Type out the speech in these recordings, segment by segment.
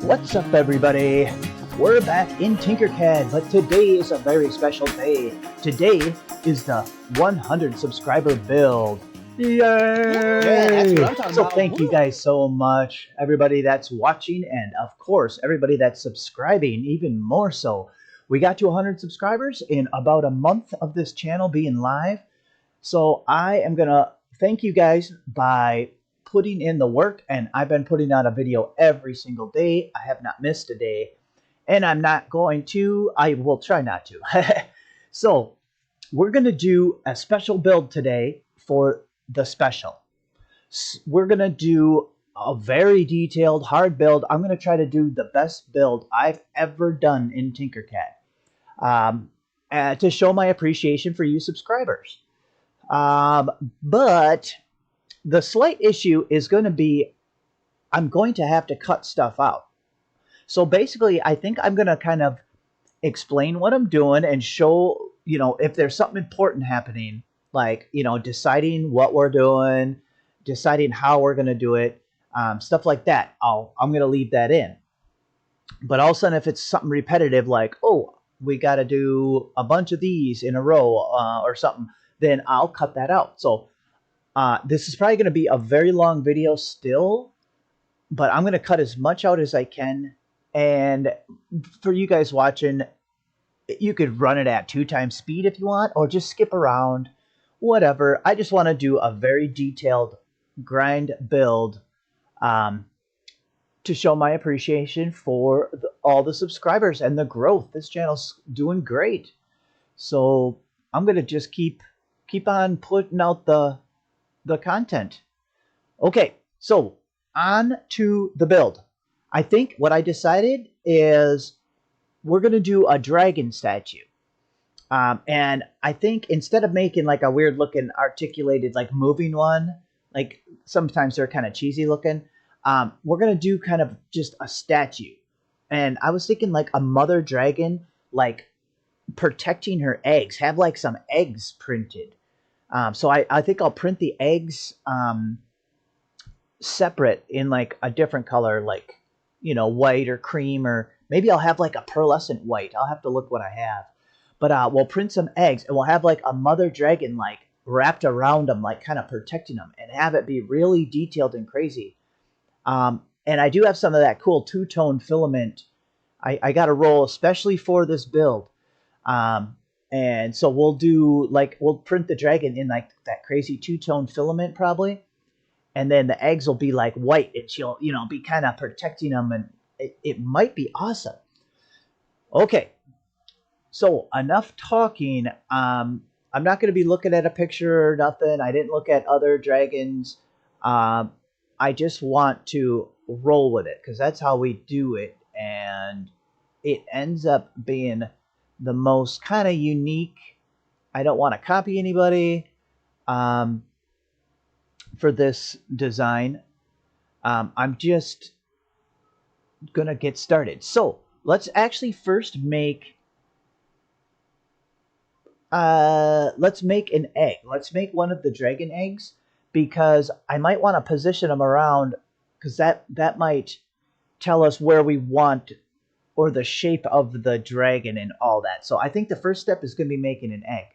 What's up, everybody? We're back in Tinkercad, but today is a very special day. Today is the 100 subscriber build. Yay! Yeah, that's what I'm talking So about. thank you guys so much, everybody that's watching, and of course, everybody that's subscribing, even more so. We got to 100 subscribers in about a month of this channel being live. So I am going to thank you guys by putting in the work, and I've been putting out a video every single day. I have not missed a day, and I'm not going to. I will try not to. So we're going to do a special build today for the special. We're going to do a very detailed, hard build. I'm going to try to do the best build I've ever done in Tinkercad to show my appreciation for you subscribers. But the slight issue is going to be I'm going to have to cut stuff out. So basically, I think I'm going to kind of explain what I'm doing and show, if there's something important happening, like, deciding what we're doing, deciding how we're going to do it, stuff like that. I'm going to leave that in. But all of a sudden, if it's something repetitive, like, oh, we got to do a bunch of these in a row or something, then I'll cut that out. So this is probably going to be a very long video still, but I'm going to cut as much out as I can. And for you guys watching, you could run it at 2x speed if you want, or just skip around, whatever. I just want to do a very detailed grind build to show my appreciation for all the subscribers and the growth. This channel's doing great. So I'm going to just keep on putting out the content. Okay, so on to the build. I think what I decided is we're going to do a dragon statue. And I think instead of making like a weird looking articulated like moving one, like sometimes they're kind of cheesy looking, we're going to do kind of just a statue. And I was thinking like a mother dragon, like protecting her eggs, have like some eggs printed. So I think I'll print the eggs separate in like a different color, like, white or cream, or maybe I'll have like a pearlescent white. I'll have to look what I have. But we'll print some eggs, and we'll have like a mother dragon like wrapped around them, like kind of protecting them, and have it be really detailed and crazy. And I do have some of that cool two-tone filament. I got a roll especially for this build. And so we'll print the dragon in like that crazy two-tone filament probably. And then the eggs will be like white, and she'll, be kind of protecting them, and it might be awesome. Okay. So enough talking. I'm not going to be looking at a picture or nothing. I didn't look at other dragons. I just want to roll with it because that's how we do it. And it ends up being the most kind of unique. I don't want to copy anybody for this design. I'm just going to get started. So let's actually first make... let's make an egg. Let's make one of the dragon eggs, because I might want to position them around, because that might tell us where we want, or the shape of the dragon and all that. So I think the first step is going to be making an egg.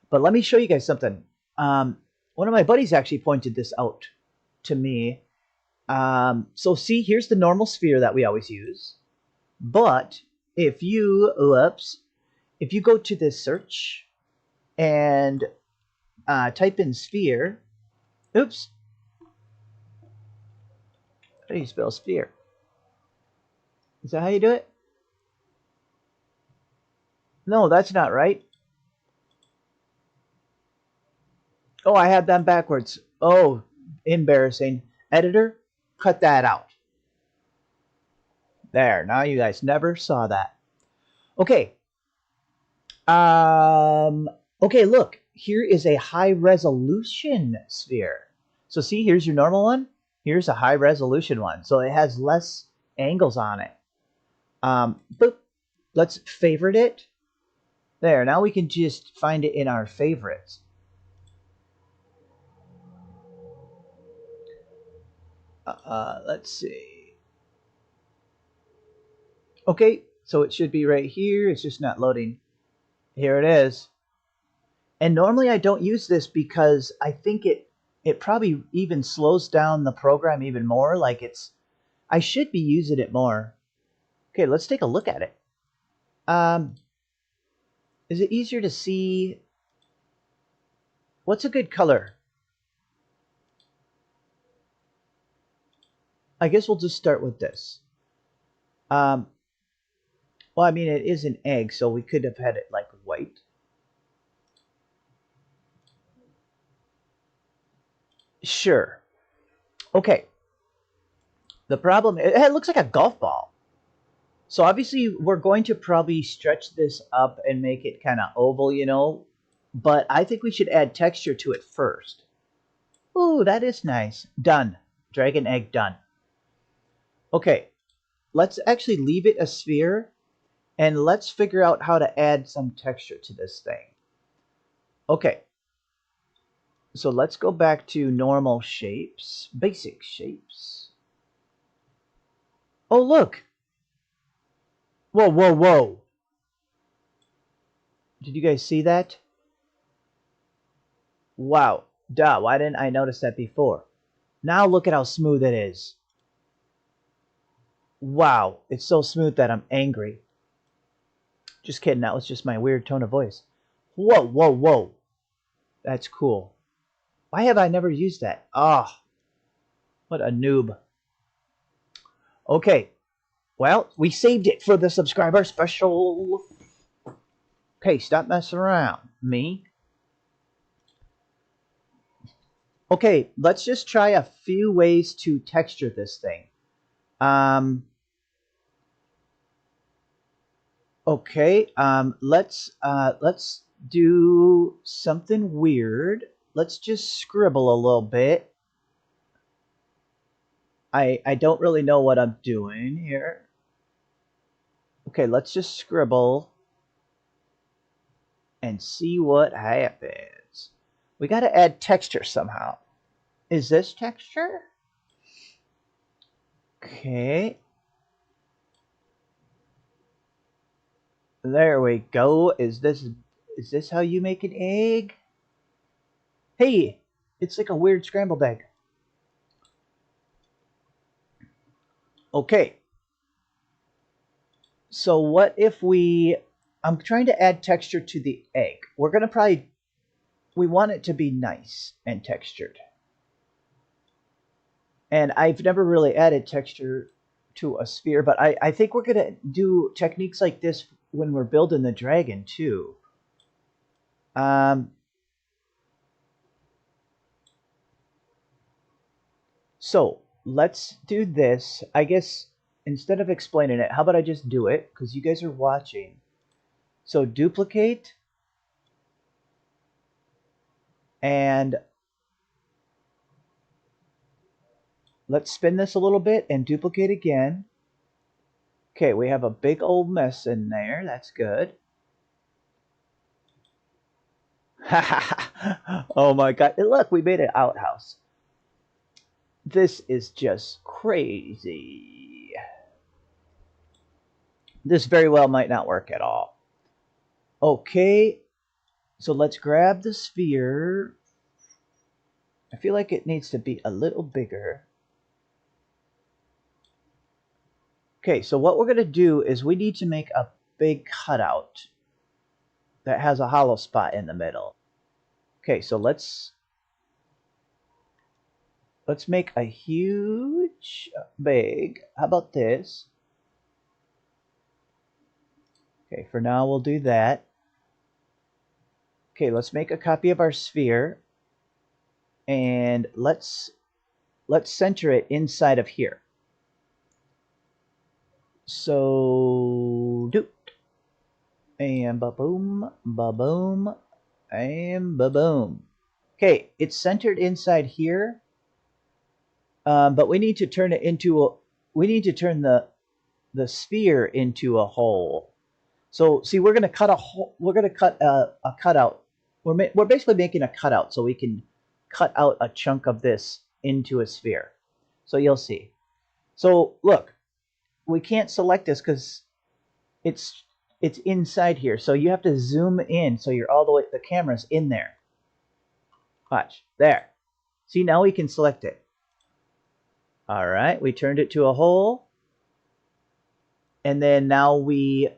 But let me show you guys something. One of my buddies actually pointed this out to me. So see, here's the normal sphere that we always use. But if you go to this search and type in sphere, oops, how do you spell sphere? Is that how you do it? No, that's not right. Oh, I had them backwards. Oh, embarrassing. Editor, cut that out. There, now you guys never saw that. Okay. Okay, look. Here is a high resolution sphere. So see, here's your normal one. Here's a high resolution one. So it has less angles on it. Boop. Let's favorite it. There, now we can just find it in our favorites. Let's see. Okay, so it should be right here. It's just not loading. Here it is. And normally I don't use this because I think it probably even slows down the program even more. Like I should be using it more. Okay, let's take a look at it. Is it easier to see? What's a good color? I guess we'll just start with this. Well, I mean, it is an egg, so we could have had it like white. Sure. Okay. The problem, it looks like a golf ball. So obviously we're going to probably stretch this up and make it kind of oval, you know, but I think we should add texture to it first. Ooh, that is nice. Done. Dragon egg done. Okay, let's actually leave it a sphere and let's figure out how to add some texture to this thing. Okay, so let's go back to normal shapes, basic shapes. Oh, look. Whoa, whoa, whoa. Did you guys see that? Wow. Duh, why didn't I notice that before? Now look at how smooth it is. Wow, it's so smooth that I'm angry. Just kidding, that was just my weird tone of voice. Whoa, whoa, whoa. That's cool. Why have I never used that? Ah, what a noob. Okay, well, we saved it for the subscriber special. Okay, stop messing around, me. Okay, let's just try a few ways to texture this thing. Okay, let's do something weird. Let's just scribble a little bit. I don't really know what I'm doing here. Okay, let's just scribble and see what happens. We got to add texture somehow. Is this texture? Okay. There we go. Is this how you make an egg? Hey, it's like a weird scrambled egg. Okay. So what if I'm trying to add texture to the egg. We're going to we want it to be nice and textured. And I've never really added texture to a sphere, but I think we're going to do techniques like this when we're building the dragon too. So let's do this. I guess instead of explaining it, how about I just do it? Because you guys are watching. So duplicate. And let's spin this a little bit and duplicate again. Okay, we have a big old mess in there. That's good. Oh my god. Look, we made an outhouse. This is just crazy. This very well might not work at all. Okay, so let's grab the sphere. I feel like it needs to be a little bigger. Okay, so what we're going to do is we need to make a big cutout that has a hollow spot in the middle. Okay, so let's make a huge big. How about this? Okay, for now we'll do that. Okay, let's make a copy of our sphere. And let's center it inside of here. So do. And ba-boom, ba-boom, and ba-boom. Okay, it's centered inside here. But we need to turn it into the sphere into a hole. So see, we're gonna cut a hole. We're gonna cut a cutout. We're basically making a cutout so we can cut out a chunk of this into a sphere. So you'll see. So look, we can't select this because it's inside here. So you have to zoom in so you're all the way, the camera's in there. Watch, there. See, now we can select it. All right, we turned it to a hole. And then now we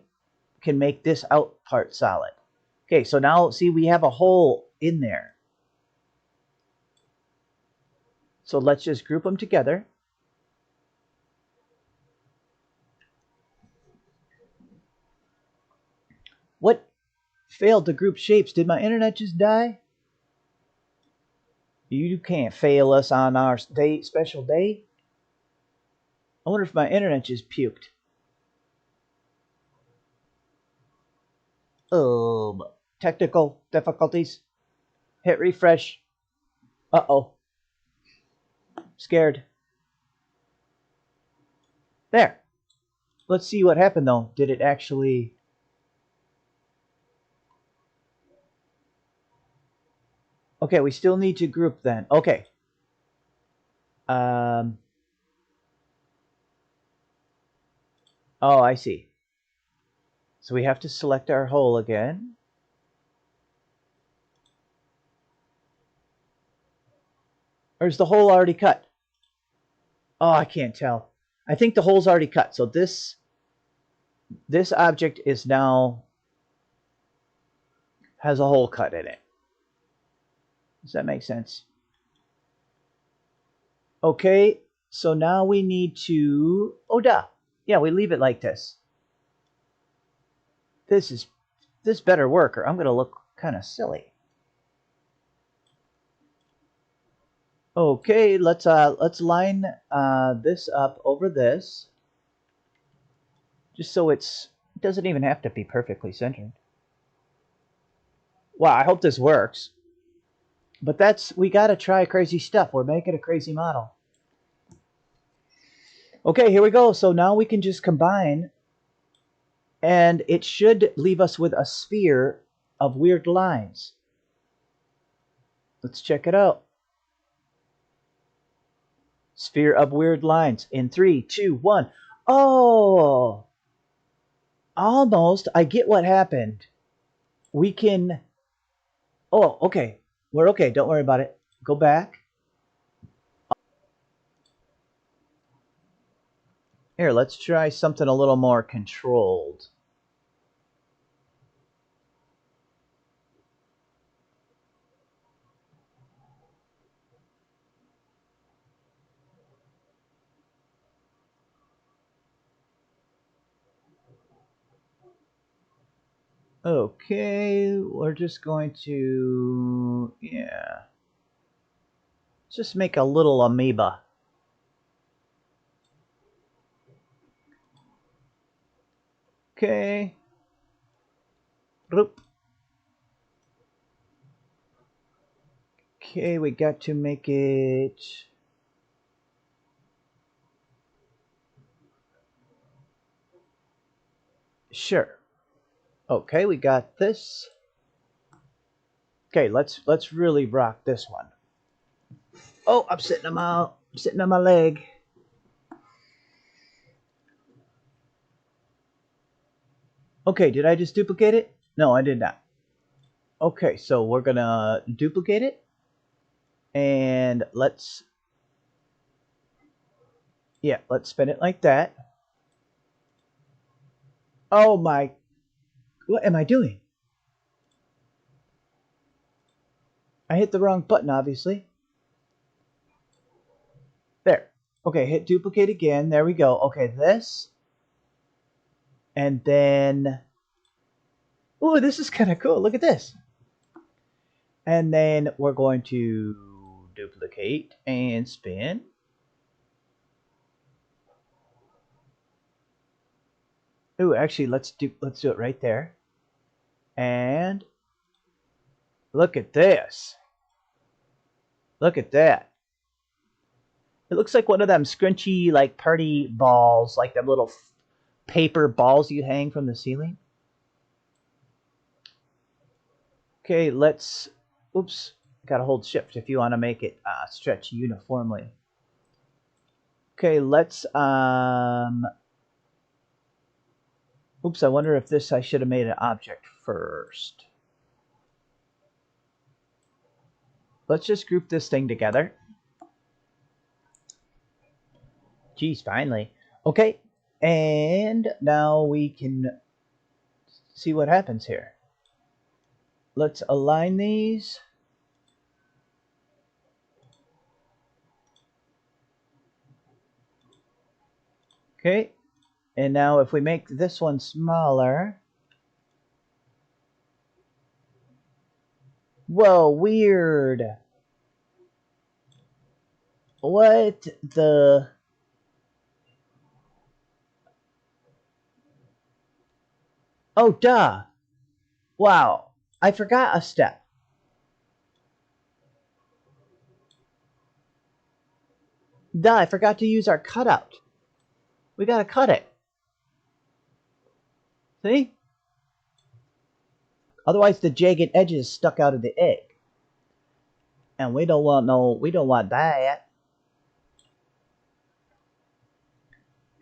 can make this out part solid. Okay, so now see we have a hole in there. So let's just group them together. What failed to group shapes? Did my internet just die? You can't fail us on our special day. I wonder if my internet just puked. Technical difficulties. Hit refresh. Uh-oh. Scared. There. Let's see what happened though. Did it actually... Okay, we still need to group then. Okay. Oh, I see. So we have to select our hole again. Or is the hole already cut? Oh, I can't tell. I think the hole's already cut. So this object is now has a hole cut in it. Does that make sense? Okay, so now we need to... Oh, duh. Yeah, we leave it like this. This better work or I'm going to look kind of silly. Okay, let's line this up over this. Just so it doesn't even have to be perfectly centered. Wow, I hope this works. But we got to try crazy stuff. We're making a crazy model. Okay, here we go. So now we can just combine, and it should leave us with a sphere of weird lines. Let's check it out. Sphere of weird lines in 3, 2, 1. Oh, almost. I get what happened. We can... Oh, okay. We're okay. Don't worry about it. Go back. Here, let's try something a little more controlled. Okay, we're just going to... Yeah. Just make a little amoeba. Okay. Oop. Okay, we got to make it... Sure. Okay, we got this. Okay, let's really rock this one. Oh, I'm sitting on my leg. Okay, did I just duplicate it? No, I did not. Okay, so we're gonna duplicate it. And let's spin it like that. Oh my, what am I doing? I hit the wrong button, obviously. There. Okay, hit duplicate again. There we go. Okay, this. And then... Ooh, this is kind of cool. Look at this. And then we're going to duplicate and spin. Ooh, actually, let's do it right there. And look at this. Look at that. It looks like one of them scrunchy, like, party balls, like them little paper balls you hang from the ceiling. Okay, let's... Oops. Gotta hold shift if you want to make it stretch uniformly. Okay, let's... Oops, I wonder if this I should have made an object first. Let's just group this thing together. Geez, finally. Okay, and now we can see what happens here. Let's align these. Okay, and now if we make this one smaller. Whoa, weird. What the... Oh, duh. Wow, I forgot a step. Duh, I forgot to use our cutout. We gotta cut it. See? Otherwise the jagged edges stuck out of the egg. And we don't want that.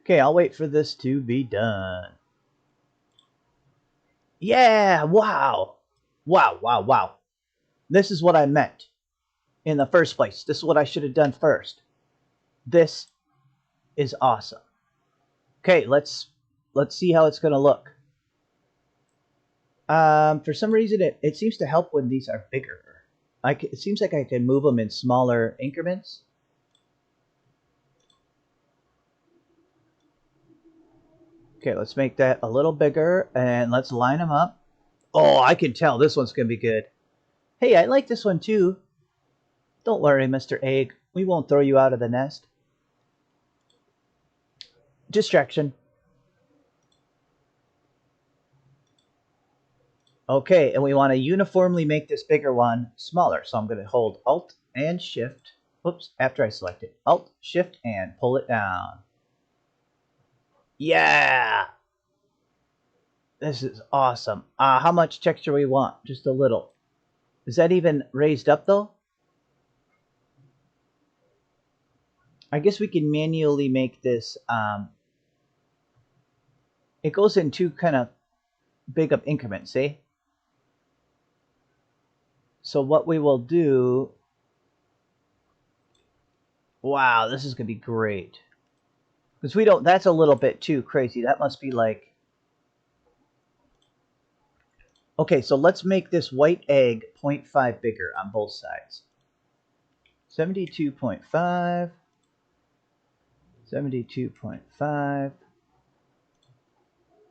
Okay, I'll wait for this to be done. Yeah, wow. Wow, wow, wow. This is what I meant in the first place. This is what I should have done first. This is awesome. Okay, let's see how it's gonna look. For some reason it seems to help when these are bigger. It seems like I can move them in smaller increments. Okay, let's make that a little bigger and let's line them up. Oh, I can tell this one's gonna be good. Hey, I like this one too. Don't worry, Mr. Egg. We won't throw you out of the nest. Distraction. Okay, and we want to uniformly make this bigger one smaller. So I'm going to hold Alt and Shift. Whoops, after I select it. Alt, Shift, and pull it down. Yeah! This is awesome. How much texture we want? Just a little. Is that even raised up though? I guess we can manually make this. It goes in two kind of big up increments, see? So what we will do... Wow, this is going to be great. Because we don't... That's a little bit too crazy. That must be like... Okay, so let's make this white egg 0.5 bigger on both sides. 72.5. 72.5.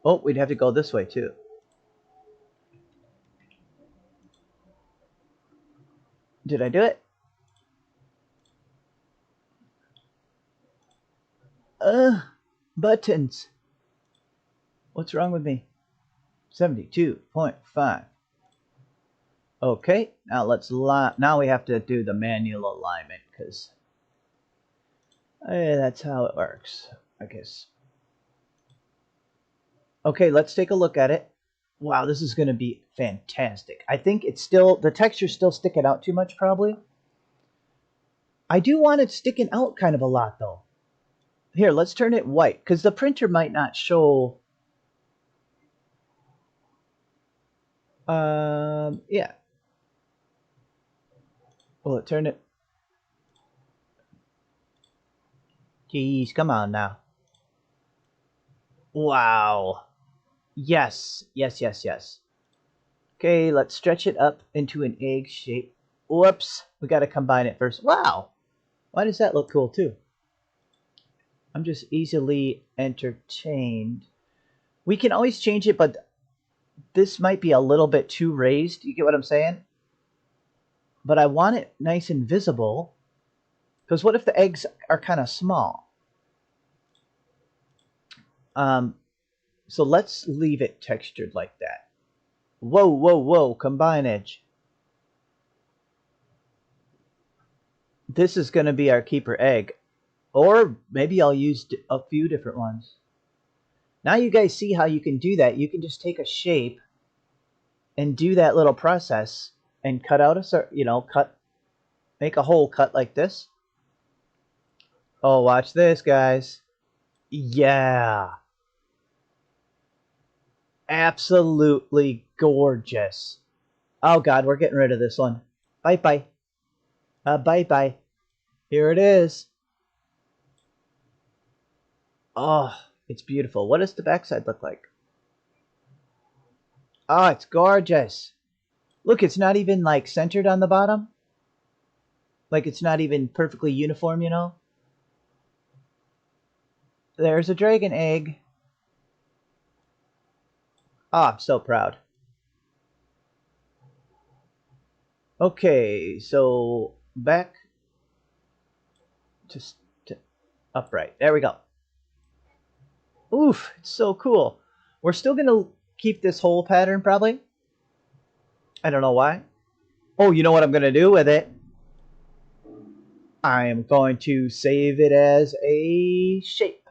Oh, we'd have to go this way too. Did I do it? Buttons. What's wrong with me? 72.5. Okay, now we have to do the manual alignment because that's how it works, I guess. Okay, let's take a look at it. Wow, this is going to be fantastic. I think it's still, the texture's still sticking out too much probably. I do want it sticking out kind of a lot though. Here, let's turn it white because the printer might not show. Yeah. Will it turn it? Jeez, come on now. Wow. Yes, yes, yes, yes. Okay, let's stretch it up into an egg shape. Whoops, we got to combine it first. Wow, why does that look cool too? I'm just easily entertained. We can always change it, but this might be a little bit too raised. You get what I'm saying? But I want it nice and visible. Because what if the eggs are kind of small? So let's leave it textured like that. Whoa, whoa, whoa, combine edge. This is going to be our keeper egg. Or maybe I'll use a few different ones. Now you guys see how you can do that. You can just take a shape and do that little process and cut out make a hole cut like this. Oh, watch this, guys. Yeah. Absolutely gorgeous. Oh god, we're getting rid of this one. Bye bye. Bye bye. Here it is. Oh, it's beautiful. What does the backside look like? Oh, it's gorgeous. Look, it's not even like centered on the bottom. Like it's not even perfectly uniform, you know? There's a dragon egg. Oh, I'm so proud. Okay, so back to, to upright. There we go. Oof, it's so cool. We're still going to keep this whole pattern probably. I don't know why. Oh, you know what I'm going to do with it? I am going to save it as a shape.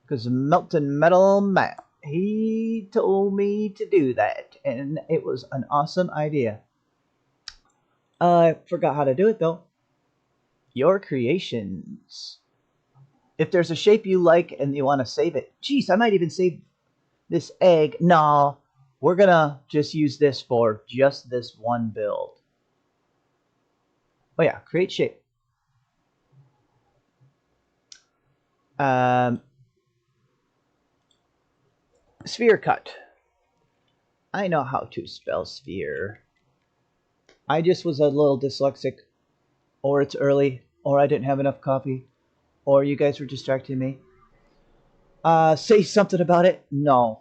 Because Melton Metal Matt, he told me to do that. And it was an awesome idea. I forgot how to do it though. Your creations. If there's a shape you like and you want to save it. Jeez, I might even save this egg. No, we're going to just use this for just this one build. Oh yeah, create shape. Sphere cut. I know how to spell sphere. I just was a little dyslexic, or it's early, or I didn't have enough coffee, or you guys were distracting me. Say something about it? No.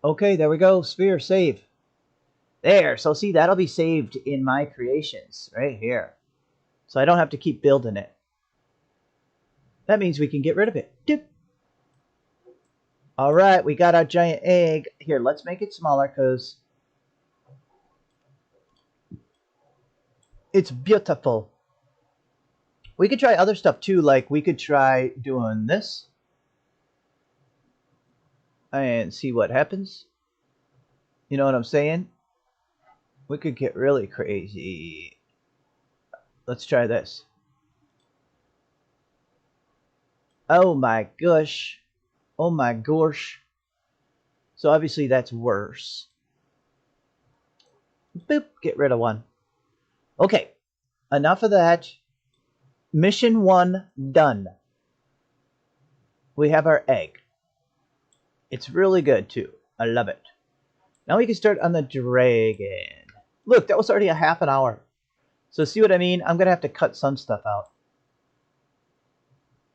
Okay, there we go. Sphere, save. There, so see, that'll be saved in my creations, right here. So I don't have to keep building it. That means we can get rid of it. Doop. All right, we got our giant egg. Here, let's make it smaller because it's beautiful. We could try other stuff too, like we could try doing this and see what happens. You know what I'm saying? We could get really crazy. Let's try this. Oh my gosh. Oh my gosh. So obviously that's worse. Boop, get rid of one. Okay, enough of that. Mission 1 done. We have our egg. It's really good too. I love it. Now we can start on the dragon. Look, that was already a half an hour. So see what I mean? I'm going to have to cut some stuff out.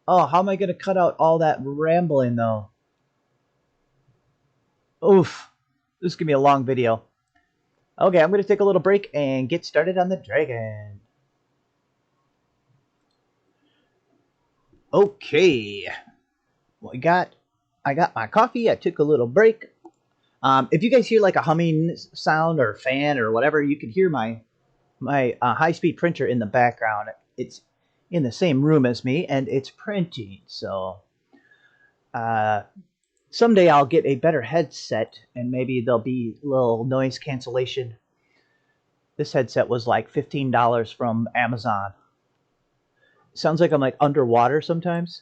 Oh, how am I going to cut out all that rambling though? Oof. This is going to be a long video. Okay, I'm going to take a little break and get started on the dragon. Okay. Well, I got my coffee. I took a little break. If you guys hear like a humming sound or fan or whatever, you can hear my high-speed printer in the background. It's in the same room as me, and it's printing. So someday I'll get a better headset, and maybe there'll be a little noise cancellation. This headset was like $15 from Amazon. Sounds like I'm like underwater sometimes.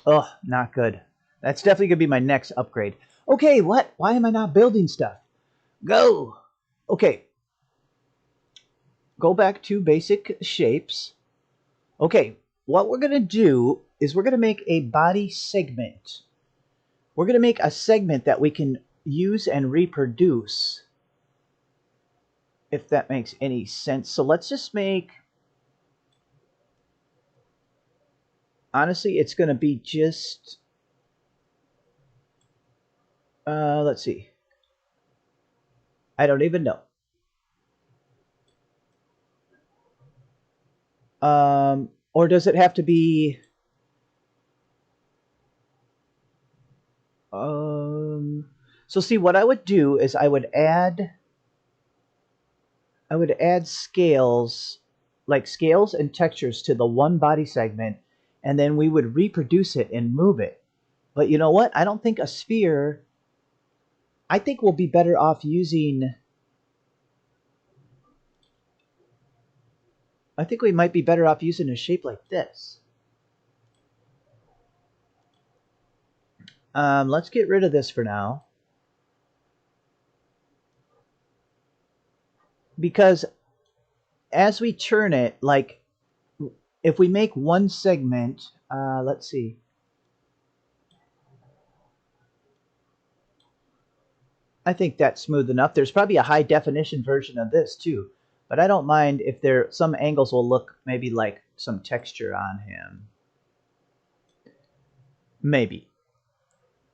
Oh, not good. That's definitely going to be my next upgrade. Okay, what? Why am I not building stuff? Go! Okay. Go back to basic shapes. Okay, what we're going to do is we're going to make a body segment. We're going to make a segment that we can use and reproduce, if that makes any sense. So let's just make, honestly, it's going to be just, let's see. I don't even know. Or does it have to be, so see, what I would do is I would add scales, like scales and textures to the one body segment, and then we would reproduce it and move it. But you know what? I don't think a sphere, I think we'll be better off using, I think we might be better off using a shape like this. Let's get rid of this for now. Because as we turn it, like, if we make one segment, let's see. I think that's smooth enough. There's probably a high definition version of this too, but I don't mind if some angles will look maybe like some texture on him. Maybe.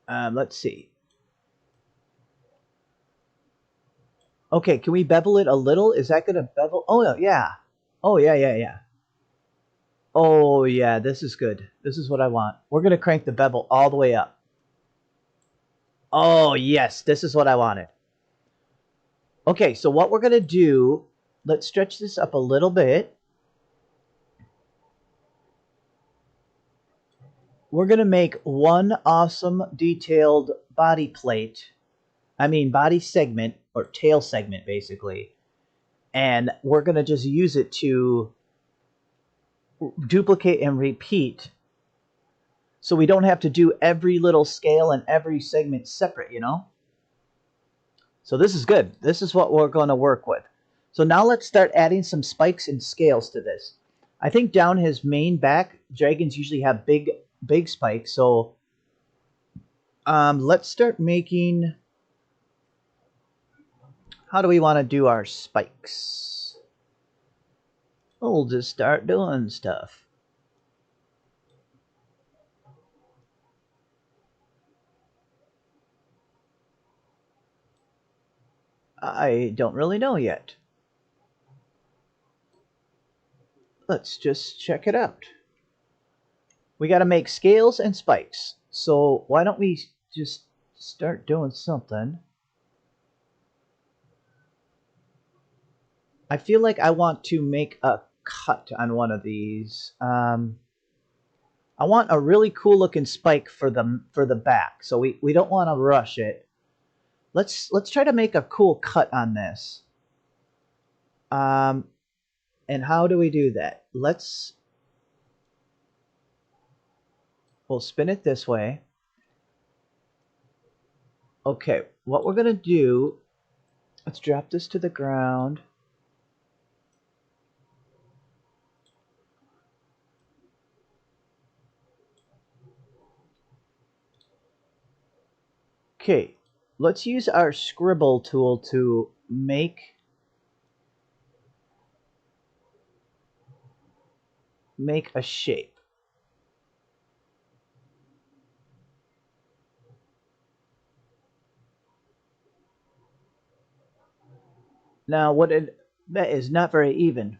Let's see. Okay, can we bevel it a little? Is that gonna bevel? Oh yeah. Oh yeah. Oh yeah, this is good. This is what I want. We're gonna crank the bevel all the way up. Oh yes, this is what I wanted. Okay, so what we're gonna do, let's stretch this up a little bit. We're gonna make one awesome detailed body plate. I mean body segment or tail segment basically. And we're gonna just use it to duplicate and repeat so we don't have to do every little scale and every segment separate, you know? So this is good. This is what we're going to work with. So now let's start adding some spikes and scales to this. I think down his main back, dragons usually have big spikes. So let's start making... How do we want to do our spikes? We'll just start doing stuff. I don't really know yet. Let's just check it out. We got to make scales and spikes. So why don't we just start doing something? I feel like I want to make a cut on one of these. I want a really cool looking spike for the back. So we don't want to rush it. Let's try to make a cool cut on this. And how do we do that? We'll spin it this way. Okay, what we're gonna do, let's drop this to the ground. Okay, let's use our scribble tool to make a shape. Now, that is not very even.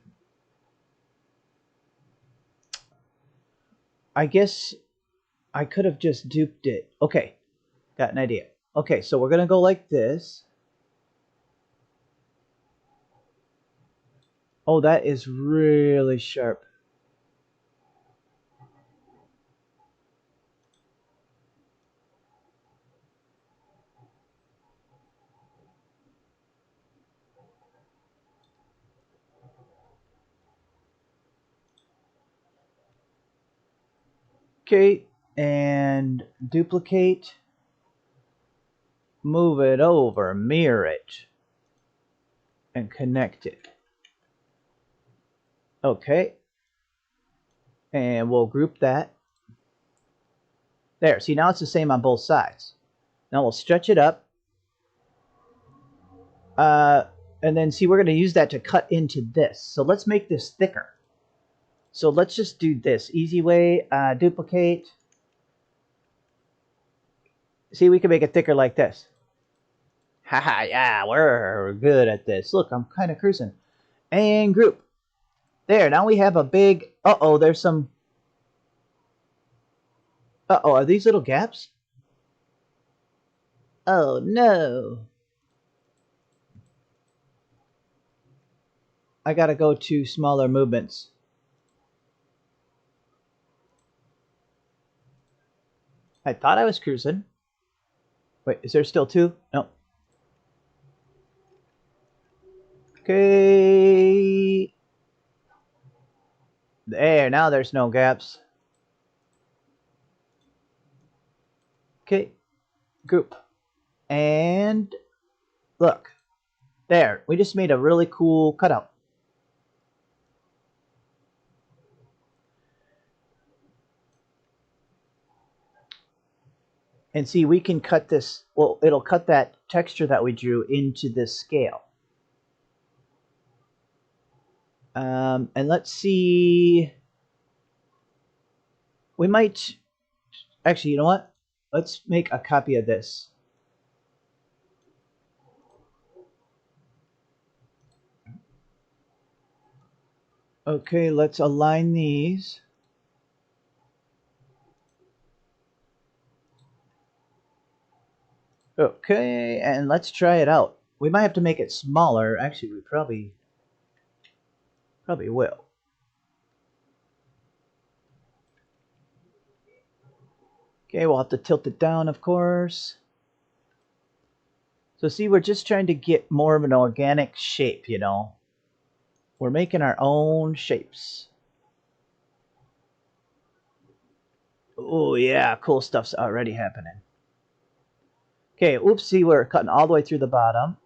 I guess I could have just duped it. Okay, got an idea. Okay, so we're going to go like this. Oh, that is really sharp. Okay, and duplicate. Move it over, mirror it, and connect it. Okay, and we'll group that. There, see now it's the same on both sides. Now we'll stretch it up. And then see, we're going to use that to cut into this. So let's make this thicker. So let's just do this. Easy way, duplicate. See, we can make it thicker like this. Haha, yeah, we're good at this. Look, I'm kind of cruising. And group. There, now we have a big... Uh-oh, there's some... Uh-oh, are these little gaps? Oh, no. I gotta go to smaller movements. I thought I was cruising. Wait, is there still two? No. Okay. There, now there's no gaps. Okay, group. And look, there. We just made a really cool cutout. And see, we can cut this, well, it'll cut that texture that we drew into this scale. And let's see, we might, actually, you know what? Let's make a copy of this. Okay, let's align these. Okay, and let's try it out. We might have to make it smaller. Actually, we probably will. Okay, we'll have to tilt it down, of course. So see, we're just trying to get more of an organic shape, you know. We're making our own shapes. Oh yeah, cool stuff's already happening. Okay, oopsie, we're cutting all the way through the bottom.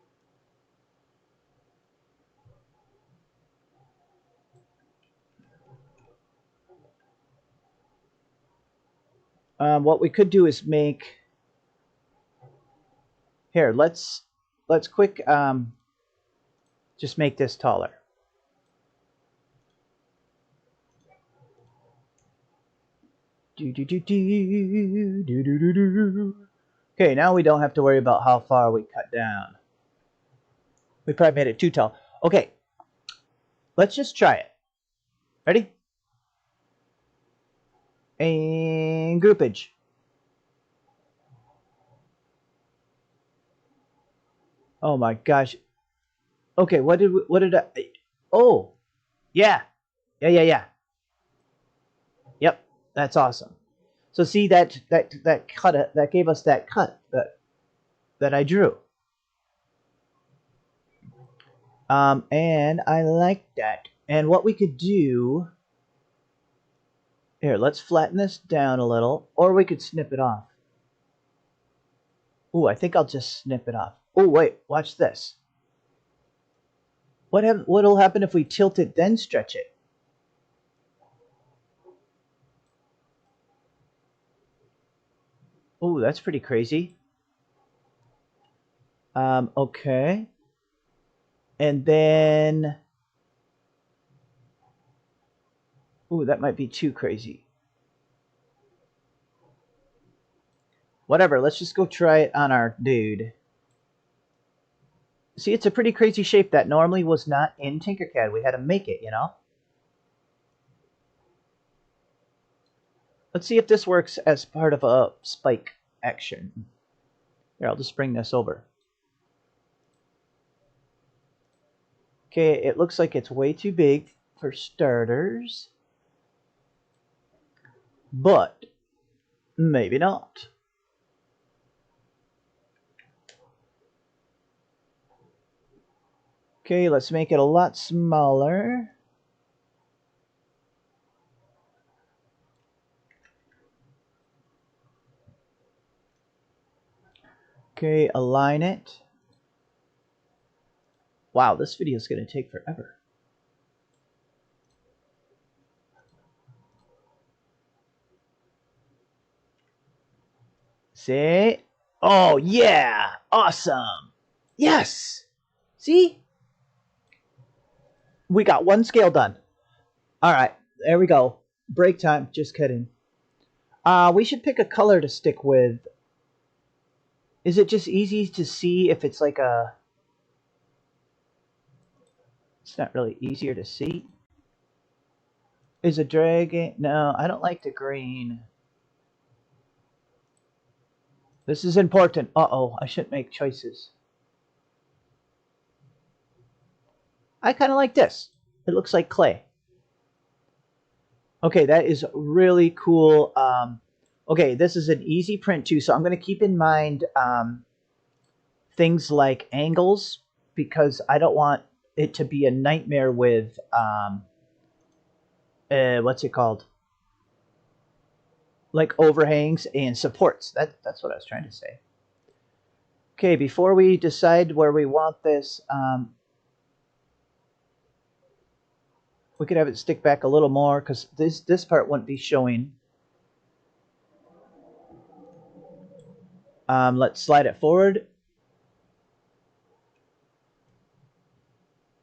What we could do is make, here, let's quick just make this taller. Okay, now we don't have to worry about how far we cut down. We probably made it too tall. Okay, let's just try it. Ready? And groupage. Oh my gosh. Okay, what did I? Oh, yeah, yeah. Yep, that's awesome. So see that cut that gave us that cut that I drew. And I like that. And what we could do here, let's flatten this down a little, or we could snip it off. Ooh, I think I'll just snip it off. Oh wait, watch this. What'll happen if we tilt it then stretch it? Oh, that's pretty crazy. Okay. And then, ooh, that might be too crazy. Whatever, let's just go try it on our dude. See, it's a pretty crazy shape that normally was not in Tinkercad. We had to make it, you know? Let's see if this works as part of a spike action. Here, I'll just bring this over. Okay, it looks like it's way too big for starters. But maybe not. Okay, let's make it a lot smaller. Okay, align it. Wow, this video is going to take forever. See? Oh, yeah! Awesome! Yes! See? We got one scale done. Alright, there we go. Break time. Just kidding. We should pick a color to stick with. Is it just easy to see if it's like a... It's not really easier to see. Is a dragon... No, I don't like the green. This is important. Uh-oh, I shouldn't make choices. I kind of like this. It looks like clay. Okay, that is really cool. Okay, this is an easy print too, so I'm going to keep in mind things like angles because I don't want it to be a nightmare with, what's it called? like overhangs and supports. That's what I was trying to say. Okay, before we decide where we want this, we could have it stick back a little more because this part wouldn't be showing. Let's slide it forward.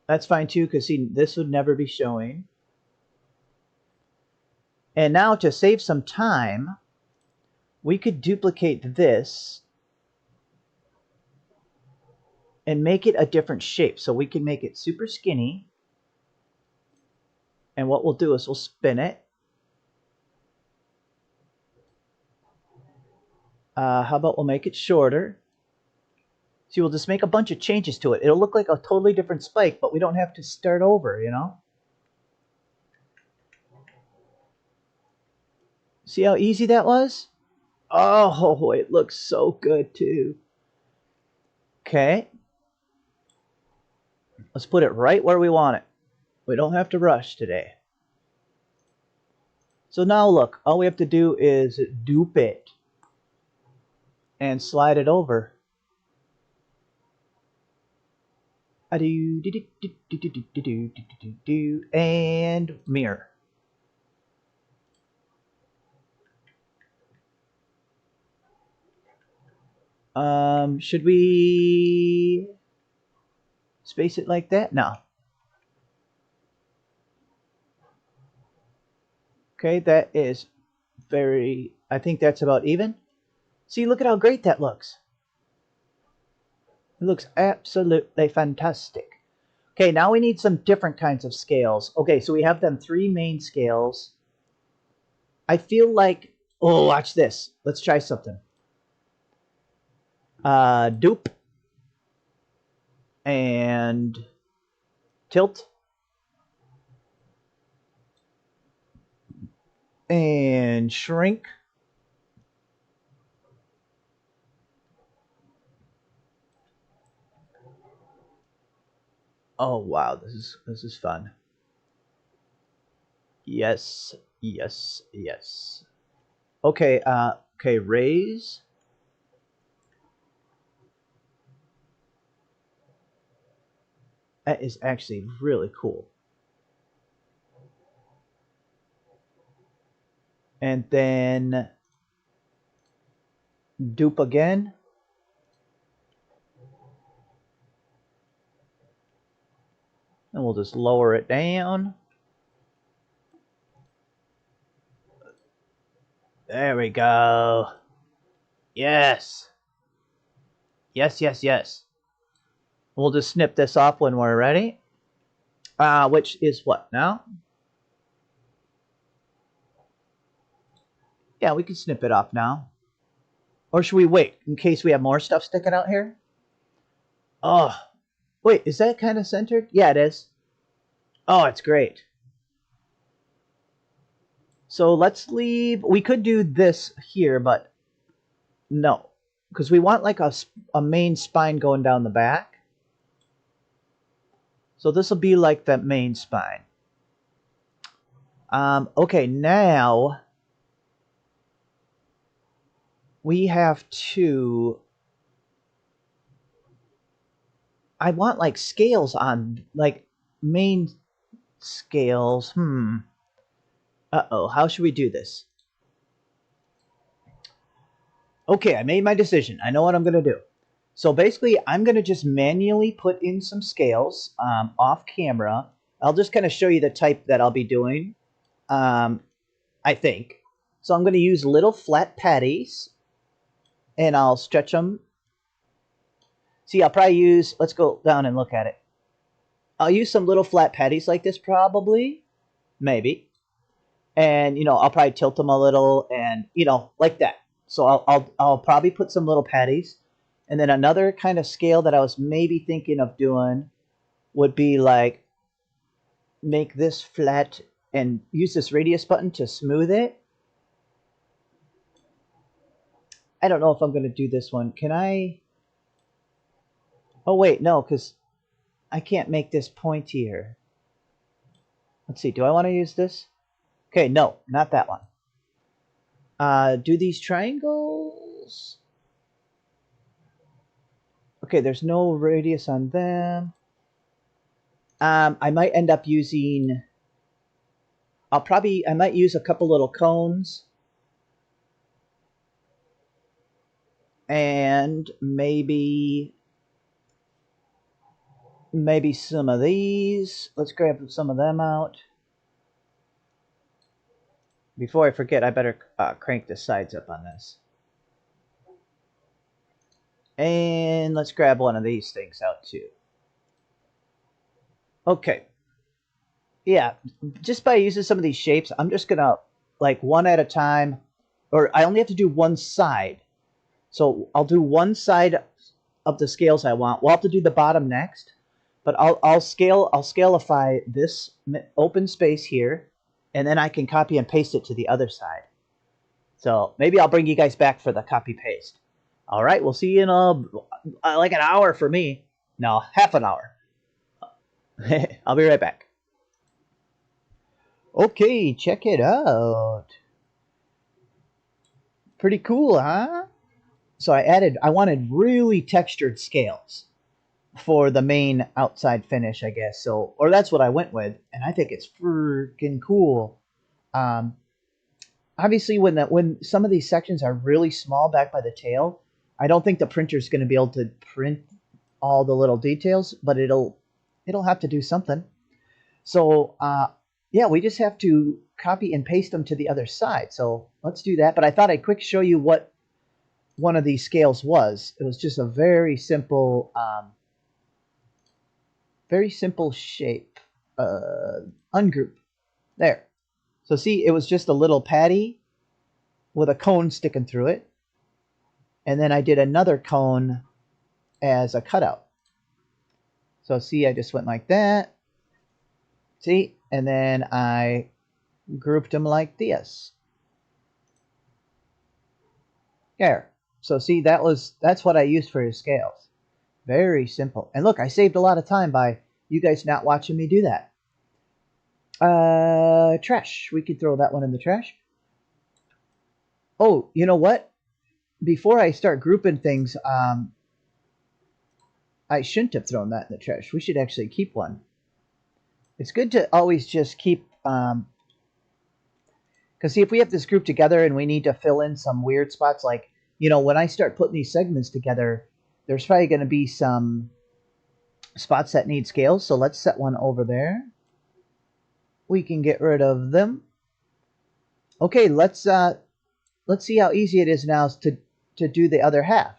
That's fine too, because see, this would never be showing. And now to save some time, we could duplicate this and make it a different shape. So we can make it super skinny. And what we'll do is we'll spin it. How about we'll make it shorter? See, we'll just make a bunch of changes to it. It'll look like a totally different spike, but we don't have to start over, you know? See how easy that was? Oh, it looks so good too. Okay. Let's put it right where we want it. We don't have to rush today. So now look, all we have to do is dupe it and slide it over. And mirror. Should we space it like that? No. Okay, that is very, I think that's about even. See, look at how great that looks. It looks absolutely fantastic. Okay, now we need some different kinds of scales. Okay, so we have them 3 main scales. I feel like, oh, watch this. Let's try something. Dupe and tilt and shrink. Oh wow, this is fun. Yes, yes, yes. Okay, okay, raise. That is actually really cool. And then dupe again. And we'll just lower it down. There we go. Yes. Yes, yes, yes. We'll just snip this off when we're ready. Which is what now? Yeah, we can snip it off now. Or should we wait in case we have more stuff sticking out here? Oh, wait, is that kind of centered? Yeah, it is. Oh, it's great. So let's leave. We could do this here, but no. Because we want like a main spine going down the back. So this will be like the main spine. Okay, now we have to... I want like scales on, like main scales. Uh-oh, how should we do this? Okay, I made my decision. I know what I'm going to do. So basically, I'm going to just manually put in some scales off camera. I'll just kind of show you the type that I'll be doing, I think. So I'm going to use little flat patties, and I'll stretch them. See, I'll probably use, let's go down and look at it. I'll use some little flat patties like this probably, maybe. And, you know, I'll probably tilt them a little and, you know, like that. So I'll probably put some little patties. And then another kind of scale that I was maybe thinking of doing would be like make this flat and use this radius button to smooth it. I don't know if I'm going to do this one. Can I? Oh, wait, no, because I can't make this pointier. Let's see. Do I want to use this? Okay, no, not that one. Do these triangles? Okay, there's no radius on them. I might end up using... I might use a couple little cones. And maybe some of these. Let's grab some of them out. Before I forget, I better crank the sides up on this. And let's grab one of these things out too. Okay. Yeah, just by using some of these shapes, I'm just going to, like, one at a time, or I only have to do one side. So I'll do one side of the scales I want. We'll have to do the bottom next, but I'll scalify this open space here, and then I can copy and paste it to the other side. So maybe I'll bring you guys back for the copy paste. All right, we'll see you in like an hour for me. No, half an hour. I'll be right back. Okay, check it out. Pretty cool, huh? So I wanted really textured scales for the main outside finish, I guess. So, or that's what I went with, and I think it's freaking cool. Obviously, when some of these sections are really small back by the tail, I don't think the printer's going to be able to print all the little details, but it'll have to do something. So, yeah, we just have to copy and paste them to the other side. So let's do that. But I thought I'd quick show you what one of these scales was. It was just a very simple shape. Ungroup. There. So see, it was just a little patty with a cone sticking through it. And then I did another cone as a cutout. So see, I just went like that. See? And then I grouped them like this. There. So see, that's what I used for his scales. Very simple. And look, I saved a lot of time by you guys not watching me do that. Trash. We could throw that one in the trash. Oh, you know what? Before I start grouping things, I shouldn't have thrown that in the trash. We should actually keep one. It's good to always just keep... because see, if we have this group together and we need to fill in some weird spots, like, you know, when I start putting these segments together, there's probably going to be some spots that need scales. So let's set one over there. We can get rid of them. Okay, let's see how easy it is now to do the other half.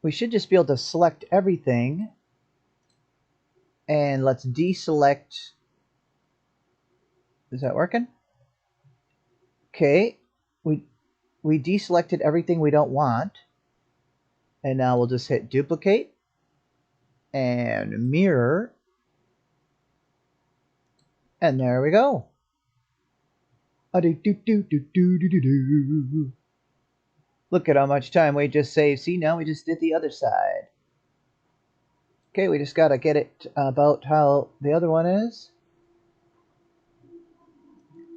We should just be able to select everything. And let's deselect. Is that working? Okay. We deselected everything we don't want. And now we'll just hit duplicate and mirror. And there we go. Look at how much time we just saved. See, now we just did the other side. Okay, we just got to get it about how the other one is.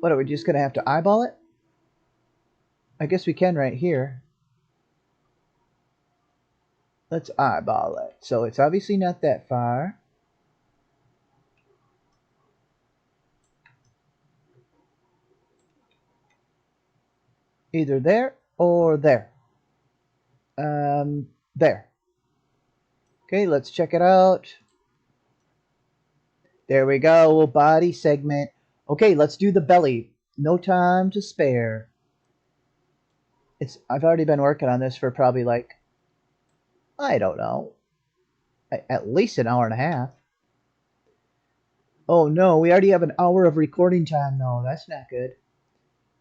What, are we just going to have to eyeball it? I guess we can right here. Let's eyeball it. So it's obviously not that far. Either there or there. There. Okay, let's check it out. There we go, body segment. Okay, let's do the belly. No time to spare. I've already been working on this for probably like, I don't know, at least an hour and a half. Oh no, we already have an hour of recording time. No, that's not good.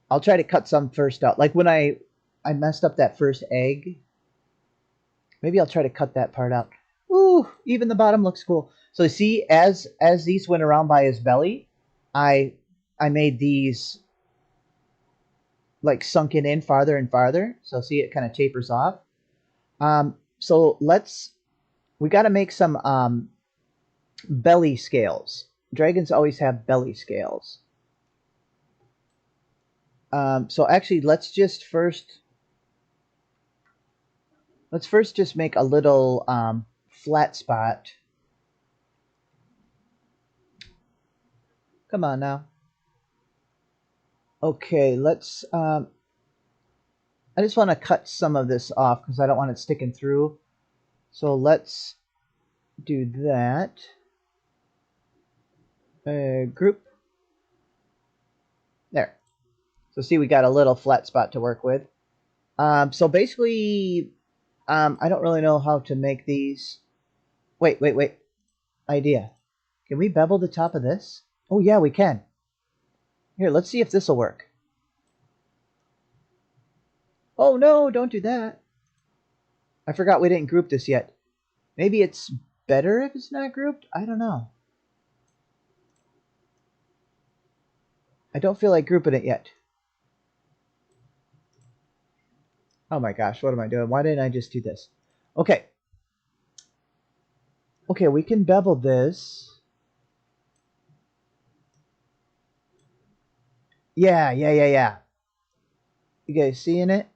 I'll try to cut some first out. Like when I messed up that first egg. Maybe I'll try to cut that part out. Ooh, even the bottom looks cool. So see, as these went around by his belly, I made these like sunken in farther and farther. So see, it kind of tapers off. So we got to make some belly scales. Dragons always have belly scales. So actually, let's first just make a little flat spot. Come on now. Okay, let's. I just want to cut some of this off because I don't want it sticking through. So let's do that. Group. There. So see, we got a little flat spot to work with. So basically, I don't really know how to make these. Wait. Idea. Can we bevel the top of this? Oh yeah, we can. Here, let's see if this will work. Oh no, don't do that. I forgot we didn't group this yet. Maybe it's better if it's not grouped? I don't know. I don't feel like grouping it yet. Oh my gosh, what am I doing? Why didn't I just do this? Okay. Okay, we can bevel this. Yeah. You guys seeing it?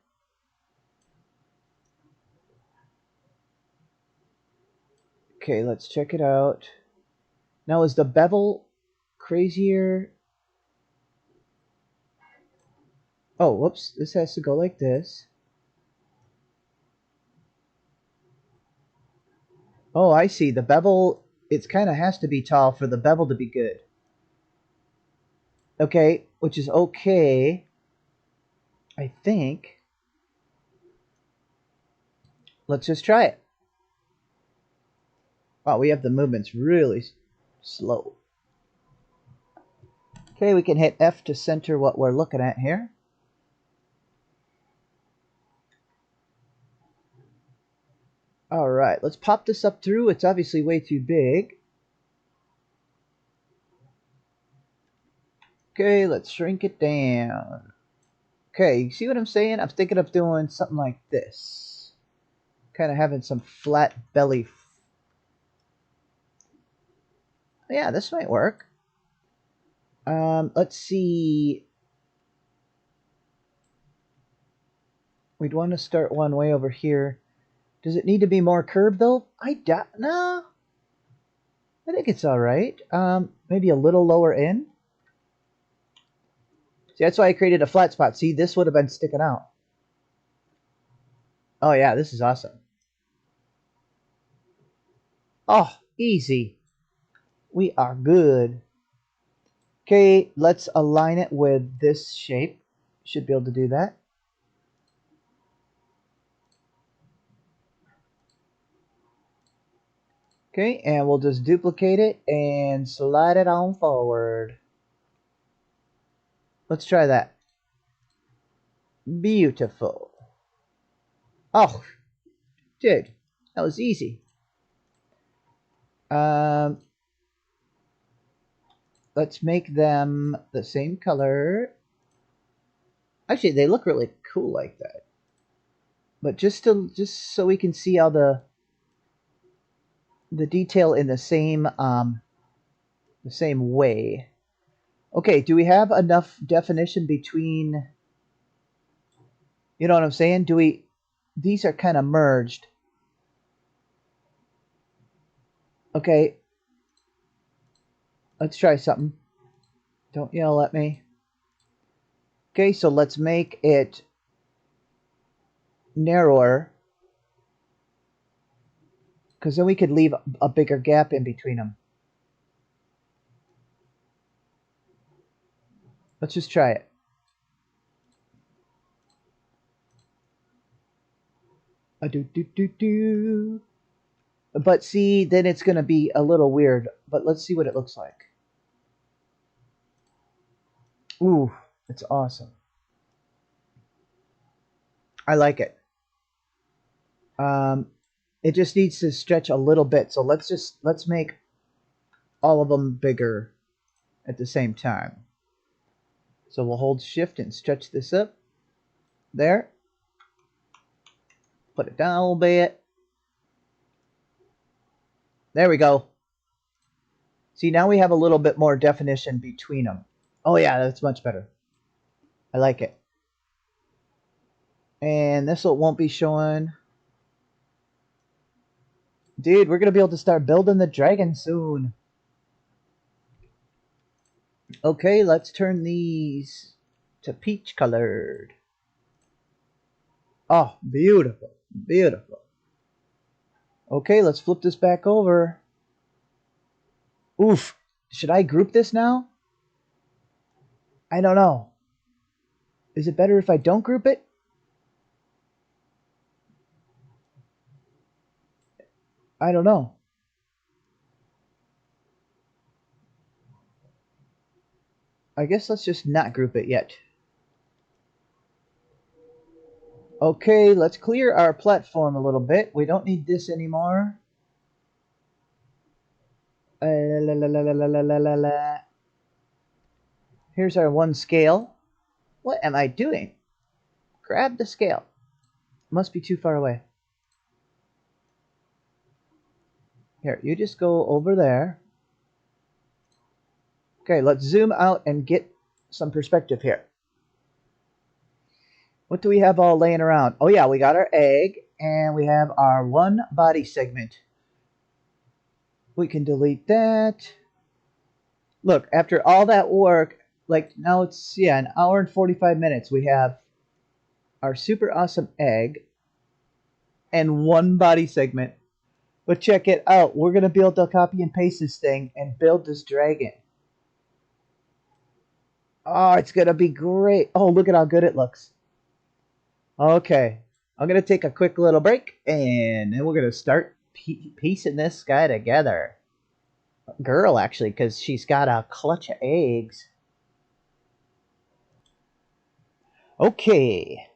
Okay, let's check it out. Now, is the bevel crazier? Oh, whoops. This has to go like this. Oh, I see. The bevel, it kind of has to be tall for the bevel to be good. Okay, which is okay. I think. Let's just try it. Wow, we have the movements really slow. Okay, we can hit F to center what we're looking at here. All right, let's pop this up through. It's obviously way too big. Okay, let's shrink it down. Okay, you see what I'm saying? I'm thinking of doing something like this. Kind of having some flat belly. Yeah, this might work. Let's see. We'd want to start one way over here. Does it need to be more curved though? No. I think it's all right. Maybe a little lower in. See, that's why I created a flat spot. See, this would have been sticking out. Oh yeah, this is awesome. Oh, easy. We are good. Okay, let's align it with this shape. Should be able to do that. Okay, and we'll just duplicate it and slide it on forward. Let's try that. Beautiful. Oh, dude, that was easy. Let's make them the same color. Actually, they look really cool like that. But just so we can see all the detail in the same way. Okay, do we have enough definition between? You know what I'm saying? Do we? These are kind of merged. Okay, let's try something. Don't yell at me. Okay, so let's make it narrower, because then we could leave a bigger gap in between them. Let's just try it. Do. But see, then it's going to be a little weird. But let's see what it looks like. Ooh, it's awesome. I like it. It just needs to stretch a little bit. So let's make all of them bigger at the same time. So we'll hold shift and stretch this up. There. Put it down a little bit. There we go. See, now we have a little bit more definition between them. Oh yeah, that's much better. I like it. And this won't be showing. Dude, we're going to be able to start building the dragon soon. Okay, let's turn these to peach colored. Oh, beautiful. Beautiful. Okay, let's flip this back over. Oof. Should I group this now? I don't know. Is it better if I don't group it? I don't know. I guess let's just not group it yet. Okay, let's clear our platform a little bit. We don't need this anymore. La, la, la, la, la, la, la, la. Here's our one scale. What am I doing? Grab the scale. Must be too far away. Here, you just go over there. Okay, let's zoom out and get some perspective here. What do we have all laying around? Oh yeah, we got our egg, and we have our one body segment. We can delete that. Look, after all that work, like now it's, yeah, an hour and 45 minutes. We have our super awesome egg and one body segment. But check it out. We're going to be able to copy and paste this thing and build this dragon. Oh, it's going to be great. Oh, look at how good it looks. Okay. I'm going to take a quick little break, and then we're going to start piecing this guy together. Girl, actually, because she's got a clutch of eggs. Okay.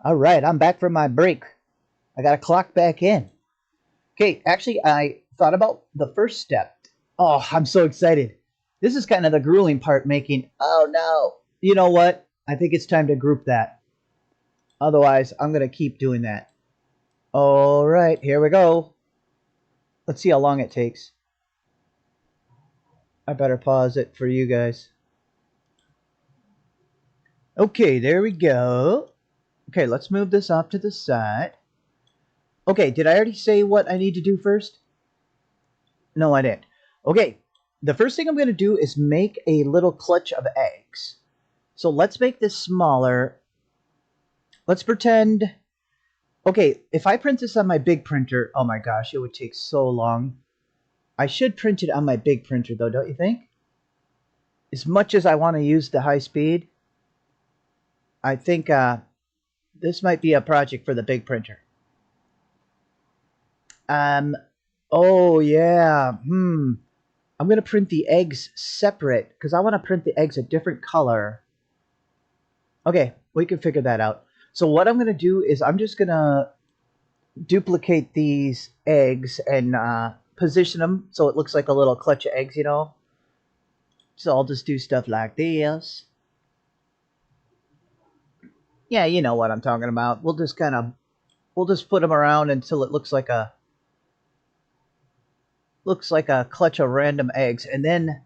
All right, I'm back from my break. I got to clock back in. Okay, actually, I thought about the first step. Oh, I'm so excited. This is kind of the grueling part, making, oh no. You know what? I think it's time to group that. Otherwise, I'm going to keep doing that. All right, here we go. Let's see how long it takes. I better pause it for you guys. Okay, there we go. Okay, let's move this off to the side. Okay, did I already say what I need to do first? No, I didn't. Okay, the first thing I'm going to do is make a little clutch of eggs. So let's make this smaller. Let's pretend... Okay, if I print this on my big printer, oh my gosh, it would take so long. I should print it on my big printer though, don't you think? As much as I want to use the high speed, I think this might be a project for the big printer. Oh yeah, I'm going to print the eggs separate because I want to print the eggs a different color. Okay, we can figure that out. So what I'm going to do is I'm just going to duplicate these eggs and position them so it looks like a little clutch of eggs, you know. So I'll just do stuff like this. Yeah, you know what I'm talking about. We'll just put them around until it looks like a clutch of random eggs, and then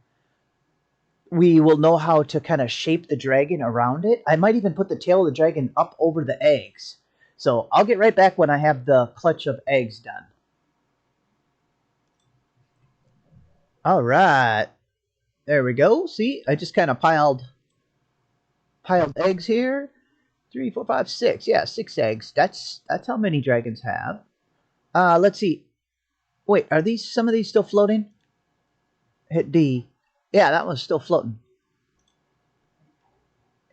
we will know how to kind of shape the dragon around it. I might even put the tail of the dragon up over the eggs. So I'll get right back when I have the clutch of eggs done. All right. There we go. See, I just kind of piled eggs here. 3, 4, 5, 6. Yeah, 6 eggs. That's how many dragons have. Let's see. Wait, are some of these still floating? Hit D. Yeah, that one's still floating.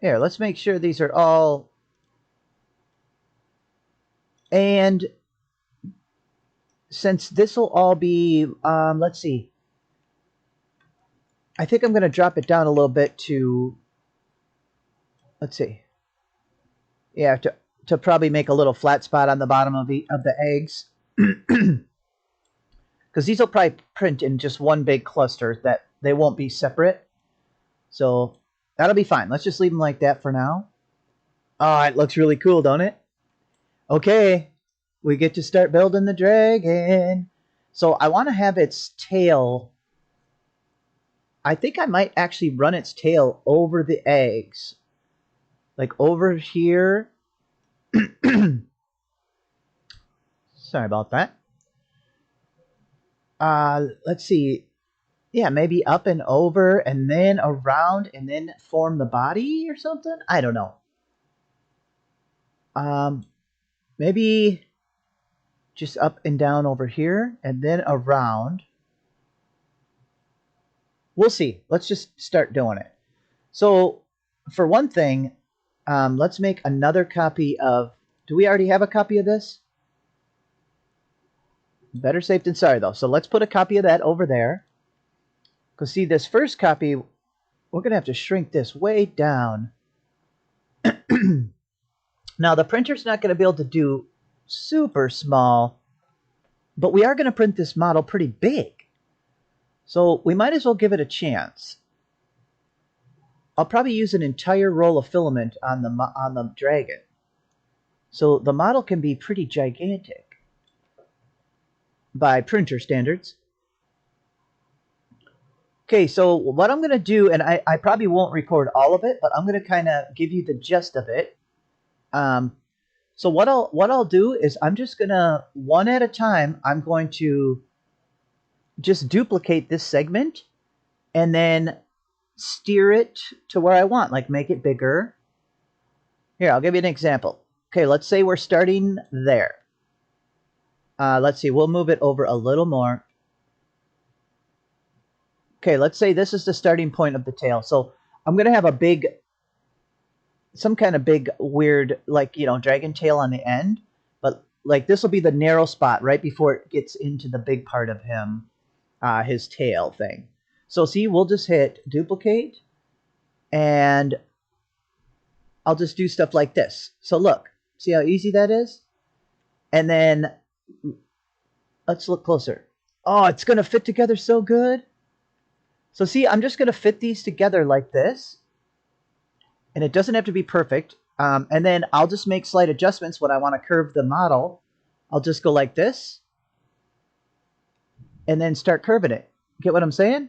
Here, let's make sure these are all... And since this will all be... let's see. I think I'm going to drop it down a little bit to... Let's see. Yeah, to probably make a little flat spot on the bottom of the eggs. Because these will probably print in just one big cluster, that they won't be separate. So that'll be fine. Let's just leave them like that for now. Oh, it looks really cool, don't it? Okay, we get to start building the dragon. So I want to have its tail. I think I might actually run its tail over the eggs. like over here. Sorry about that. Let's see. Yeah, maybe up and over and then around and then form the body or something. I don't know. Maybe just up and down over here and then around. We'll see. Let's just start doing it. So for one thing, let's make another copy of, do we already have a copy of this? Better safe than sorry though. So let's put a copy of that over there. Because see, this first copy, we're going to have to shrink this way down. Now the printer's not going to be able to do super small, but we are going to print this model pretty big. So we might as well give it a chance. I'll probably use an entire roll of filament on the dragon. So the model can be pretty gigantic by printer standards. Okay, so what I'm going to do, and I probably won't record all of it, but I'm going to kind of give you the gist of it. So what I'll do is I'm just going to, one at a time, I'm going to just duplicate this segment and then steer it to where I want, like make it bigger. Here, I'll give you an example. Okay, let's say we're starting there. Let's see, we'll move it over a little more. Okay, let's say this is the starting point of the tail. So I'm going to have a big, some kind of big weird, like, you know, dragon tail on the end. But like this will be the narrow spot right before it gets into the big part of him, his tail thing. So see, we'll just hit duplicate and I'll just do stuff like this. So look, see how easy that is? And then let's look closer. Oh, it's going to fit together so good. So see, I'm just going to fit these together like this. And it doesn't have to be perfect. And then I'll just make slight adjustments when I want to curve the model. I'll just go like this. And then start curving it. Get what I'm saying?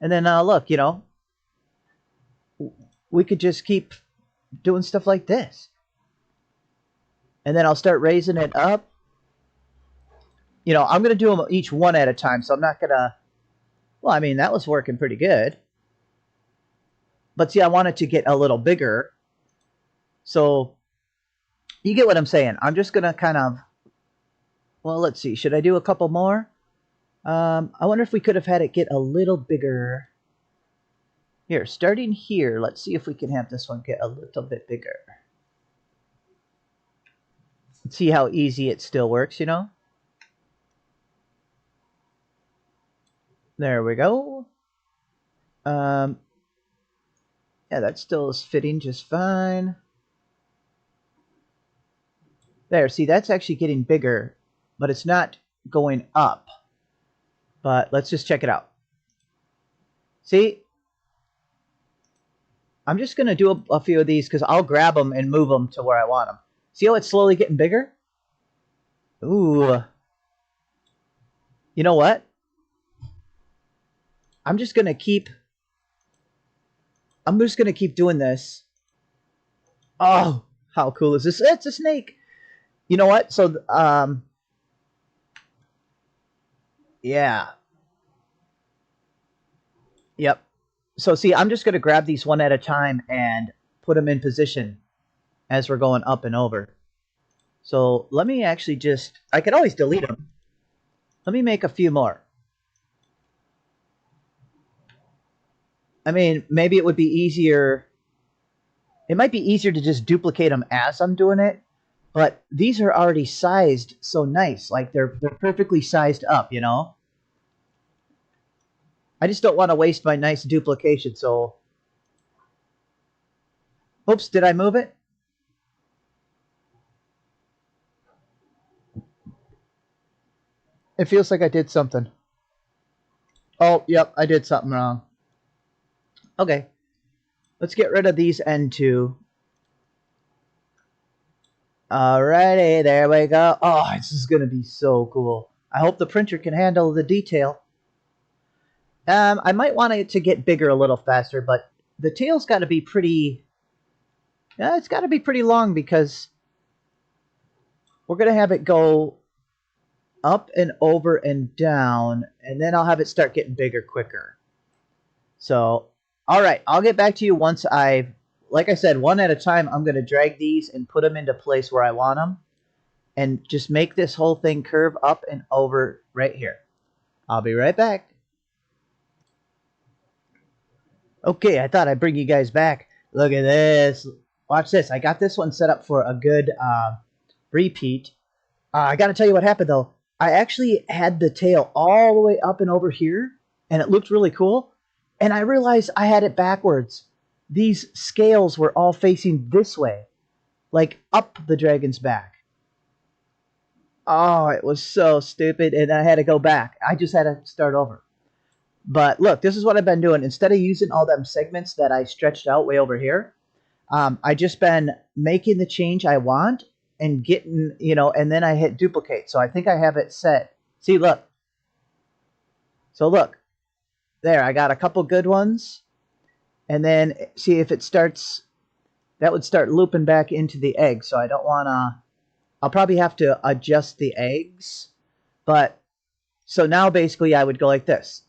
And then look, you know, we could just keep doing stuff like this. And then I'll start raising it up. You know, I'm going to do them each one at a time. So I'm not going to... Well, I mean, that was working pretty good. But see, I want it to get a little bigger. So you get what I'm saying. I'm just going to kind of... Well, let's see. Should I do a couple more? I wonder if we could have had it get a little bigger. Here, starting here, let's see if we can have this one get a little bit bigger. See how easy it still works, you know? There we go. Yeah, that still is fitting just fine. There, see, that's actually getting bigger, but it's not going up. But let's just check it out. See? I'm just going to do a few of these because I'll grab them and move them to where I want them. See how it's slowly getting bigger? Ooh. You know what? I'm just going to keep doing this. Oh, how cool is this? It's a snake. You know what? So, yeah. Yep. So see, I'm just going to grab these one at a time and put them in position as we're going up and over. So let me actually just, I could always delete them. Let me make a few more. I mean, maybe it would be easier. It might be easier to just duplicate them as I'm doing it. But these are already sized so nice. Like they're perfectly sized up, you know? I just don't want to waste my nice duplication, so... Oops, did I move it? It feels like I did something. Oh, yep, I did something wrong. Okay. Let's get rid of these end two. Alrighty, there we go. Oh, this is going to be so cool. I hope the printer can handle the detail. I might want it to get bigger a little faster, but the tail's got to be pretty Yeah, it's got to be pretty long because we're going to have it go up and over and down, and then I'll have it start getting bigger quicker. So, all right, I'll get back to you once like I said, one at a time, I'm going to drag these and put them into place where I want them and just make this whole thing curve up and over right here. I'll be right back. Okay, I thought I'd bring you guys back. Look at this. Watch this. I got this one set up for a good repeat. I got to tell you what happened, though. I actually had the tail all the way up and over here, and it looked really cool. And I realized I had it backwards. These scales were all facing this way, like up the dragon's back. Oh, it was so stupid, and I had to go back. I just had to start over. But look, this is what I've been doing. Instead of using all them segments that I stretched out way over here, I just been making the change I want and getting, and then I hit duplicate. So I think I have it set. See, look. So look, there, I got a couple good ones. And then see if it starts, that would start looping back into the egg. So I don't want to, I'll probably have to adjust the eggs. But, so now basically I would go like this.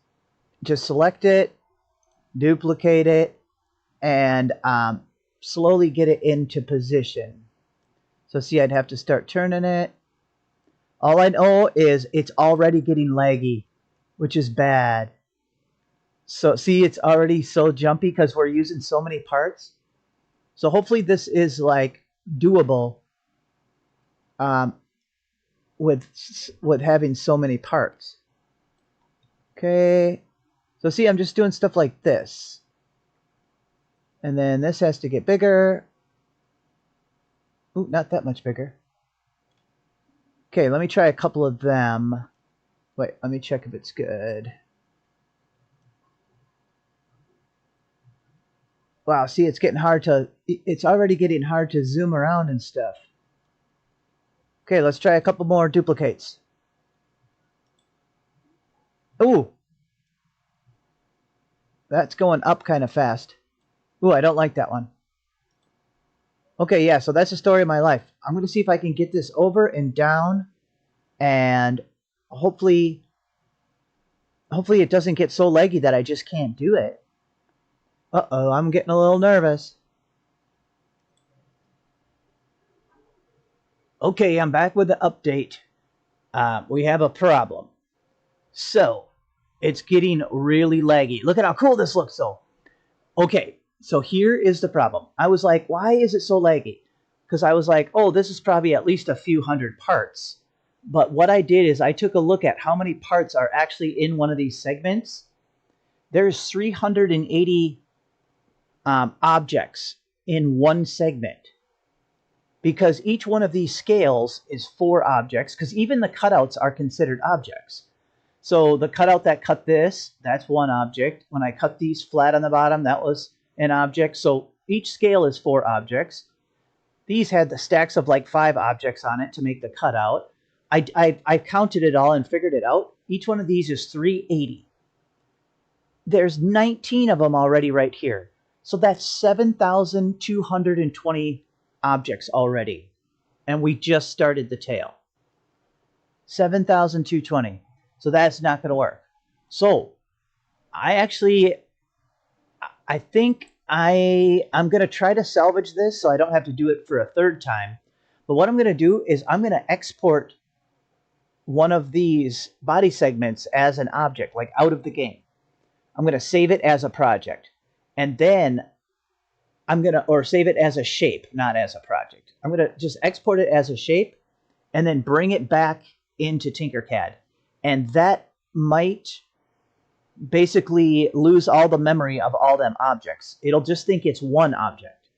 Just select it, duplicate it, and slowly get it into position. So see, I'd have to start turning it. All I know is it's already getting laggy, which is bad. So see, it's already so jumpy because we're using so many parts. So hopefully this is like doable with having so many parts. Okay. So see, I'm just doing stuff like this. And then this has to get bigger. Ooh, not that much bigger. Okay, let me try a couple of them. Wait, let me check if it's good. Wow, see, it's already getting hard to zoom around and stuff. Okay, let's try a couple more duplicates. Ooh. That's going up kind of fast. Ooh, I don't like that one. Okay, yeah, so that's the story of my life. I'm going to see if I can get this over and down, and hopefully it doesn't get so laggy that I just can't do it. Uh-oh, I'm getting a little nervous. Okay, I'm back with the update. We have a problem. So, it's getting really laggy. Look at how cool this looks, though. Okay, so here is the problem. I was like, why is it so laggy? Because I was like, oh, this is probably at least a few hundred parts. But what I did is I took a look at how many parts are actually in one of these segments. There's 380 objects in one segment. Because each one of these scales is 4 objects, because even the cutouts are considered objects. So the cutout that cut this, that's one object. When I cut these flat on the bottom, that was an object. So each scale is 4 objects. These had the stacks of like 5 objects on it to make the cutout. I counted it all and figured it out. Each one of these is 380. There's 19 of them already right here. So that's 7,220 objects already. And we just started the tail. 7,220. So that's not going to work. So I think I'm going to try to salvage this so I don't have to do it for a third time. But what I'm going to do is I'm going to export one of these body segments as an object, like out of the game. I'm going to save it as a project. And then or save it as a shape, not as a project. I'm going to just export it as a shape and then bring it back into Tinkercad. And that might basically lose all the memory of all them objects. It'll just think it's one object.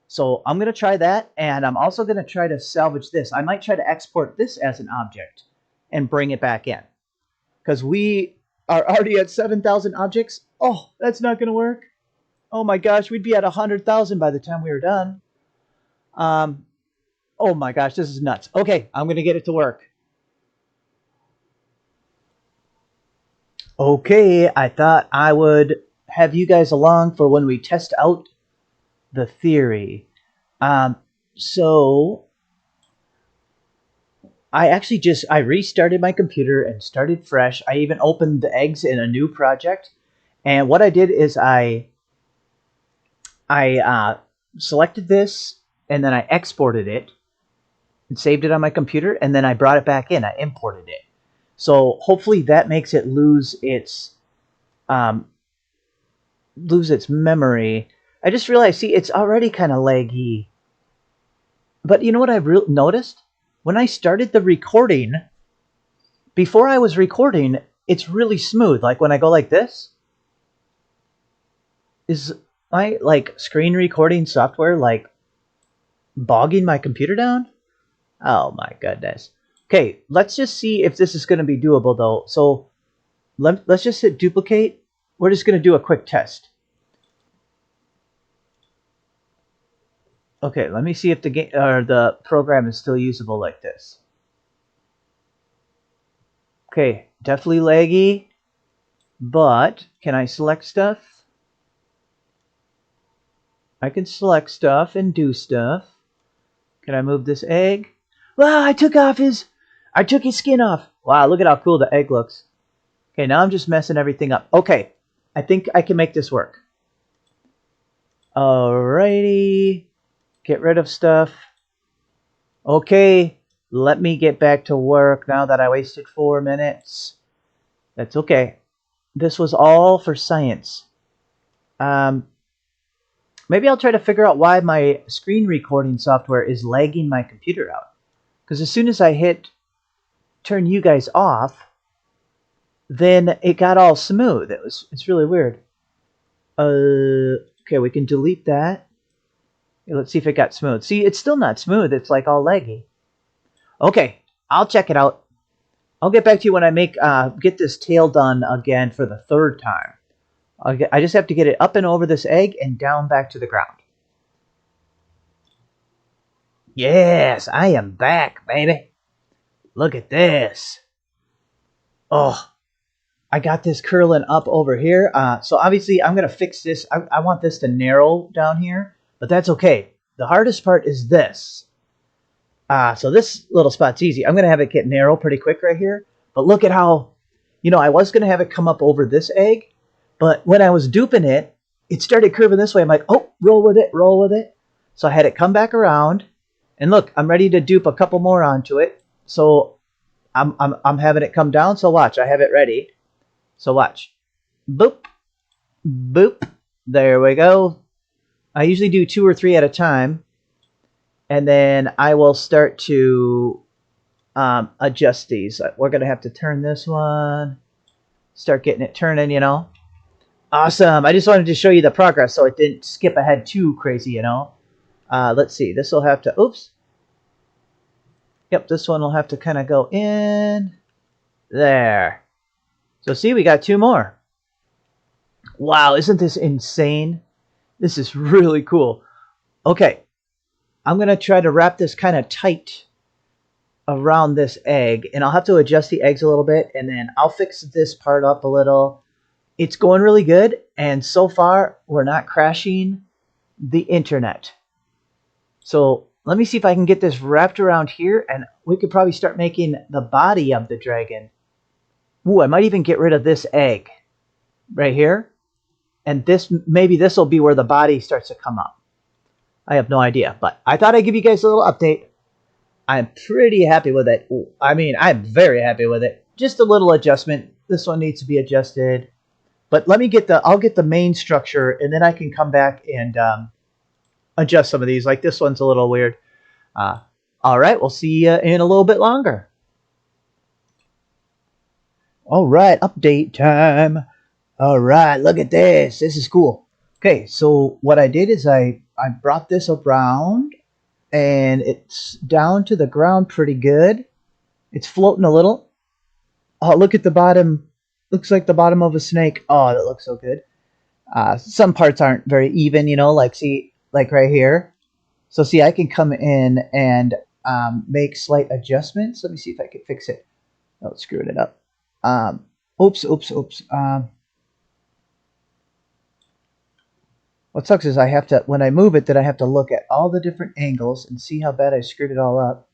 So I'm going to try that, and I'm also going to try to salvage this. I might try to export this as an object and bring it back in. Because we are already at 7,000 objects. Oh, that's not going to work. Oh my gosh, we'd be at 100,000 by the time we were done. Oh my gosh, this is nuts. Okay, I'm going to get it to work. Okay, I thought I would have you guys along for when we test out the theory. So I restarted my computer and started fresh. I even opened the eggs in a new project. And what I did is I selected this and then I exported it and saved it on my computer, and then I brought it back in. I imported it. So hopefully that makes it um, lose its memory. I just realized, see, it's already kind of laggy. But you know what I noticed? When I started the recording, before I was recording, it's really smooth. Like when I go like this, is my like screen recording software like bogging my computer down? Oh my goodness. Okay, let's just see if this is going to be doable though. So let's just hit duplicate. We're just going to do a quick test. Okay, let me see if the game or the program is still usable like this. Okay, definitely laggy, but can I select stuff? I can select stuff and do stuff. Can I move this egg? Wow, I took his skin off. Wow, look at how cool the egg looks. Okay, now I'm just messing everything up. Okay, I think I can make this work. Alrighty, get rid of stuff. Okay, let me get back to work now that I wasted 4 minutes. That's okay. This was all for science. Maybe I'll try to figure out why my screen recording software is lagging my computer out. Because as soon as I hit turn you guys off, then it got all smooth. It's really weird. Okay, we can delete that. Let's see if it got smooth. See, it's still not smooth. It's like all laggy. Okay, I'll check it out. I'll get back to you when I get this tail done again for the 3rd time. I just have to get it up and over this egg and down back to the ground. Yes, I am back, baby. Look at this. Oh, I got this curling up over here. So obviously I'm going to fix this. I want this to narrow down here, but that's okay. The hardest part is this. So this little spot's easy. I'm going to have it get narrow pretty quick right here. But look at how, I was going to have it come up over this egg, but when I was duping it, it started curving this way. I'm like, oh, roll with it, roll with it. So I had it come back around. And look, I'm ready to dupe a couple more onto it. So I'm having it come down. So watch, I have it ready. So watch. Boop. Boop. There we go. I usually do 2 or 3 at a time. And then I will start to adjust these. We're going to have to turn this one. Start getting it turning, Awesome. I just wanted to show you the progress so it didn't skip ahead too crazy, Let's see. This will have to... Oops. Yep, this one will have to kind of go in. There. So see, we got 2 more. Wow, isn't this insane? This is really cool. Okay, I'm going to try to wrap this kind of tight around this egg, and I'll have to adjust the eggs a little bit, and then I'll fix this part up a little. It's going really good, and so far, we're not crashing the internet. So let me see if I can get this wrapped around here, and we could probably start making the body of the dragon. Ooh, I might even get rid of this egg right here. And maybe this will be where the body starts to come up. I have no idea, but I thought I'd give you guys a little update. I'm pretty happy with it. I mean, I'm very happy with it. Just a little adjustment. This one needs to be adjusted. But I'll get the main structure, and then I can come back and adjust some of these. Like this one's a little weird. All right, we'll see you in a little bit longer. All right, update time. All right, look at this. This is cool. Okay, so what I did is I brought this around, and it's down to the ground pretty good. It's floating a little. Oh, look at the bottom. Looks like the bottom of a snake. Oh, that looks so good. Some parts aren't very even, like right here. So see, I can come in and make slight adjustments. Let me see if I can fix it. Oh, screwed it up. Oops. What sucks is I have to, when I move it, then I have to look at all the different angles and see how bad I screwed it all up.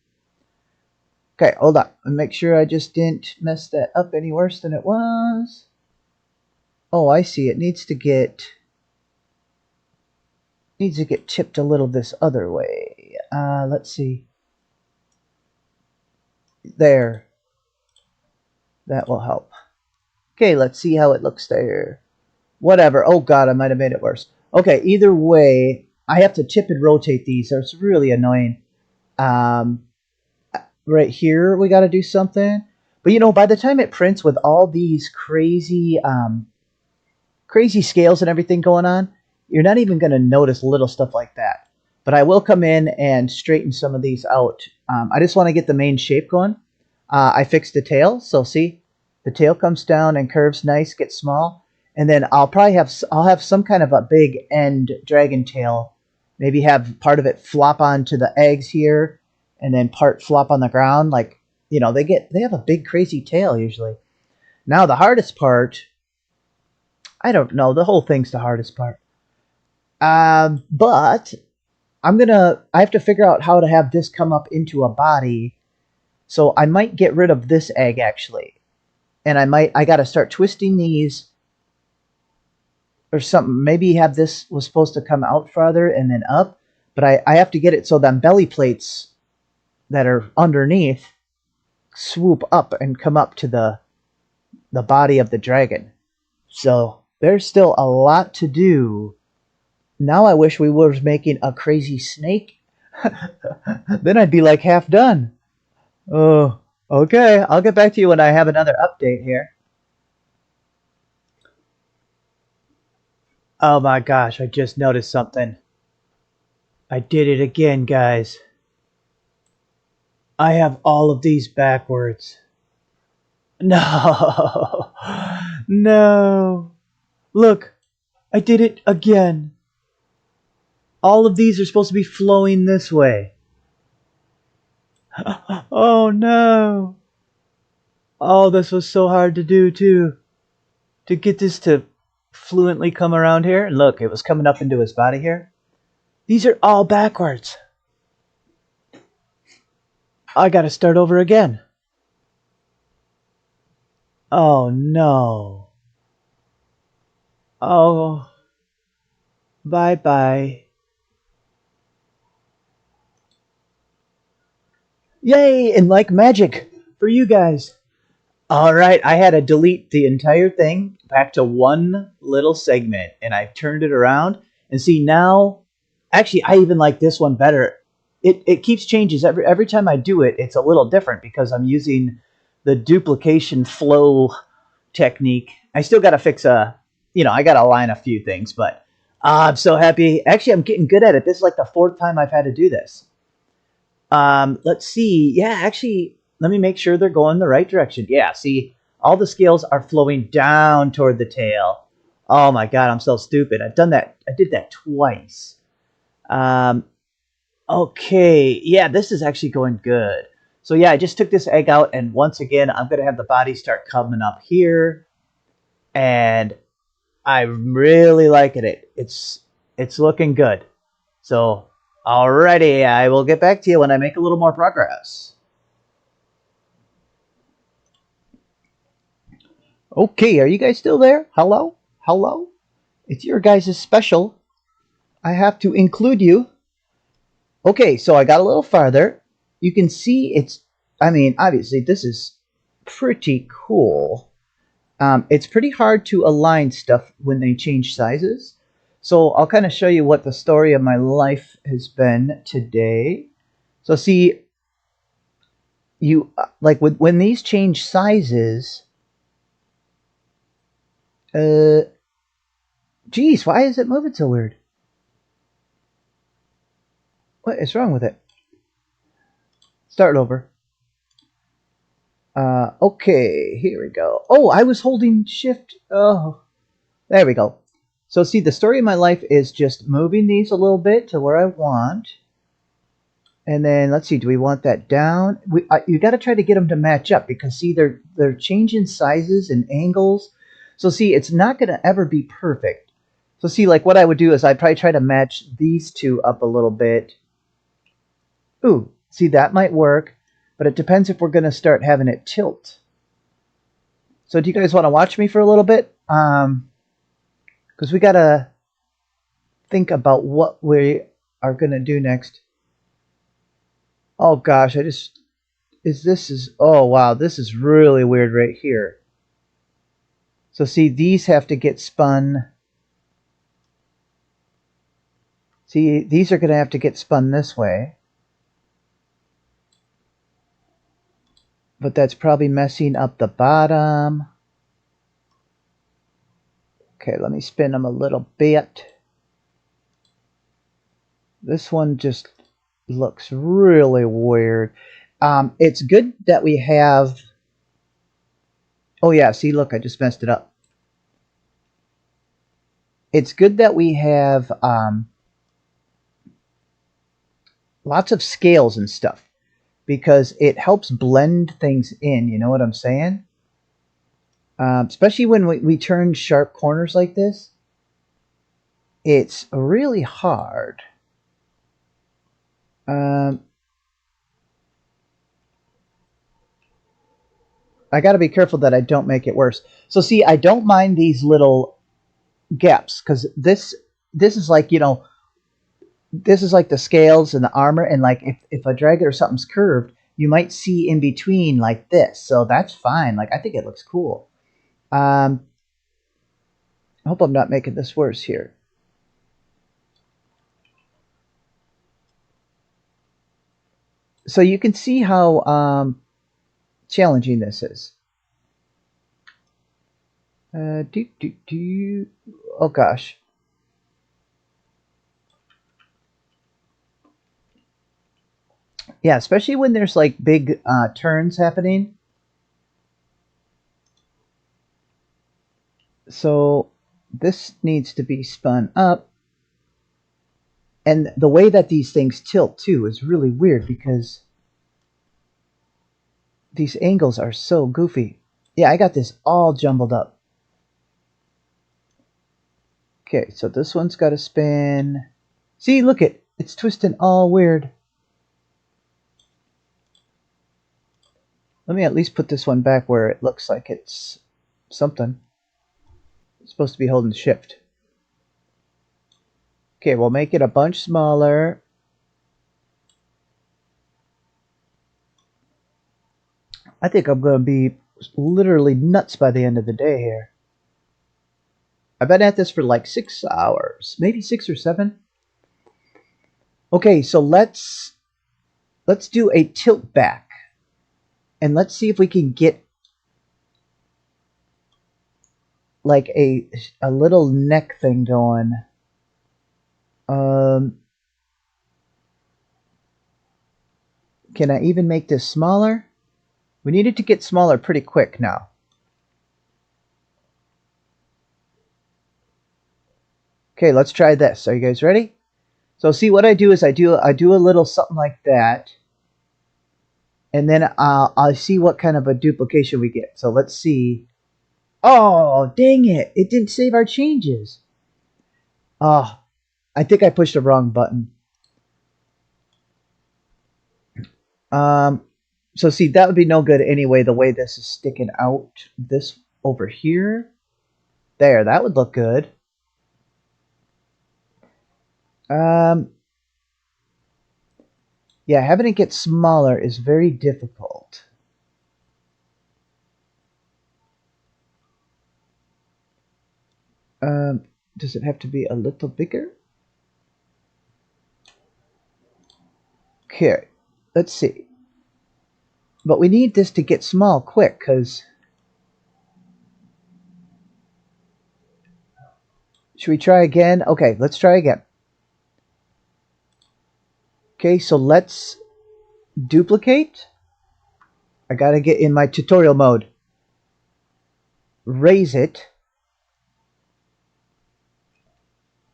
Okay, hold on. Make sure I just didn't mess that up any worse than it was. Oh, I see. It needs to get tipped a little this other way. Let's see. There. That will help. Okay, let's see how it looks there. Whatever. Oh god, I might have made it worse. Okay, either way, I have to tip and rotate these, so it's really annoying. Right here, we got to do something. But you know, by the time it prints with all these crazy scales and everything going on, you're not even going to notice little stuff like that. But I will come in and straighten some of these out. I just want to get the main shape going. I fixed the tail, so see, the tail comes down and curves nice, gets small, and then I'll have some kind of a big end dragon tail. Maybe have part of it flop onto the eggs here, and then part flop on the ground. Like, you know, they have a big crazy tail usually. Now the hardest part, I don't know, the whole thing's the hardest part. But I have to figure out how to have this come up into a body. So I might get rid of this egg actually. And I got to start twisting these or something. Maybe have this was supposed to come out farther and then up. But I have to get it so them belly plates that are underneath swoop up and come up to the body of the dragon. So there's still a lot to do. Now I wish we were making a crazy snake. Then I'd be like half done. Oh, okay. I'll get back to you when I have another update here. Oh my gosh, I just noticed something. I did it again, guys. I have all of these backwards. No. No. Look, I did it again. All of these are supposed to be flowing this way. Oh no. Oh, this was so hard to do too. To get this to fluently come around here. And look, it was coming up into his body here. These are all backwards. I gotta start over again. Oh no. Oh. Bye-bye. Yay! And like magic for you guys. Alright, I had to delete the entire thing back to one little segment. And I turned it around. And see now, actually, I even like this one better. It keeps changes. Every time I do it, it's a little different because I'm using the duplication flow technique. I still got to fix I got to align a few things, but I'm so happy. Actually, I'm getting good at it. This is like the 4th time I've had to do this. Let's see. Yeah, actually, let me make sure they're going the right direction. Yeah, see, all the scales are flowing down toward the tail. Oh my God, I'm so stupid. I've done that. I did that twice. Okay, yeah, this is actually going good. So yeah, I just took this egg out, and once again, I'm going to have the body start coming up here. And I'm really liking it. It's looking good. So, alrighty, I will get back to you when I make a little more progress. Okay, are you guys still there? Hello? Hello? It's your guys' special. I have to include you. Okay, so I got a little farther. You can see obviously this is pretty cool. It's pretty hard to align stuff when they change sizes. So I'll kind of show you what the story of my life has been today. So see, when these change sizes, geez, why is it moving so weird? What is wrong with it? Start over. Okay, here we go. Oh, I was holding shift. Oh, there we go. So see, the story of my life is just moving these a little bit to where I want. And then let's see, do we want that down? You got to try to get them to match up because see, they're changing sizes and angles. So see, it's not going to ever be perfect. So see, like what I would do is I'd probably try to match these two up a little bit. Ooh, see, that might work, but it depends if we're going to start having it tilt. So do you guys want to watch me for a little bit? Because we got to think about what we are going to do next. Oh gosh, oh wow, this is really weird right here. So see, these have to get spun. See, these are going to have to get spun this way. But that's probably messing up the bottom. Okay, let me spin them a little bit. This one just looks really weird. It's good that we have... Oh yeah, see, look, I just messed it up. It's good that we have lots of scales and stuff, because it helps blend things in, you know what I'm saying? Especially when we turn sharp corners like this. It's really hard. I got to be careful that I don't make it worse. So see, I don't mind these little gaps, because this is like, you know, this is like the scales and the armor, and like if a drag or something's curved, you might see in between like this. So that's fine. Like, I think it looks cool. I hope I'm not making this worse here. So you can see how challenging this is. Oh gosh. Yeah, especially when there's like big turns happening. So this needs to be spun up. And the way that these things tilt too is really weird, because these angles are so goofy. Yeah, I got this all jumbled up. Okay, so this one's got to spin. See, look it's twisting all weird. Let me at least put this one back where it looks like it's something. It's supposed to be holding shift. Okay, we'll make it a bunch smaller. I think I'm going to be literally nuts by the end of the day here. I've been at this for like 6 hours, maybe 6 or 7. Okay, so let's do a tilt back, and let's see if we can get like a little neck thing going. Can I even make this smaller? We need it to get smaller pretty quick now. Okay, let's try this. Are you guys ready? So see, what I do is I do a little something like that, and then I'll see what kind of a duplication we get. So let's see. Oh, dang it! It didn't save our changes. Oh, I think I pushed the wrong button. So see, that would be no good anyway, the way this is sticking out. This over here. There, that would look good. Yeah, having it get smaller is very difficult. Does it have to be a little bigger? Okay, let's see. But we need this to get small quick, because... Should we try again? Okay, let's try again. Okay, so let's duplicate. I gotta get in my tutorial mode. Raise it.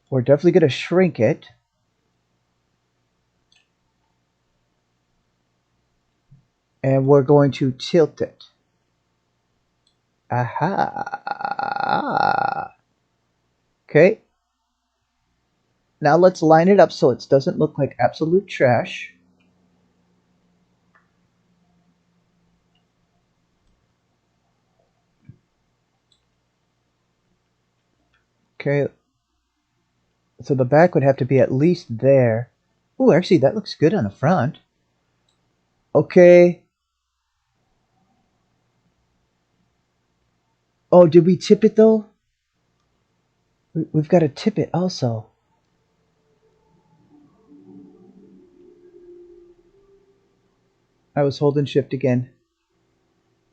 We're definitely gonna shrink it. And we're going to tilt it. Aha. Okay. Now let's line it up so it doesn't look like absolute trash. Okay, so the back would have to be at least there. Oh, actually, that looks good on the front. Okay. Oh, did we tip it though? We've got to tip it also. I was holding shift again.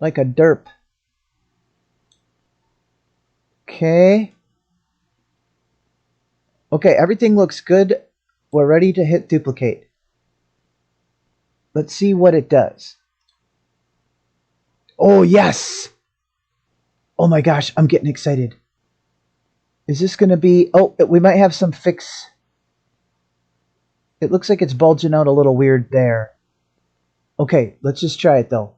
Like a derp. Okay. Okay, everything looks good. We're ready to hit duplicate. Let's see what it does. Oh, yes! Oh my gosh, I'm getting excited. Is this going to be... Oh, we might have some fix. It looks like it's bulging out a little weird there. Okay, let's just try it though.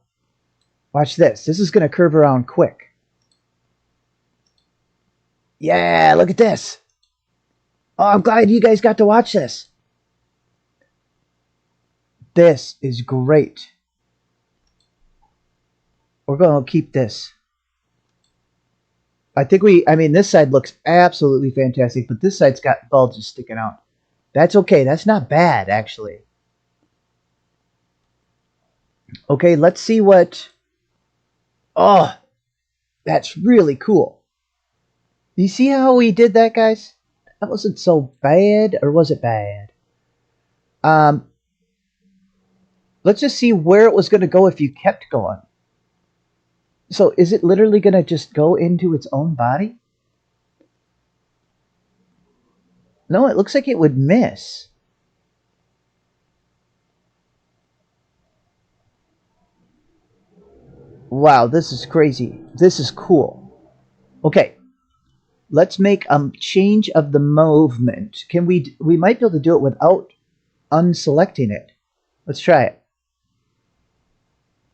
Watch this. This is going to curve around quick. Yeah, look at this. Oh, I'm glad you guys got to watch this. This is great. We're going to keep this. I mean, this side looks absolutely fantastic, but this side's got bulges sticking out. That's okay. That's not bad, actually. Okay, let's see what... Oh, that's really cool. You see how we did that, guys? That wasn't so bad, or was it bad? Let's just see where it was going to go if you kept going. So is it literally going to just go into its own body? No, it looks like it would miss. Wow, this is crazy. This is cool. Okay, let's make a change of the movement. Can we might be able to do it without unselecting it. Let's try it.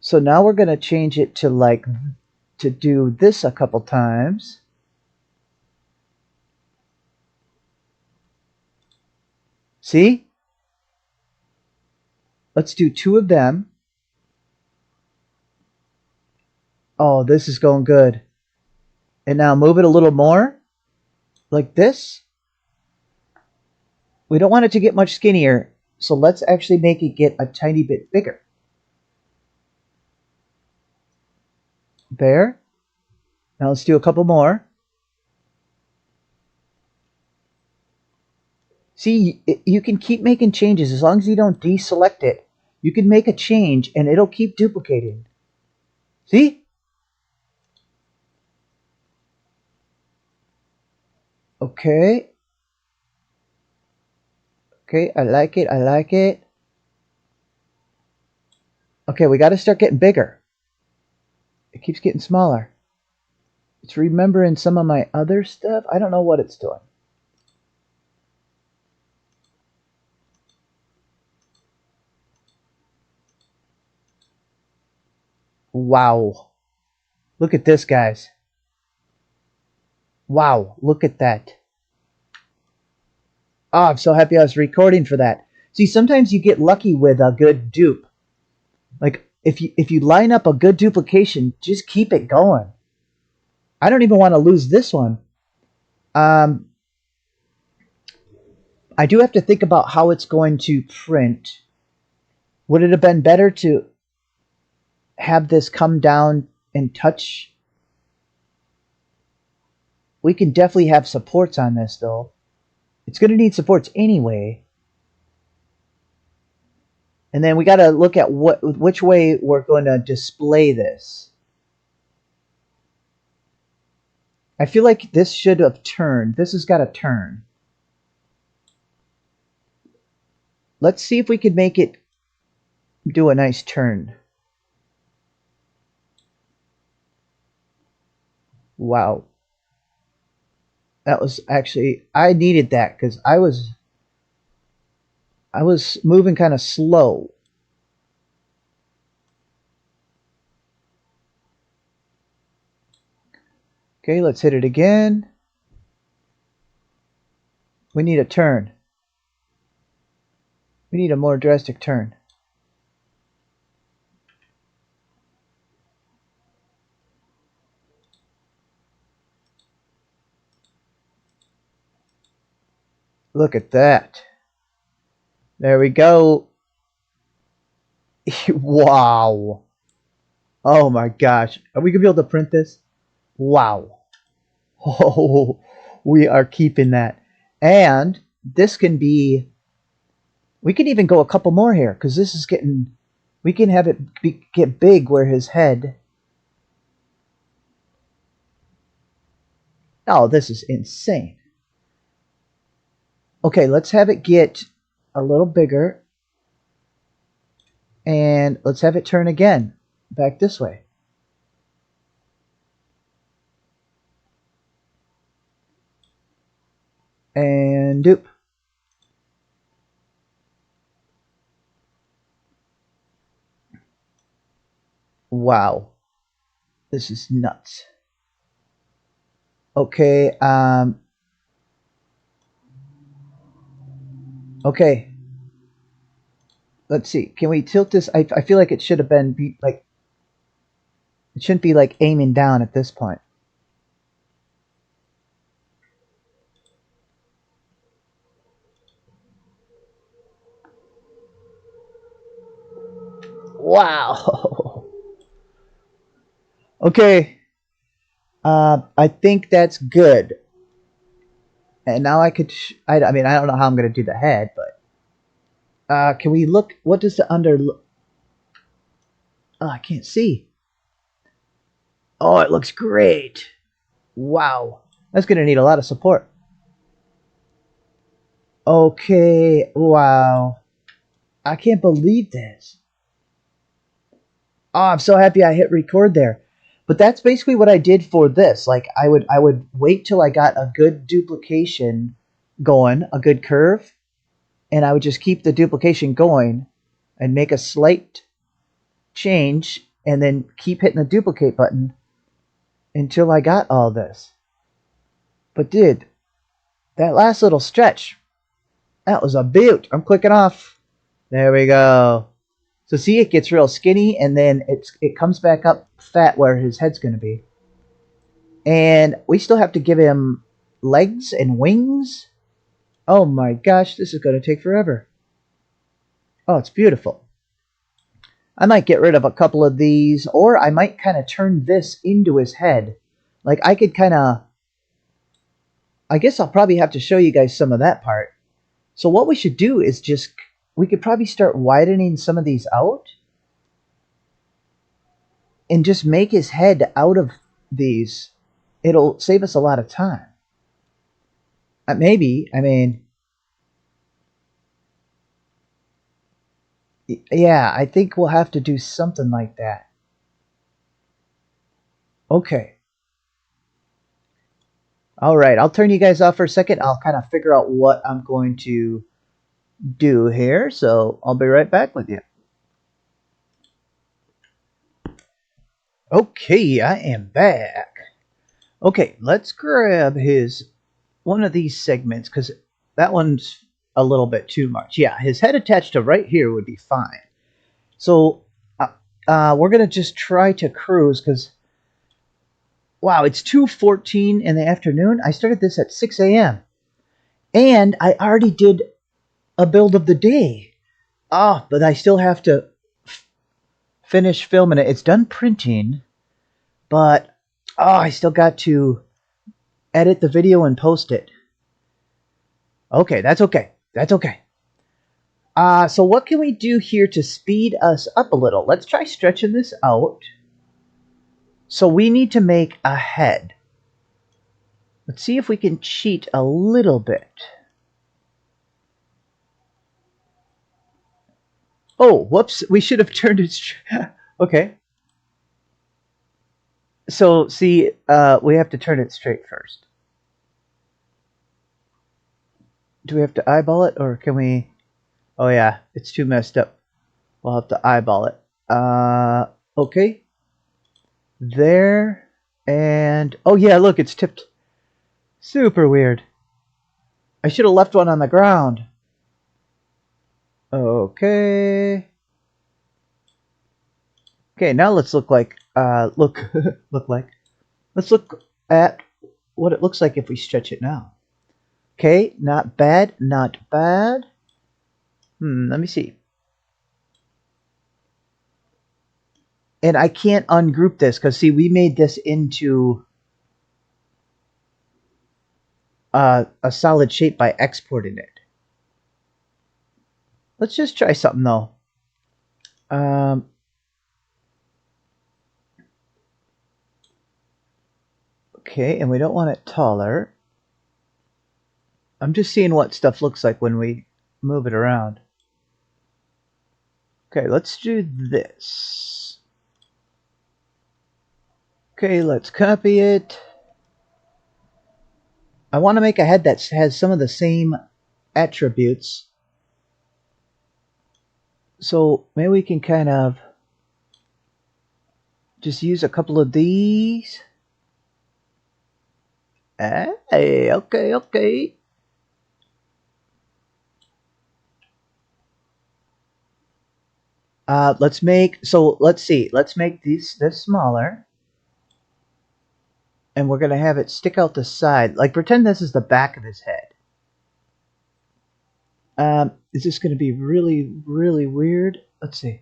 So now we're going to change it to like to do this a couple times. See? Let's do 2 of them. Oh, this is going good. And now move it a little more. Like this. We don't want it to get much skinnier. So let's actually make it get a tiny bit bigger. There. Now let's do a couple more. See, you can keep making changes as long as you don't deselect it. You can make a change and it'll keep duplicating. See? Okay. Okay, I like it. I like it. Okay, we got to start getting bigger. It keeps getting smaller. It's remembering some of my other stuff. I don't know what it's doing. Wow. Look at this, guys. Wow, look at that. Oh, I'm so happy I was recording for that. See, sometimes you get lucky with a good dupe. Like, if you line up a good duplication, just keep it going. I don't even want to lose this one. I do have to think about how it's going to print. Would it have been better to have this come down and touch? We can definitely have supports on this, though. It's going to need supports anyway. And then we got to look at which way we're going to display this. I feel like this should have turned. This has got to turn. Let's see if we can make it do a nice turn. Wow. That was actually, I needed that because I was moving kind of slow. Okay, let's hit it again. We need a turn. We need a more drastic turn. Look at that. There we go. Wow. Oh my gosh. Are we going to be able to print this? Wow. Oh, we are keeping that. And this can be, we can even go a couple more here because this is getting, we can have it get big where his head. Oh, this is insane. Okay, let's have it get a little bigger. And let's have it turn again back this way. And doop. Wow. This is nuts. Okay, okay. Let's see. Can we tilt this? I feel like it should have been like, it shouldn't be like aiming down at this point. Wow. Okay. I think that's good. And now I could, I mean, I don't know how I'm going to do the head, but can we look, what does the under look? Oh, I can't see. Oh, it looks great. Wow. That's going to need a lot of support. Okay. Wow. I can't believe this. Oh, I'm so happy I hit record there. But that's basically what I did for this. Like I would wait till I got a good duplication going, a good curve, and I would just keep the duplication going and make a slight change and then keep hitting the duplicate button until I got all this. But dude, that last little stretch, that was a beaut. I'm clicking off. There we go. So see, it gets real skinny, and then it comes back up fat where his head's going to be. And we still have to give him legs and wings. Oh my gosh, this is going to take forever. Oh, it's beautiful. I might get rid of a couple of these, or I might kind of turn this into his head. Like I could kind of, I guess I'll probably have to show you guys some of that part. So what we should do is just, we could probably start widening some of these out and just make his head out of these. It'll save us a lot of time. Maybe, I mean, yeah, I think we'll have to do something like that. Okay. All right, I'll turn you guys off for a second. I'll kind of figure out what I'm going to do here. So I'll be right back with you. Okay, I am back. Okay, let's grab one of these segments because that one's a little bit too much. Yeah, his head attached to right here would be fine. So we're going to just try to cruise because, wow, it's 2:14 in the afternoon. I started this at 6 a.m. And I already did a build of the day. Oh, but I still have to finish filming it. It's done printing, but I still got to edit the video and post it. Okay, that's okay. That's okay. So what can we do here to speed us up a little? Let's try stretching this out. So we need to make a head. Let's see if we can cheat a little bit. Oh, whoops. We should have turned it. Okay. So, see, we have to turn it straight first. Do we have to eyeball it, or can we... Oh, yeah, it's too messed up. We'll have to eyeball it. Okay. There. And... Oh, yeah, look, it's tipped. Super weird. I should have left one on the ground. Okay. Okay, now let's look like let's look at what it looks like if we stretch it now. Okay, not bad, not bad. Let me see. And I can't ungroup this because see, we made this into a solid shape by exporting it. Let's just try something though. Okay, and we don't want it taller. I'm just seeing what stuff looks like when we move it around. Okay, let's do this. Okay, let's copy it. I want to make a head that has some of the same attributes. So maybe we can kind of just use a couple of these. Hey, okay. Let's see. Let's make this smaller. And we're going to have it stick out the side. Like, pretend this is the back of his head. Is this going to be really, really weird? Let's see.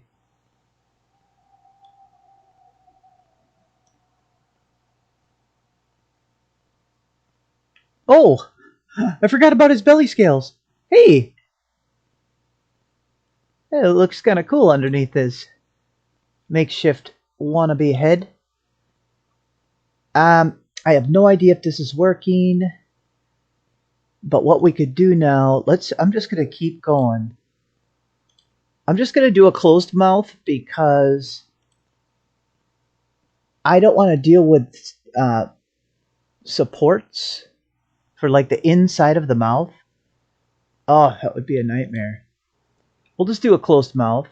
Oh, I forgot about his belly scales. Hey, it looks kind of cool underneath his makeshift wannabe head. I have no idea if this is working, but what we could do now, I'm just going to keep going. I'm just going to do a closed mouth because I don't want to deal with supports for like the inside of the mouth. Oh, that would be a nightmare. We'll just do a closed mouth.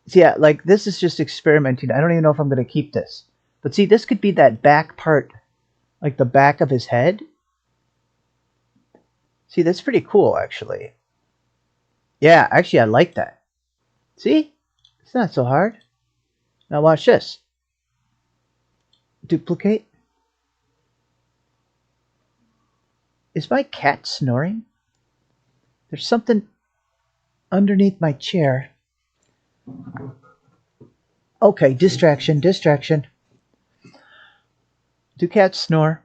So yeah, like this is just experimenting. I don't even know if I'm going to keep this. But see, this could be that back part, like the back of his head. See, that's pretty cool, actually. Yeah, actually, I like that. See? It's not so hard. Now watch this. Duplicate. Is my cat snoring? There's something underneath my chair. Okay, distraction. Do cats snore?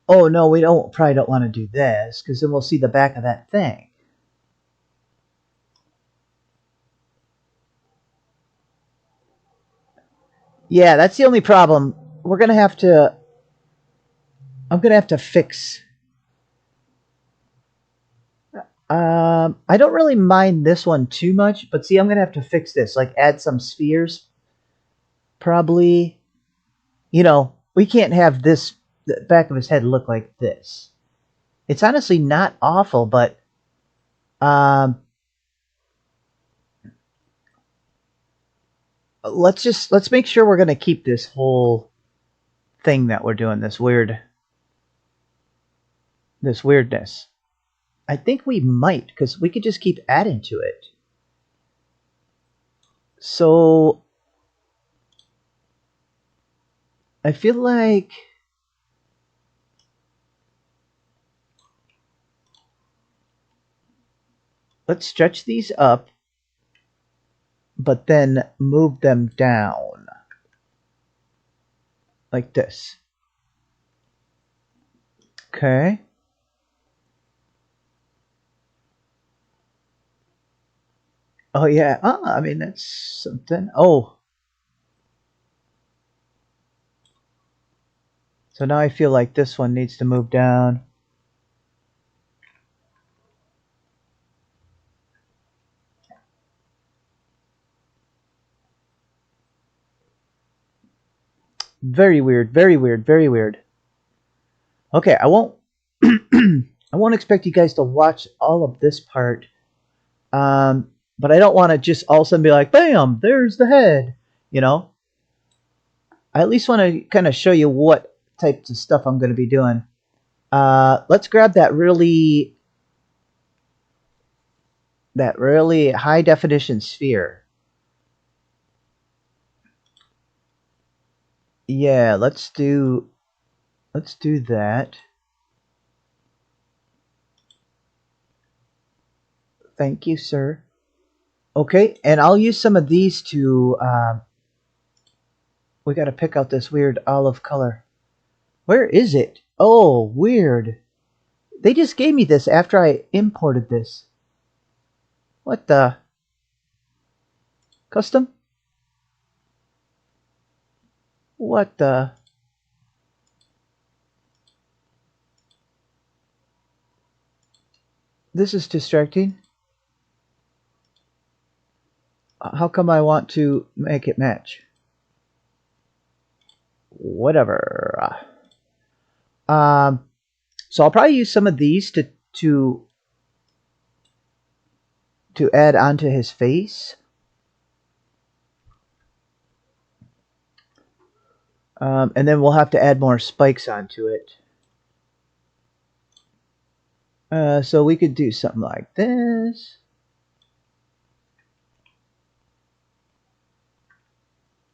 Oh no, we probably don't want to do this because then we'll see the back of that thing. Yeah, that's the only problem. I'm gonna have to fix. I don't really mind this one too much, but see, I'm gonna have to fix this. Like, add some spheres. Probably, we can't have the back of his head look like this. It's honestly not awful, but let's make sure we're gonna keep this whole thing that we're doing, this weirdness. I think we might, because we could just keep adding to it. So I feel like let's stretch these up, but then move them down like this. Okay. Oh yeah. I mean, that's something. Oh. So now I feel like this one needs to move down. Very weird. Okay, I won't I won't expect you guys to watch all of this part. But I don't want to just all of a sudden be like, bam, there's the head. I at least want to kind of show you what types of stuff I'm going to be doing. Let's grab that really high definition sphere. Yeah, let's do that. Thank you, sir. Okay, and I'll use some of these to. We got to pick out this weird olive color. Where is it? Oh, weird. They just gave me this after I imported this. What the? Custom? What the? This is distracting. How come I want to make it match? Whatever. So I'll probably use some of these to add onto his face. And then we'll have to add more spikes onto it. So we could do something like this.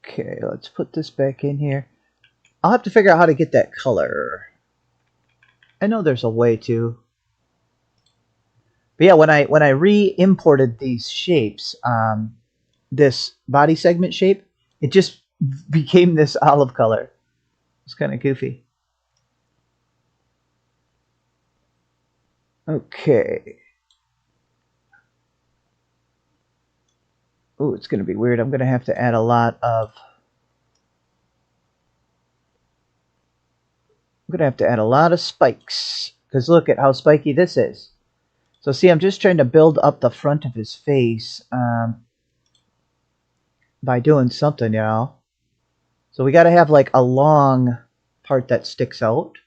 Okay, let's put this back in here. I'll have to figure out how to get that color. I know there's a way to. But yeah, when I re-imported these shapes, this body segment shape, it just became this olive color. It's kind of goofy. Okay. Oh, it's going to be weird. I'm going to have to add a lot of. I'm going to have to add a lot of spikes. Because look at how spiky this is. So see, I'm just trying to build up the front of his face by doing something, y'all. So we got to have like a long part that sticks out.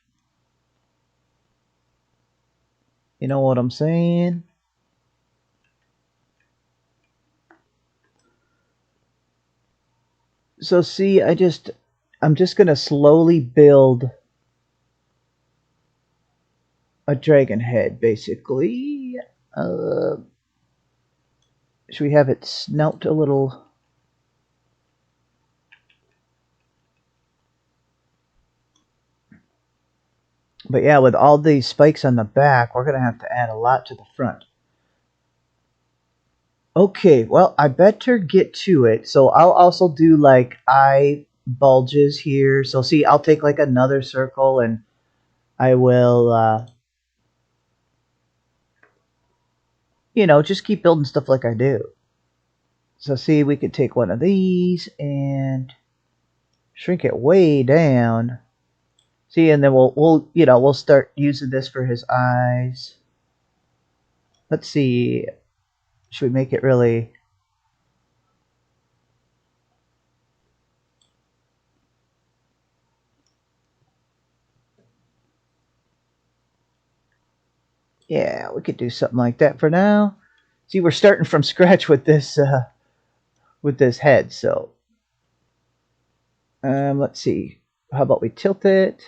You know what I'm saying? So see, I'm just going to slowly build a dragon head, basically. Should we have it snout a little? But yeah, with all these spikes on the back, we're going to have to add a lot to the front. Okay, well, I better get to it. So I'll also do like eye bulges here. So see, I'll take like another circle and I will, you know, just keep building stuff like I do. So see, we could take one of these and shrink it way down. See, and then we'll start using this for his eyes. Let's see. Should we make it really? Yeah, we could do something like that for now. See, we're starting from scratch with this head. So, let's see. How about we tilt it?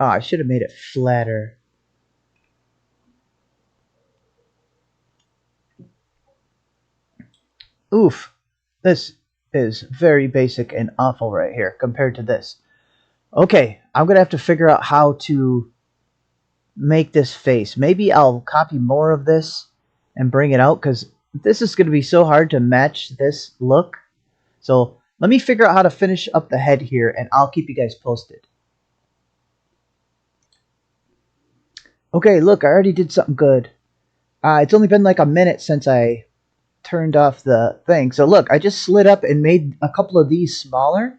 Oh, I should have made it flatter. Oof. This is very basic and awful right here compared to this. Okay, I'm going to have to figure out how to make this face. Maybe I'll copy more of this and bring it out because this is going to be so hard to match this look. So let me figure out how to finish up the head here and I'll keep you guys posted. Okay, look, I already did something good. It's only been like a minute since I turned off the thing. So look, I just slid up and made a couple of these smaller.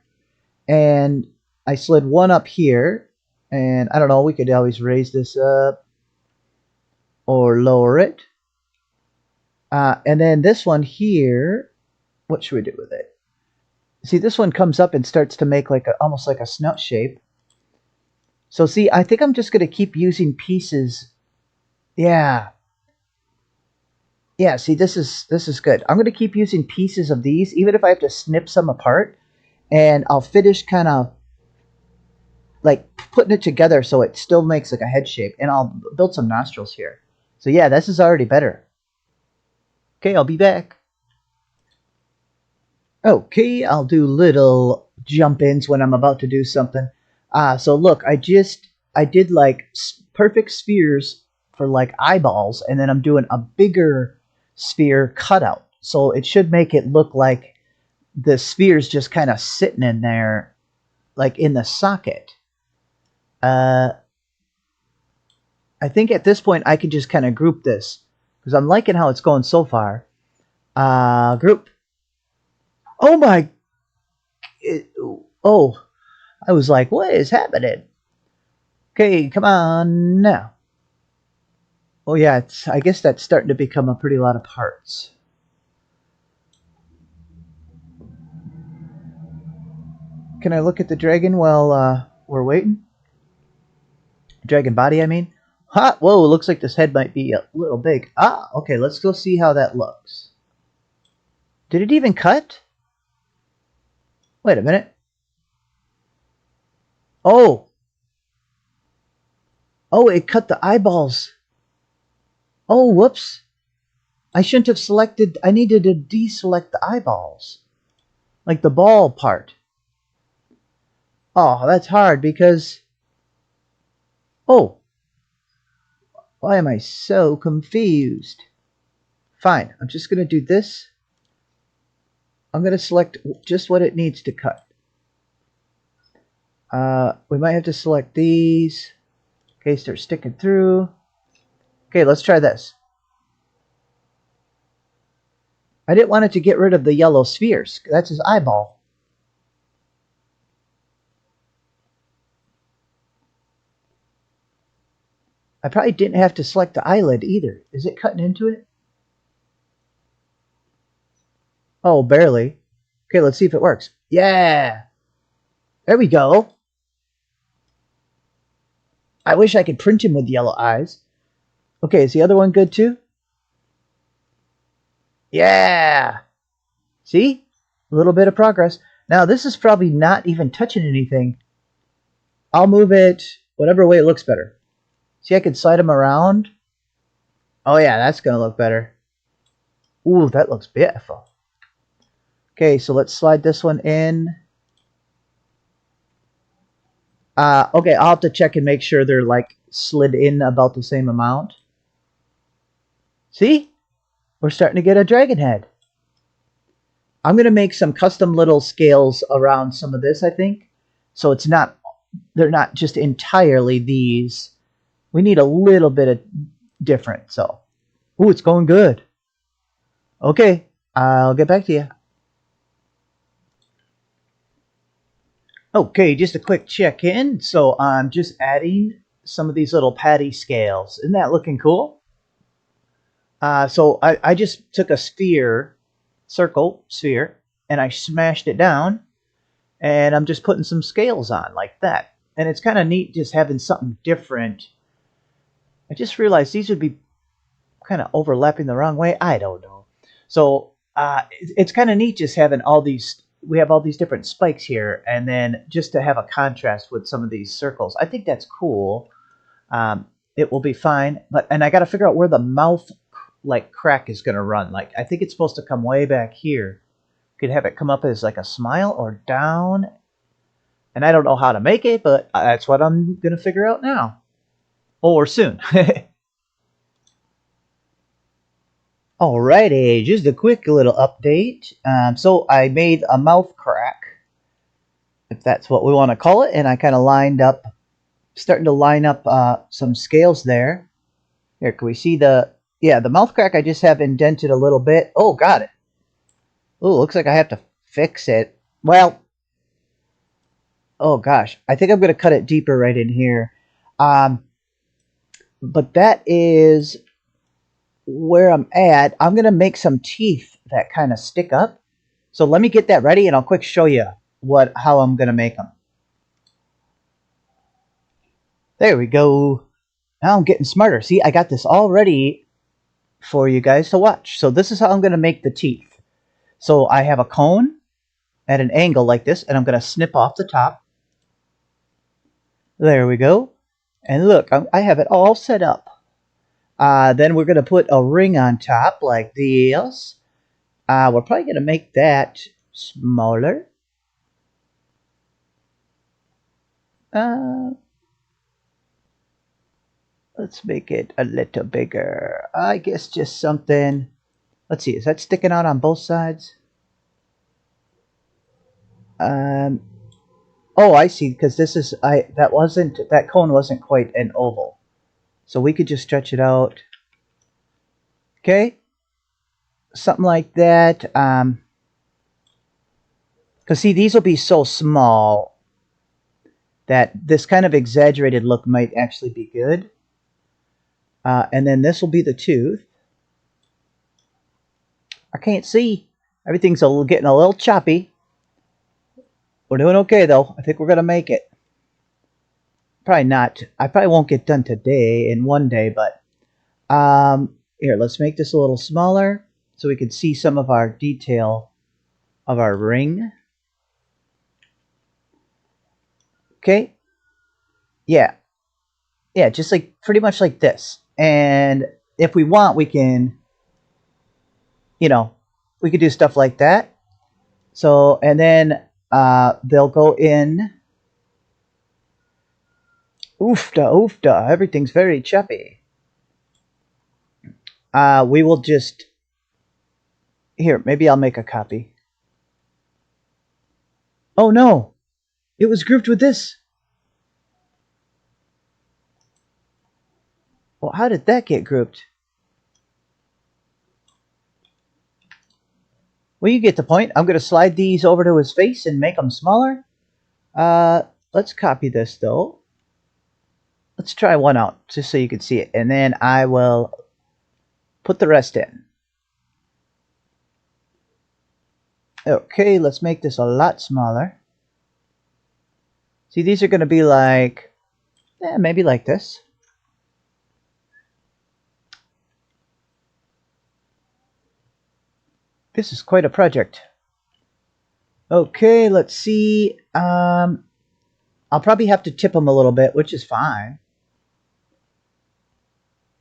And I slid one up here. And I don't know, we could always raise this up or lower it. And then this one here, what should we do with it? See, this one comes up and starts to make like almost like a snout shape. So see, I think I'm just going to keep using pieces. Yeah. Yeah, see, this is good. I'm going to keep using pieces of these, even if I have to snip some apart. and I'll finish kind of like putting it together so it still makes like a head shape, and I'll build some nostrils here. So yeah, this is already better. Okay, I'll be back. Okay, I'll do little jump ins when I'm about to do something. So look, I did like perfect spheres for like eyeballs, and then I'm doing a bigger sphere cutout. So it should make it look like the sphere's just kind of sitting in there, like in the socket. Uh, I think at this point I can just kind of group this because I'm liking how it's going so far. Group. Oh my. It, oh, I was like, what is happening? Okay, come on now. Oh yeah, I guess that's starting to become a pretty lot of parts. Can I look at the dragon while we're waiting? Dragon body, I mean. Ha! Whoa, looks like this head might be a little big. Ah, okay, let's go see how that looks. Did it even cut? Wait a minute. Oh! Oh, it cut the eyeballs. Oh, whoops. I shouldn't have selected... I needed to deselect the eyeballs. Like the ball part. Oh, that's hard because... Oh! Why am I so confused? Fine, I'm just going to do this. I'm going to select just what it needs to cut. We might have to select these. Okay, start sticking through. Okay, let's try this. I didn't want it to get rid of the yellow spheres. That's his eyeball. I probably didn't have to select the eyelid either. Is it cutting into it? Oh, barely. Okay, let's see if it works. Yeah! There we go. I wish I could print him with yellow eyes. Okay, is the other one good too? Yeah! See? A little bit of progress. Now, this is probably not even touching anything. I'll move it whatever way it looks better. See, I can slide them around. Oh, yeah, that's going to look better. Ooh, that looks beautiful. Okay, so let's slide this one in. Okay, I'll have to check and make sure they're like slid in about the same amount. See? We're starting to get a dragon head. I'm going to make some custom little scales around some of this, I think. So it's not, they're not just entirely these. We need a little bit of different, so. Ooh, it's going good. Okay, I'll get back to you. Okay, just a quick check-in. So I'm just adding some of these little patty scales. Isn't that looking cool? So I just took a sphere, sphere, and I smashed it down, and I'm just putting some scales on like that. And it's kind of neat just having something different. I just realized these would be kind of overlapping the wrong way. I don't know. So it's kind of neat just having all these. We have all these different spikes here, and then just to have a contrast with some of these circles. I think that's cool. It will be fine. And I got to figure out where the mouth like crack is going to run. Like I think it's supposed to come way back here. Could have it come up as like a smile or down. And I don't know how to make it, but that's what I'm going to figure out now. Or soon. Alrighty, just a quick little update. So I made a mouth crack, if that's what we want to call it, and I kind of starting to line up some scales there. Here, can we see the mouth crack I just have indented a little bit. Oh, got it. Oh, looks like I have to fix it. Well, oh gosh, I think I'm going to cut it deeper right in here. But that is where I'm at. I'm going to make some teeth that kind of stick up. So let me get that ready and I'll quick show you how I'm going to make them. There we go. Now I'm getting smarter. See, I got this all ready for you guys to watch. So this is how I'm going to make the teeth. So I have a cone at an angle like this, and I'm going to snip off the top. There we go. And look, I have it all set up. Then we're going to put a ring on top like this. We're probably going to make that smaller. Let's make it a little bigger. I guess just something. Let's see, is that sticking out on both sides? Oh, I see, because this is, that cone wasn't quite an oval. So we could just stretch it out. Okay. Something like that. Because see, these will be so small that this kind of exaggerated look might actually be good. And then this will be the tooth. I can't see. Everything's getting a little choppy. We're doing okay, though. I think we're going to make it. Probably not. I probably won't get done today in one day, but here, let's make this a little smaller so we can see some of our detail of our ring. Okay. Yeah. Yeah, just like pretty much like this. And if we want, we can, you know, we could do stuff like that. So, and then they'll go in. Oofda, oofda. Everything's very choppy. We will just... Here, maybe I'll make a copy. Oh, no. It was grouped with this. Well, how did that get grouped? Well, you get the point. I'm going to slide these over to his face and make them smaller. Let's copy this, though. Let's try one out, just so you can see it. And then I will put the rest in. Okay, let's make this a lot smaller. See, these are going to be like, maybe like this. This is quite a project. Okay, let's see. I'll probably have to tip them a little bit, which is fine.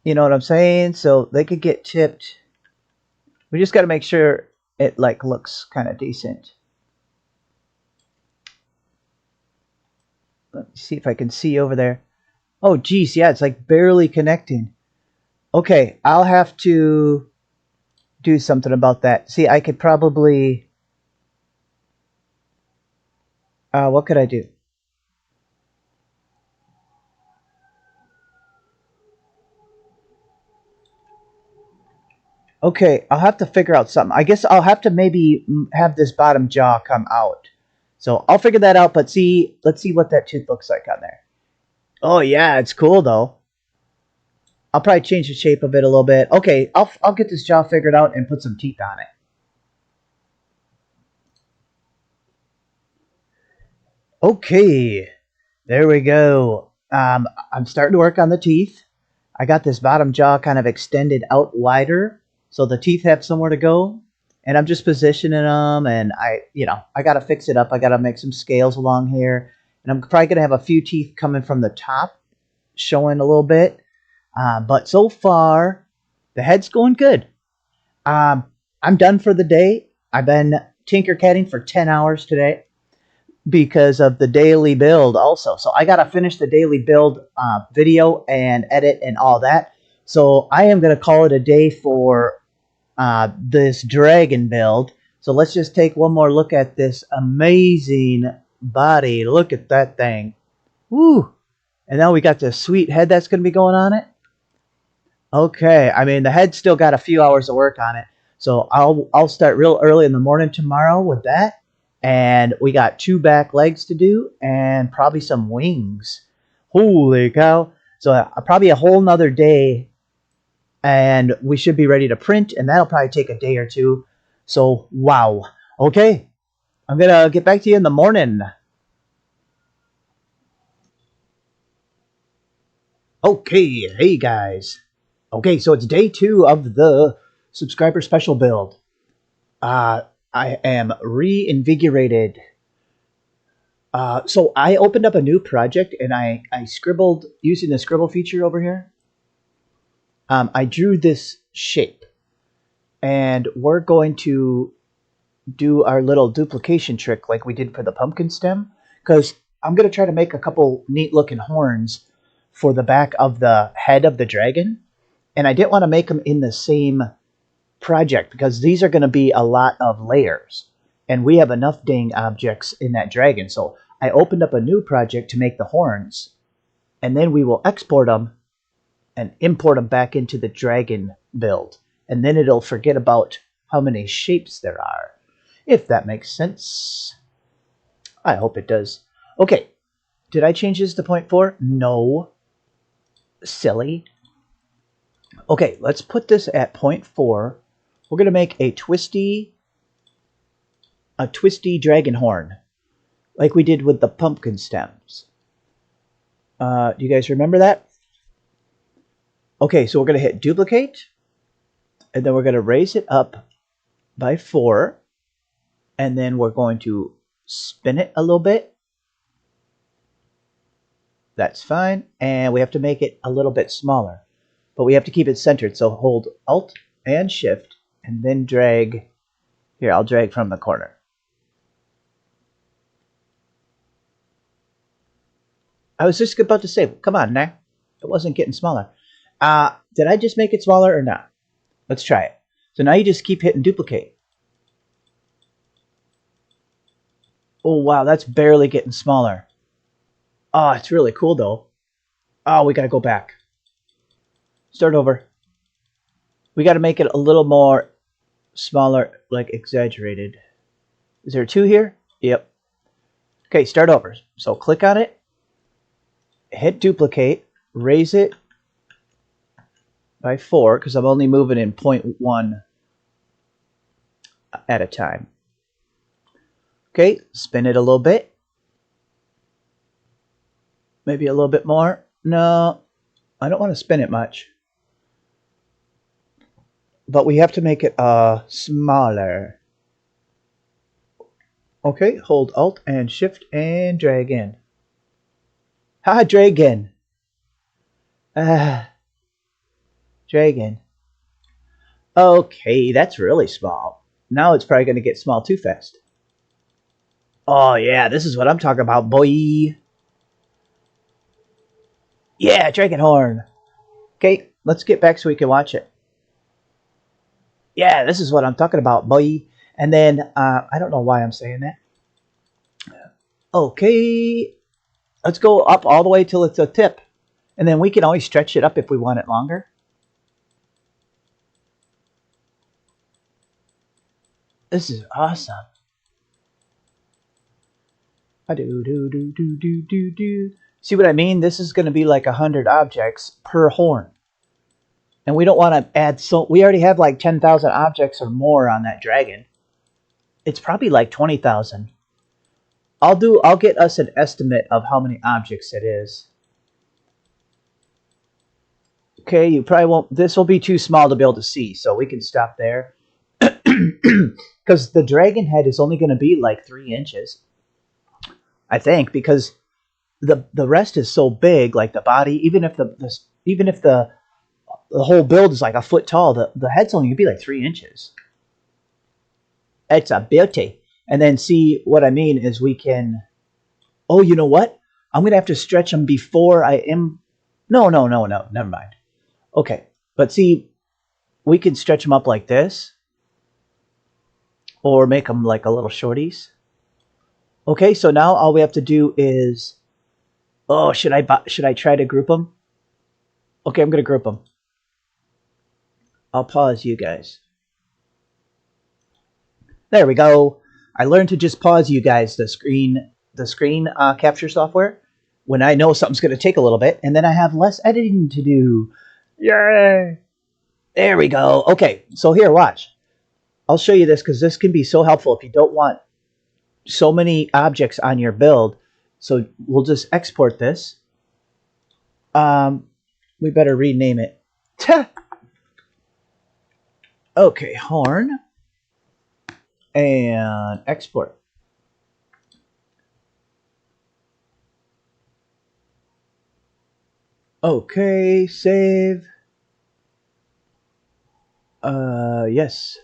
You know what I'm saying? So they could get tipped. We just got to make sure it like looks kind of decent. Let me see if I can see over there. Oh, geez, yeah, it's like barely connecting. Okay, I'll have to do something about that. See, I could probably... what could I do? Okay, I'll have to figure out something. I guess I'll have to maybe have this bottom jaw come out. So I'll figure that out, but see, let's see what that tooth looks like on there. Oh yeah, it's cool though. I'll probably change the shape of it a little bit. Okay, I'll get this jaw figured out and put some teeth on it. Okay, there we go. I'm starting to work on the teeth. I got this bottom jaw kind of extended out wider, so the teeth have somewhere to go. And I'm just positioning them, and I got to fix it up. I got to make some scales along here. And I'm probably going to have a few teeth coming from the top, showing a little bit. But so far, the head's going good. I'm done for the day. I've been Tinkercadding for 10 hours today because of the daily build also. So I got to finish the daily build video and edit and all that. So I am going to call it a day for this dragon build. So let's just take one more look at this amazing body. Look at that thing. Woo! And now we got this sweet head that's going to be going on it. Okay, I mean the head's still got a few hours of work on it. So I'll start real early in the morning tomorrow with that. And we got 2 back legs to do and probably some wings. Holy cow. So probably a whole nother day and we should be ready to print, and that'll probably take a day or two. So, wow. Okay, I'm going to get back to you in the morning. Okay, hey guys. Okay, so it's day 2 of the subscriber special build. I am reinvigorated. So I opened up a new project and I scribbled using the scribble feature over here. I drew this shape and we're going to do our little duplication trick like we did for the pumpkin stem, because I'm going to try to make a couple neat looking horns for the back of the head of the dragon. And I didn't want to make them in the same project because these are going to be a lot of layers. And we have enough dang objects in that dragon. So I opened up a new project to make the horns. And then we will export them and import them back into the dragon build. And then it'll forget about how many shapes there are. If that makes sense. I hope it does. Okay. Did I change this to 0.4? No. Silly. Okay, let's put this at 0.4. We're going to make a twisty dragon horn, like we did with the pumpkin stems. Do you guys remember that? Okay, so we're going to hit duplicate, and then we're going to raise it up by 4, and then we're going to spin it a little bit. That's fine, and we have to make it a little bit smaller, but we have to keep it centered, so hold Alt and Shift, and then drag. Here, I'll drag from the corner. I was just about to say, come on now. It wasn't getting smaller. Did I just make it smaller or not? Let's try it. So now you just keep hitting duplicate. Oh, wow, that's barely getting smaller. Oh, it's really cool, though. Oh, we got to go back. Start over. We got to make it a little more smaller, like exaggerated. Is there 2 here? Yep. Okay, start over. So click on it. Hit duplicate. Raise it by 4, because I'm only moving in 0.1 at a time. Okay, spin it a little bit. Maybe a little bit more. No, I don't want to spin it much. But we have to make it smaller. Okay, hold Alt and Shift and drag in. Drag in. Drag in. Okay, that's really small. Now it's probably going to get small too fast. Oh yeah, this is what I'm talking about, boy. Yeah, dragon horn. Okay, let's get back so we can watch it. Yeah, this is what I'm talking about, boy. And then, I don't know why I'm saying that. Okay, let's go up all the way till it's a tip. And then we can always stretch it up if we want it longer. This is awesome. See what I mean? This is going to be like 100 objects per horn. And we don't want to add we already have like 10,000 objects or more on that dragon. It's probably like 20,000. I'll get us an estimate of how many objects it is. Okay, you probably won't. This will be too small to be able to see, so we can stop there. Because the dragon head is only going to be like 3 inches, I think, because the rest is so big, like the body. Even if the whole build is like a foot tall, the head's only going to be like 3 inches. It's a beauty. And then see what I mean is we can. Oh, you know what? I'm going to have to stretch them before I am. No. Never mind. Okay, but see, we can stretch them up like this, or make them like a little shorties. Okay, so now all we have to do is, oh, should I try to group them? Okay, I'm gonna group them. I'll pause you guys. There we go. I learned to just pause you guys the screen capture software when I know something's gonna take a little bit, and then I have less editing to do. Yay! There we go. Okay, so here, watch. I'll show you this because this can be so helpful if you don't want so many objects on your build. So we'll just export this. We better rename it. Okay, horn. and export. Okay, save. Yes.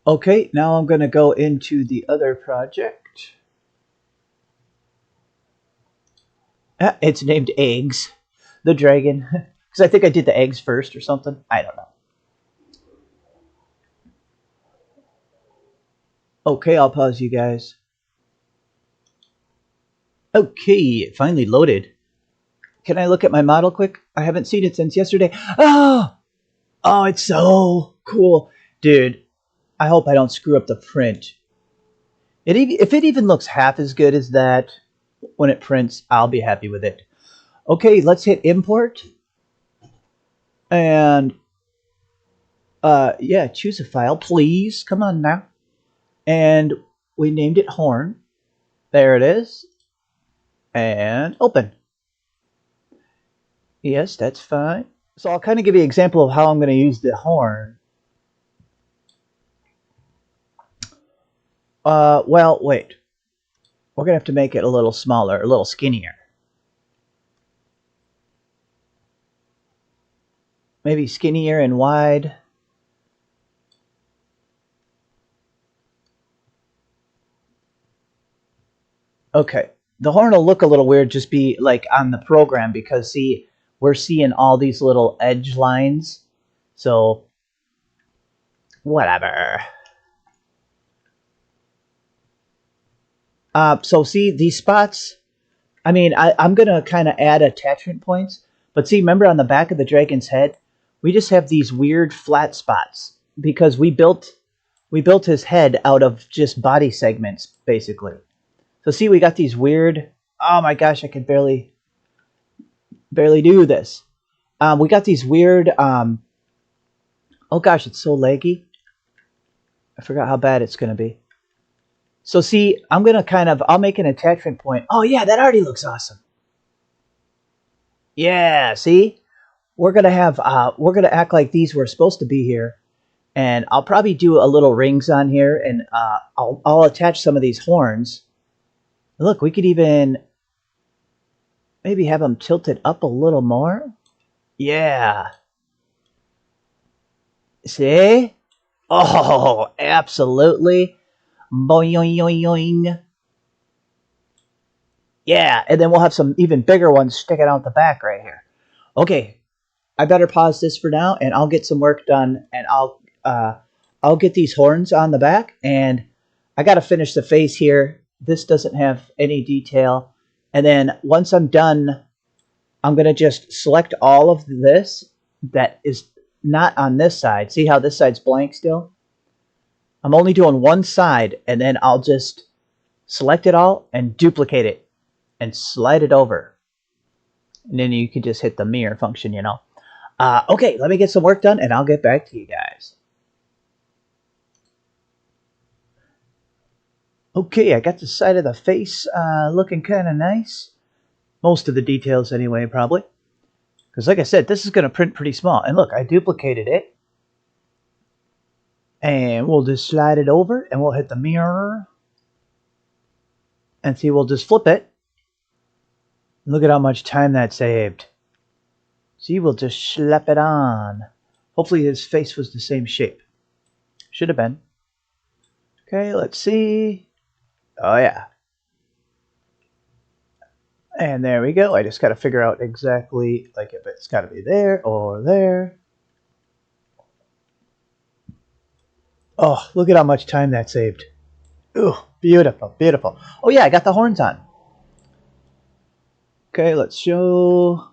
Okay, now I'm going to go into the other project. It's named Eggs, the dragon. Because I think I did the eggs first or something. I don't know. Okay, I'll pause you guys. Okay, it finally loaded. Can I look at my model quick? I haven't seen it since yesterday. Oh! Oh, it's so cool. Dude, I hope I don't screw up the print. If it even looks half as good as that when it prints, I'll be happy with it. Okay, let's hit import. And, yeah, choose a file, please. Come on now. And we named it Horn. There it is. And open. Yes, that's fine. So I'll kind of give you an example of how I'm going to use the horn. Well, wait. We're going to have to make it a little smaller, a little skinnier. Maybe skinnier and wide. Okay. The horn will look a little weird just be like on the program because, see, we're seeing all these little edge lines. So, whatever. So see, these spots, I mean, I'm going to kind of add attachment points. But see, remember on the back of the dragon's head, we just have these weird flat spots because we built his head out of just body segments, basically. So see, we got these weird, oh my gosh, I can barely do this. We got these weird, oh gosh, it's so laggy. I forgot how bad it's going to be. So see, I'm going to I'll make an attachment point. Oh yeah, that already looks awesome. Yeah, see? We're going to act like these were supposed to be here. And I'll probably do a little rings on here, and I'll attach some of these horns. Look, we could even maybe have them tilted up a little more. Yeah. See? Oh, absolutely. Boing. Yeah, and then we'll have some even bigger ones sticking out the back right here. Okay, I better pause this for now, and I'll get some work done, and I'll get these horns on the back, and I got to finish the face here. This doesn't have any detail. And then once I'm done, I'm going to just select all of this that is not on this side. See how this side's blank still? I'm only doing one side, and then I'll just select it all and duplicate it and slide it over. And then you can just hit the mirror function, you know. Okay, let me get some work done, and I'll get back to you guys. Okay, I got the side of the face looking kind of nice. Most of the details anyway, probably. Because like I said, this is going to print pretty small. And look, I duplicated it. And we'll just slide it over, and we'll hit the mirror. And see, we'll just flip it. Look at how much time that saved. See, we'll just slap it on. Hopefully his face was the same shape. Should have been. Okay, let's see. Oh, yeah. And there we go. I just got to figure out exactly, like, if it's got to be there or there. Oh, look at how much time that saved. Ooh, beautiful, beautiful. Oh, yeah, I got the horns on. Okay, let's show.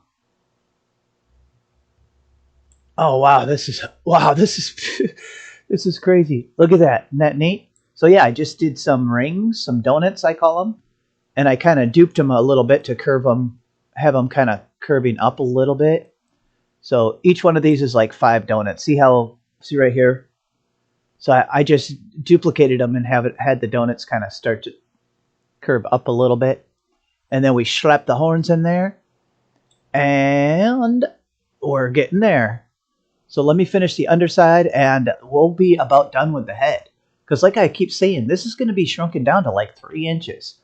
Oh, wow, this is this is crazy. Look at that. Isn't that neat? So, yeah, I just did some rings, some donuts, I call them. And I kind of duped them a little bit to curve them, have them kind of curving up a little bit. So each one of these is like 5 donuts. See right here? So I just duplicated them and had the donuts kind of start to curve up a little bit. And then we slapped the horns in there. And we're getting there. So let me finish the underside and we'll be about done with the head. Because like I keep saying, this is going to be shrunken down to like 3 inches.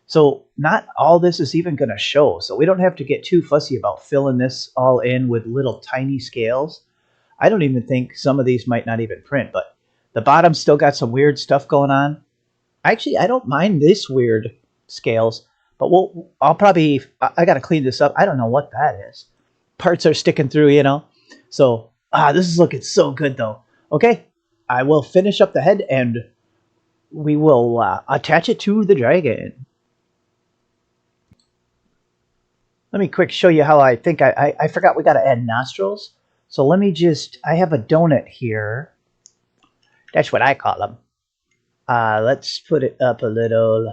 So not all this is even going to show. So we don't have to get too fussy about filling this all in with little tiny scales. I don't even think some of these might not even print, but the bottom's still got some weird stuff going on. Actually, I don't mind this weird scales, but I'll probably, I got to clean this up. I don't know what that is. Parts are sticking through, you know. So, this is looking so good though. Okay, I will finish up the head and we will attach it to the dragon. Let me quick show you how I think I forgot we got to add nostrils. So let me just, I have a donut here. That's what I call them. Let's put it up a little.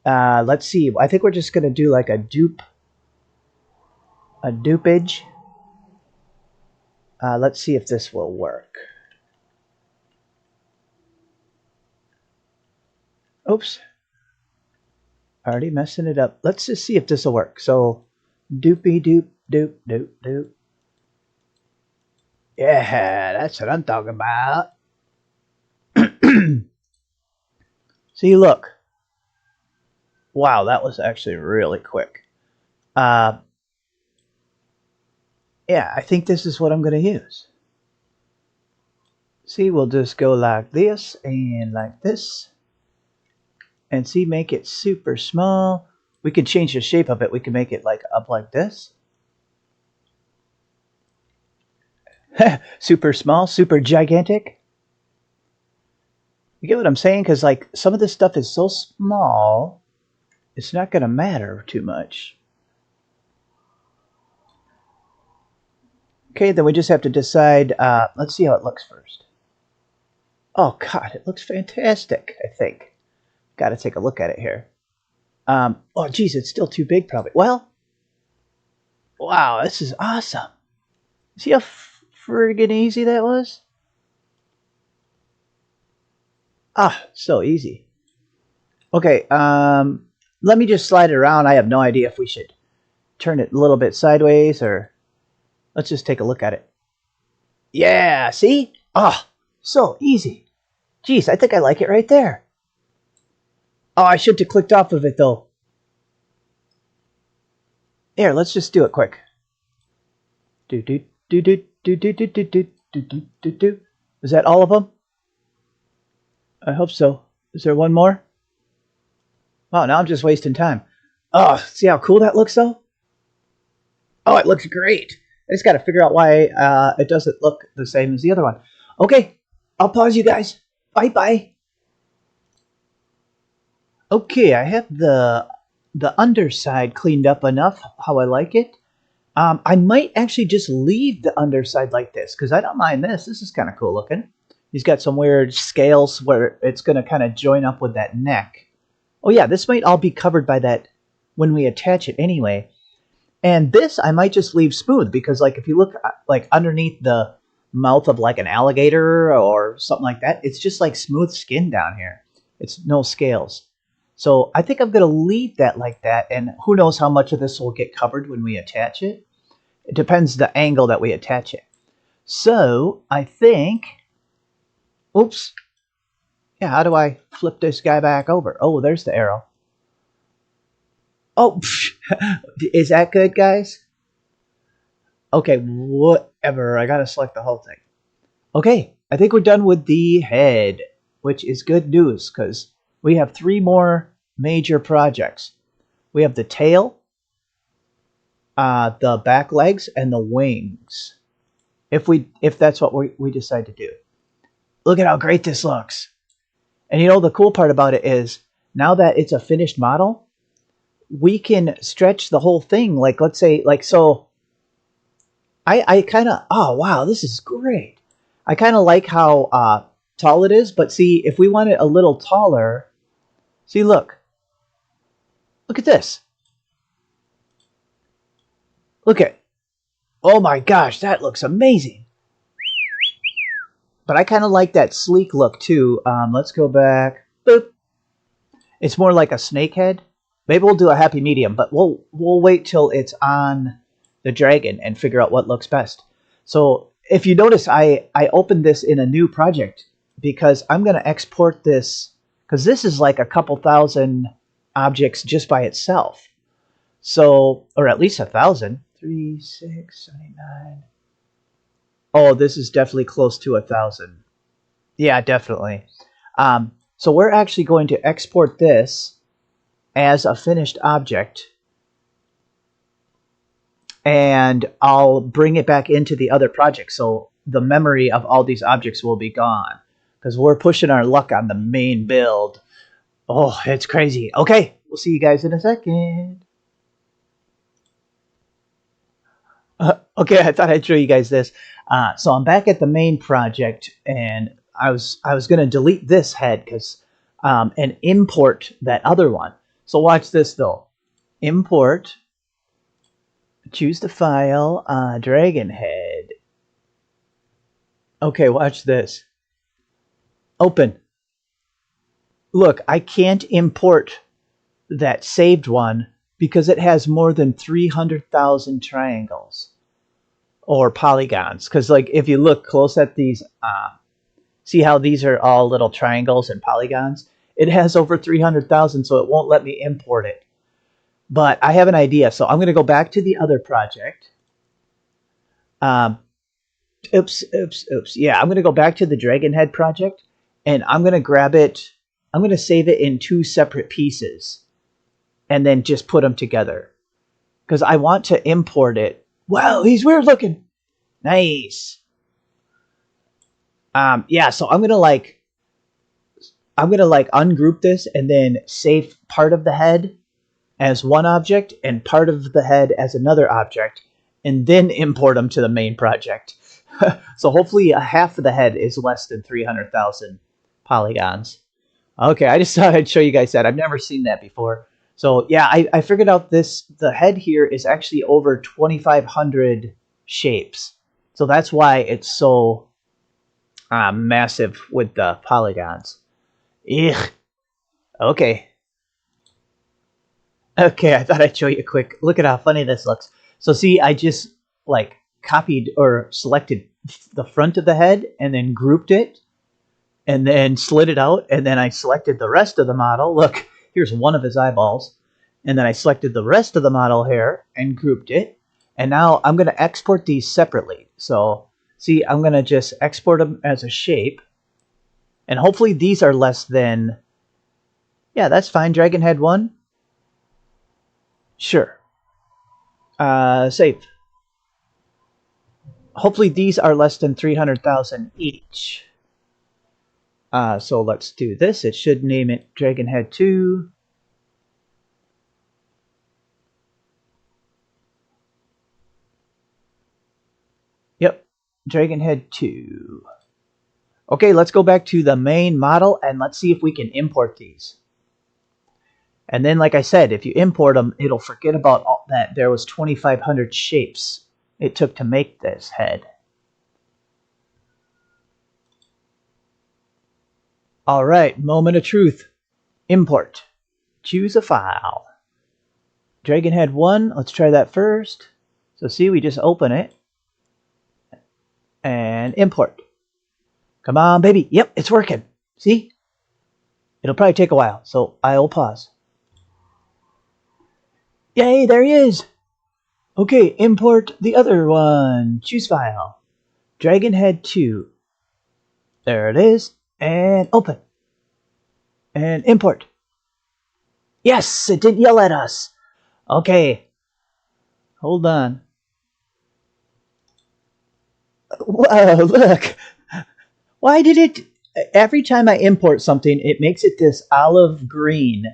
Let's see. I think we're just going to do like a dupage. Let's see if this will work. Oops. Already messing it up. Let's just see if this will work. So, doopy doop doop doop doop. Yeah, that's what I'm talking about. See, look. Wow, that was actually really quick. Yeah, I think this is what I'm going to use. See, we'll just go like this and like this. And see, make it super small. We can change the shape of it. We can make it like up like this. Super small, super gigantic. You get what I'm saying? Because like some of this stuff is so small, it's not going to matter too much. Okay, then we just have to decide. Let's see how it looks first. Oh God, it looks fantastic, I think. Got to take a look at it here. Oh, geez, it's still too big, probably. Well, wow, this is awesome. See how friggin' easy that was? Ah, so easy. Okay, let me just slide it around. I have no idea if we should turn it a little bit sideways or let's just take a look at it. Yeah, see? Ah, so easy. Geez, I think I like it right there. Oh, I should have clicked off of it, though. Here, let's just do it quick. Do do do do do do do do do do do do do. Is that all of them? I hope so. Is there one more? Wow, now I'm just wasting time. Oh, see how cool that looks, though? Oh, it looks great. I just got to figure out why it doesn't look the same as the other one. Okay, I'll pause you guys. Bye-bye. Okay, I have the underside cleaned up enough how I like it. I might actually just leave the underside like this because I don't mind this. This is kind of cool looking. He's got some weird scales where it's going to kind of join up with that neck. Oh yeah, this might all be covered by that when we attach it anyway. And this I might just leave smooth because like if you look like underneath the mouth of like an alligator or something like that, it's just like smooth skin down here. It's no scales. So I think I'm going to leave that like that, and who knows how much of this will get covered when we attach it. It depends the angle that we attach it. So I think, oops, yeah, how do I flip this guy back over? Oh, there's the arrow. Oh, is that good, guys? Okay, whatever. I got to select the whole thing. Okay, I think we're done with the head, which is good news because we have 3 more major projects. We have the tail, the back legs, and the wings. If that's what we decide to do. Look at how great this looks. And you know the cool part about it is now that it's a finished model, we can stretch the whole thing. Like let's say like so. I kind of wow, this is great. I kind of like how tall it is, but see if we want it a little taller. See, look at this. Look at, oh my gosh, that looks amazing. But I kind of like that sleek look too. Let's go back. Boop. It's more like a snake head. Maybe we'll do a happy medium, but we'll wait till it's on the dragon and figure out what looks best. So if you notice, I opened this in a new project because I'm going to export this, because this is like a couple thousand objects just by itself. So, or at least 1,000. 3, 6, 79. Oh, this is definitely close to 1,000. Yeah, definitely. So we're actually going to export this as a finished object, and I'll bring it back into the other project. So the memory of all these objects will be gone because we're pushing our luck on the main build. Oh, it's crazy. Okay, we'll see you guys in a second. Okay, I thought I'd show you guys this. So I'm back at the main project, and I was going to delete this head because and import that other one. So watch this though. Import. Choose the file. Dragon head. Okay, watch this. Open. Look, I can't import that saved one because it has more than 300,000 triangles or polygons. Because like if you look close at these, see how these are all little triangles and polygons? It has over 300,000, so it won't let me import it. But I have an idea, so I'm going to go back to the other project. Oops. Yeah, I'm going to go back to the Dragon Head project, and I'm going to grab it. I'm going to save it in 2 separate pieces, and then just put them together. Because I want to import it. Wow, he's weird looking. Nice. Yeah, so I'm gonna like ungroup this and then save part of the head as one object and part of the head as another object, and then import them to the main project. So hopefully half of the head is less than 300,000 polygons. Okay, I just thought I'd show you guys that. I've never seen that before. So yeah, I figured out the head here is actually over 2,500 shapes. So that's why it's so massive with the polygons. Ugh. Okay. Okay, I thought I'd show you a quick. Look at how funny this looks. So see, I just like copied or selected the front of the head and then grouped it and then slid it out, and then I selected the rest of the model. Look, here's one of his eyeballs. And then I selected the rest of the model here and grouped it. And now I'm going to export these separately. So see, I'm going to just export them as a shape. And hopefully these are less than... Yeah, that's fine. Dragon Head 1. Sure. Save. Hopefully these are less than 300,000 each. So let's do this. It should name it Dragon Head 2. Yep, Dragon Head 2. Okay, let's go back to the main model and let's see if we can import these. And then, like I said, if you import them, it'll forget about all that there was 2,500 shapes it took to make this head. All right, moment of truth. Import. Choose a file. Dragon Head 1, let's try that first. So see, we just open it. And import. Come on, baby. Yep, it's working. See? It'll probably take a while, so I'll pause. Yay, there he is. Okay, import the other one. Choose file. Dragon Head 2. There it is. And open. And import. Yes, it didn't yell at us. Okay. Hold on. Whoa, look. Why did it... Every time I import something, it makes it this olive green.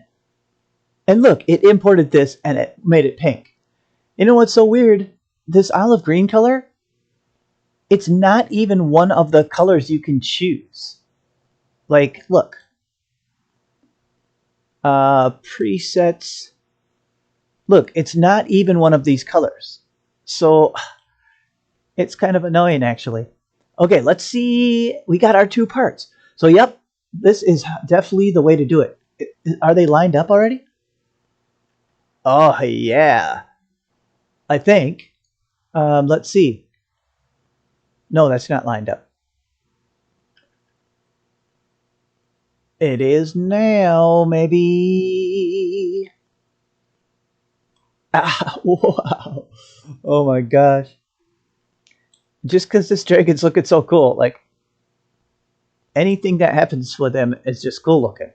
And look, it imported this and it made it pink. You know what's so weird? This olive green color, it's not even one of the colors you can choose. Like, look. Presets. Look, it's not even one of these colors. So, it's kind of annoying, actually. Okay, let's see. We got our 2 parts. So, yep, this is definitely the way to do it. Are they lined up already? Oh, yeah. I think. Let's see. No, that's not lined up. It is now, maybe. Ah, wow. Oh my gosh. Just because this dragon's looking so cool, like, anything that happens with him is just cool looking.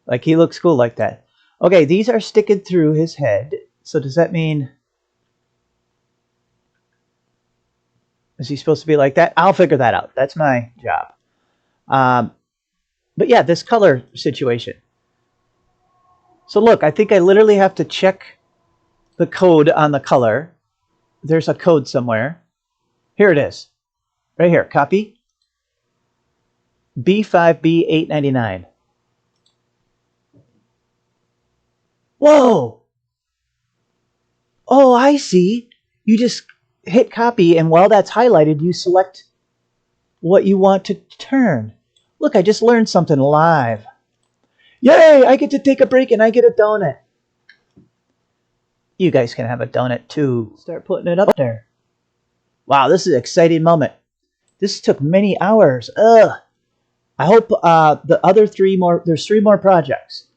Like, he looks cool like that. Okay, these are sticking through his head. So does that mean... Is he supposed to be like that? I'll figure that out. That's my job. But yeah, this color situation. So look, I think I literally have to check the code on the color. There's a code somewhere. Here it is. Right here. Copy. B5B899. Whoa! Oh, I see. You just hit copy, and while that's highlighted, you select what you want to turn. Look, I just learned something live. Yay! I get to take a break and I get a donut. You guys can have a donut too. Start putting it up there. Wow, this is an exciting moment. This took many hours. Ugh. I hope the other three more, there's 3 more projects.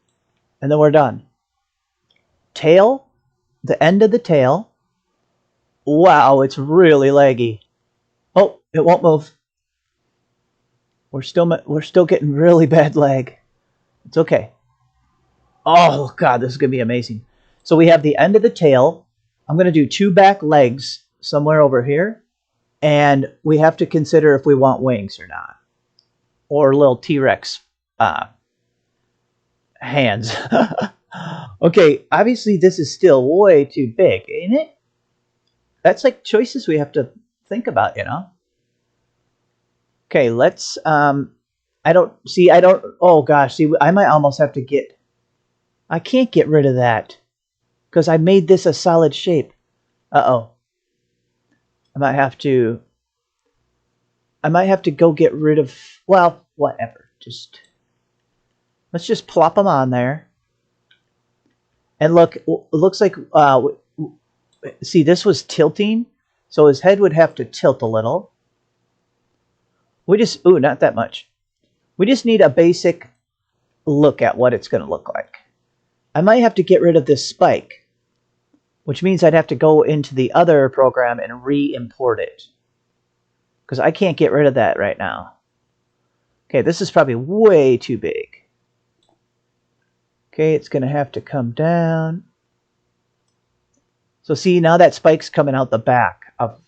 And then we're done. Tail, the end of the tail. Wow, it's really laggy. Oh, it won't move. We're still getting really bad lag. It's okay. Oh god, this is gonna be amazing. So we have the end of the tail. I'm gonna do 2 back legs somewhere over here, and we have to consider if we want wings or not, or little T-Rex hands. Okay, obviously this is still way too big, ain't it? That's like choices we have to think about, you know. Okay, let's oh gosh, see, I might almost have to get, I can't get rid of that because I made this a solid shape. Uh-oh. I might have to go get rid of, well, whatever. Let's just plop them on there. And look, it looks like, see, this was tilting, so his head would have to tilt a little. Ooh, not that much. We just need a basic look at what it's going to look like. I might have to get rid of this spike, which means I'd have to go into the other program and re-import it, because I can't get rid of that right now. Okay, this is probably way too big. Okay, it's going to have to come down. So see, now that spike's coming out the back of...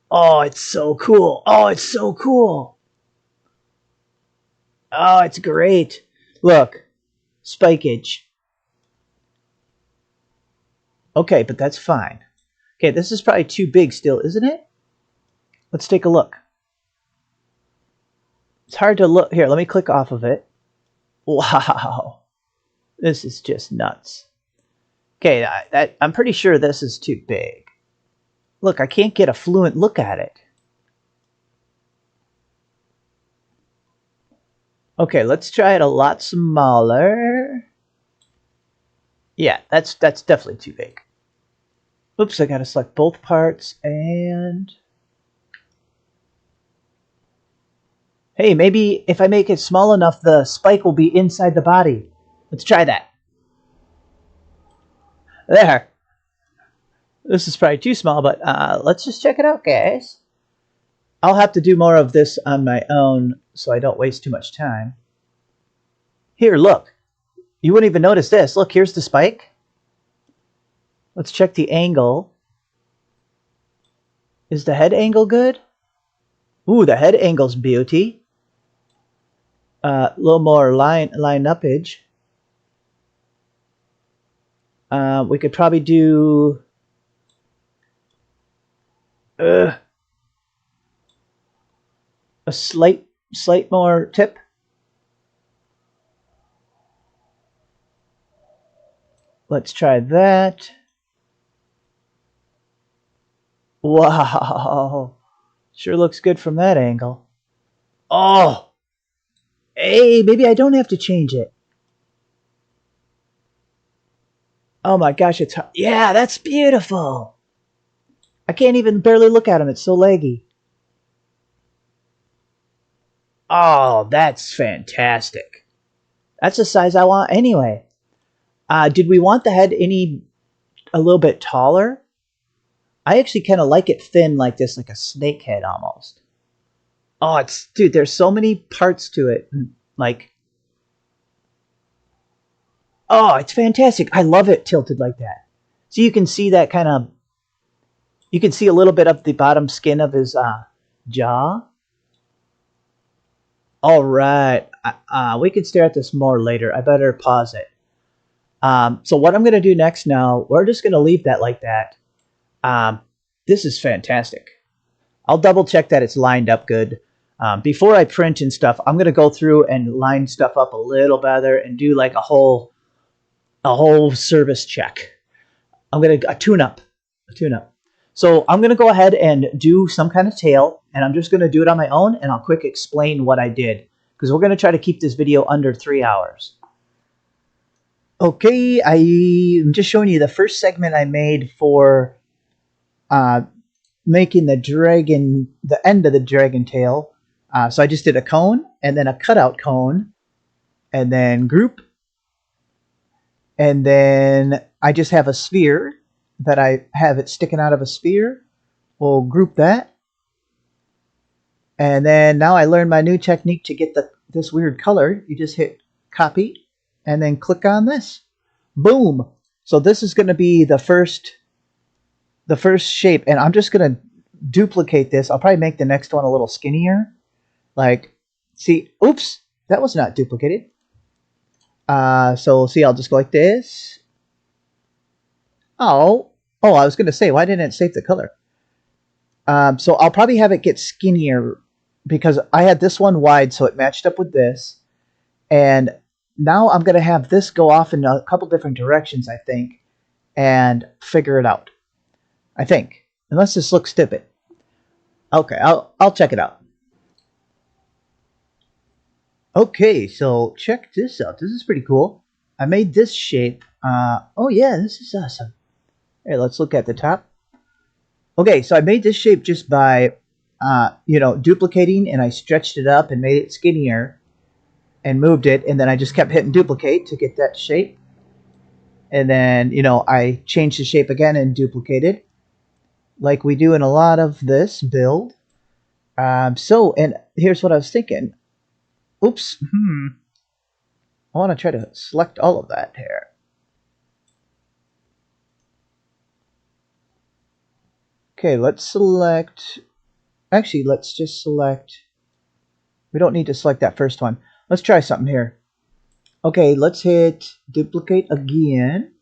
Oh, it's so cool. Oh, it's so cool. Oh, it's great. Look, spikeage. Okay, but that's fine. Okay, this is probably too big still, isn't it? Let's take a look. It's hard to look. Here, let me click off of it. Wow. This is just nuts. Okay, I'm pretty sure this is too big. Look, I can't get a fluent look at it. Okay, let's try it a lot smaller. Yeah, that's definitely too big. Oops, I gotta select both parts and... Hey, maybe if I make it small enough, the spike will be inside the body. Let's try that. There. This is probably too small, but let's just check it out, guys. I'll have to do more of this on my own so I don't waste too much time. Here, look. You wouldn't even notice this. Look, here's the spike. Let's check the angle. Is the head angle good? Ooh, the head angle's beauty. A little more line upage. We could probably do... a slight more tip. Let's try that. Wow. Sure looks good from that angle. Oh! Hey, maybe I don't have to change it. Oh my gosh, yeah, that's beautiful. I can't even barely look at him. It's so laggy. Oh, that's fantastic. That's the size I want anyway. Did we want the head a little bit taller? I actually kind of like it thin like this, like a snake head almost. Oh, dude, there's so many parts to it. Like, oh, it's fantastic. I love it tilted like that. So you can see that you can see a little bit of the bottom skin of his jaw. All right. We can stare at this more later. I better pause it. So what I'm going to do next now, we're just going to leave that like that. This is fantastic. I'll double check that it's lined up good. Before I print and stuff, I'm going to go through and line stuff up a little better and do like a whole service check. I'm going to a tune up. So I'm going to go ahead and do some kind of tail, and I'm just going to do it on my own, and I'll quick explain what I did, because we're going to try to keep this video under 3 hours. Okay, I'm just showing you the first segment I made for making the end of the dragon tail. So I just did a cone, and then a cutout cone, and then group, and then I just have a sphere that I have it sticking out of a sphere. We'll group that. And then now I learned my new technique to get this weird color. You just hit copy and then click on this. Boom. So this is going to be the first shape, and I'm just going to duplicate this. I'll probably make the next one a little skinnier. Like, see, oops, that was not duplicated. So see, I'll just go like this. Oh, I was going to say, why didn't it save the color? So I'll probably have it get skinnier because I had this one wide, so it matched up with this. And now I'm going to have this go off in a couple different directions, I think, and figure it out. I think. Unless this looks stupid. Okay, I'll check it out. Okay, so check this out. This is pretty cool. I made this shape. Oh yeah, this is awesome. Hey, let's look at the top. Okay, so I made this shape just by, duplicating, and I stretched it up and made it skinnier and moved it, and then I just kept hitting duplicate to get that shape. And then, I changed the shape again and duplicated, like we do in a lot of this build. And here's what I was thinking. Oops. I want to try to select all of that here. Okay, let's select. Actually, let's just select. We don't need to select that first one. Let's try something here. Okay, let's hit duplicate again.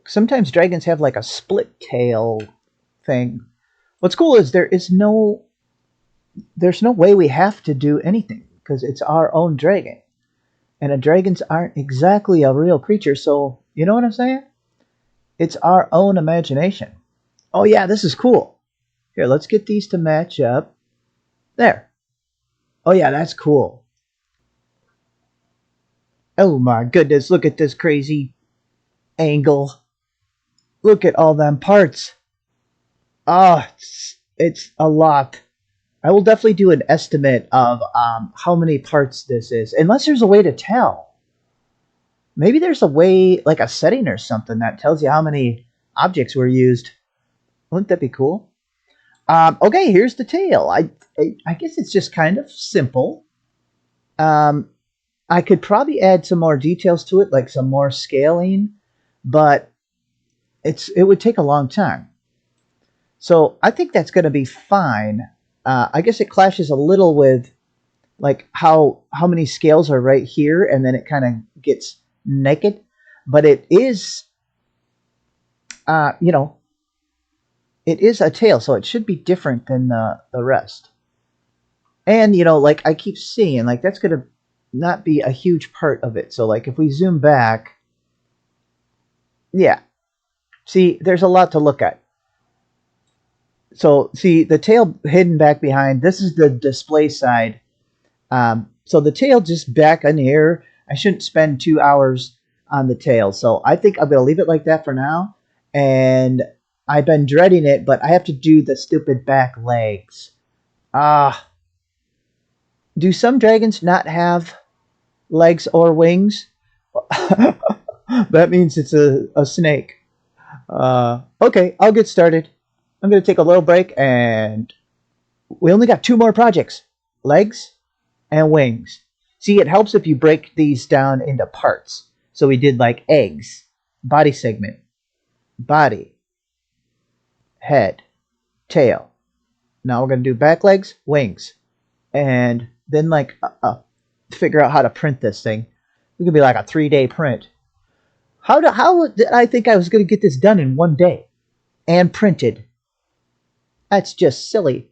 Sometimes dragons have like a split tail thing. What's cool is there's no way we have to do anything because it's our own dragon. And dragons aren't exactly a real creature, so you know what I'm saying? It's our own imagination. Oh yeah, this is cool. Here, let's get these to match up. There. Oh yeah, that's cool. Oh my goodness, look at this crazy angle. Look at all them parts. Ah, it's a lot. I will definitely do an estimate of how many parts this is, unless there's a way to tell. Maybe there's a way, like a setting or something, that tells you how many objects were used. Wouldn't that be cool? Okay, here's the tail. I guess it's just kind of simple. I could probably add some more details to it, like some more scaling, but it would take a long time. So I think that's going to be fine. I guess it clashes a little with like how many scales are right here, and then it kind of gets naked. But it is, it is a tail, so it should be different than the rest. And, like I keep seeing, like that's going to not be a huge part of it. So like if we zoom back, yeah, see, there's a lot to look at. So see the tail hidden back behind, this is the display side. So the tail just back on here, I shouldn't spend 2 hours on the tail. So I think I'm going to leave it like that for now. And I've been dreading it, but I have to do the stupid back legs. Ah, do some dragons not have legs or wings? That means it's a snake. Okay, I'll get started. I'm going to take a little break, and we only got 2 more projects. Legs and wings. See, it helps if you break these down into parts. So we did like eggs, body segment, body, head, tail. Now we're going to do back legs, wings. And then like figure out how to print this thing. It could be like a 3-day print. How did I think I was going to get this done in 1 day and printed? That's just silly.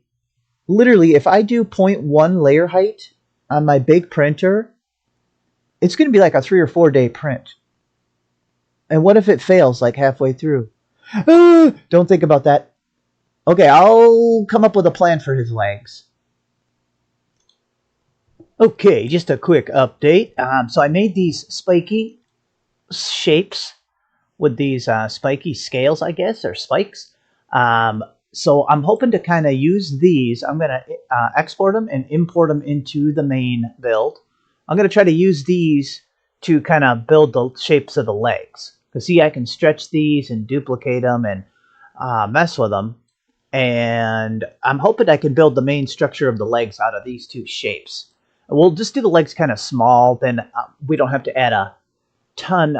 Literally, if I do 0.1 layer height on my big printer, it's going to be like a 3 or 4 day print. And what if it fails like halfway through? Don't think about that. Okay, I'll come up with a plan for his legs. Okay, just a quick update. So I made these spiky shapes with these spiky scales, I guess, or spikes. So I'm hoping to kind of use these. I'm going to export them and import them into the main build. I'm going to try to use these to kind of build the shapes of the legs. Because see, I can stretch these and duplicate them and mess with them. And I'm hoping I can build the main structure of the legs out of these 2 shapes. We'll just do the legs kind of small, then we don't have to add a ton.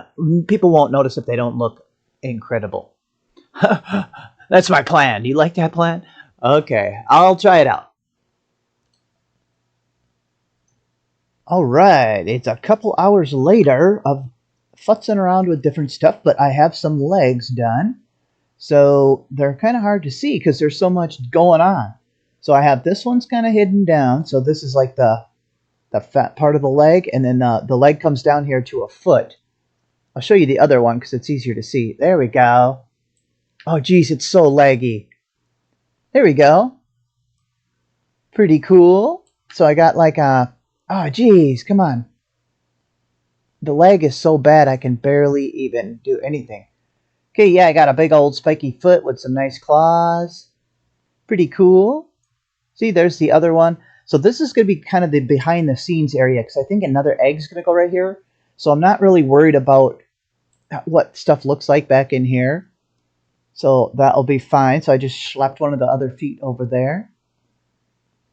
People won't notice if they don't look incredible. That's my plan. Do you like that plan? Okay, I'll try it out. All right, it's a couple hours later of futzing around with different stuff, but I have some legs done. So they're kind of hard to see because there's so much going on. So I have this one's kind of hidden down. So this is like the fat part of the leg, and then the leg comes down here to a foot. I'll show you the other one because it's easier to see. There we go. Oh, geez, it's so laggy. There we go. Pretty cool. So I got like a... Oh, geez, come on. The leg is so bad I can barely even do anything. Okay, yeah, I got a big old spiky foot with some nice claws. Pretty cool. See, there's the other one. So this is going to be kind of the behind the scenes area because I think another egg's going to go right here. So I'm not really worried about what stuff looks like back in here. So that'll be fine. So I just schlepped one of the other feet over there.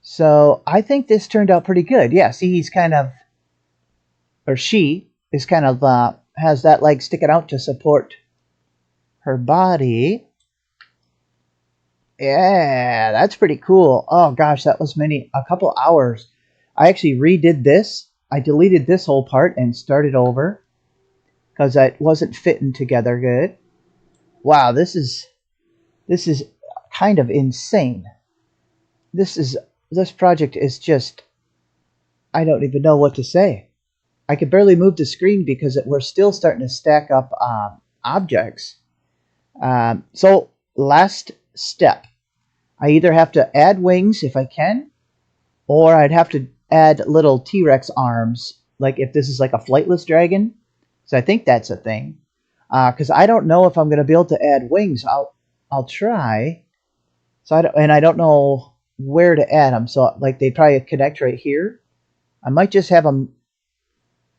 So I think this turned out pretty good. Yeah, see, he's kind of, or she is kind of, has that leg sticking out to support her body. Yeah, that's pretty cool. Oh gosh, that was a couple hours. I actually redid this. I deleted this whole part and started over because it wasn't fitting together good. Wow, this is kind of insane. This project is just, I don't even know what to say. I could barely move the screen because we're still starting to stack up objects. So last step, I either have to add wings if I can, or I'd have to add little T-Rex arms, like if this is like a flightless dragon. So I think that's a thing. Because I don't know if I'm going to be able to add wings. I'll try. So I don't know where to add them. So like they probably connect right here. I might just have them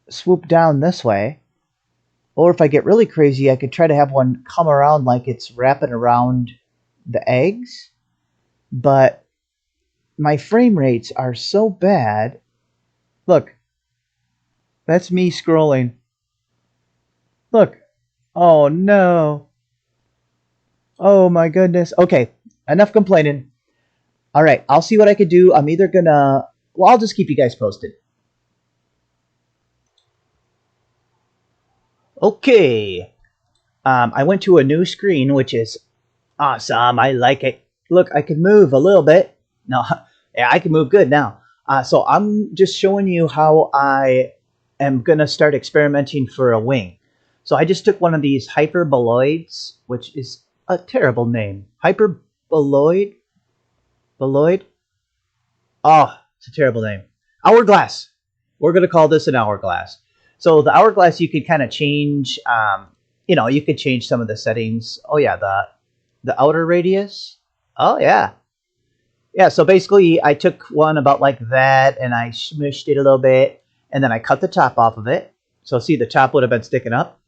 swoop down this way. Or if I get really crazy, I could try to have one come around like it's wrapping around the eggs. But my frame rates are so bad. Look. That's me scrolling. Look. Oh no. Oh my goodness. Okay, enough complaining. All right, I'll see what I could do. I'm either gonna... Well, I'll just keep you guys posted. Okay. I went to a new screen, which is awesome. I like it. Look, I can move a little bit. No, yeah, I can move good now. So I'm just showing you how I am going to start experimenting for a wing. So I just took one of these hyperboloids, which is a terrible name. Hyperboloid? Boloid? Oh, it's a terrible name. Hourglass. We're going to call this an hourglass. So the hourglass, you could kind of change, you could change some of the settings. Oh yeah, the outer radius. Oh yeah. Yeah, so basically I took one about like that and I smushed it a little bit and then I cut the top off of it. So see, the top would have been sticking up.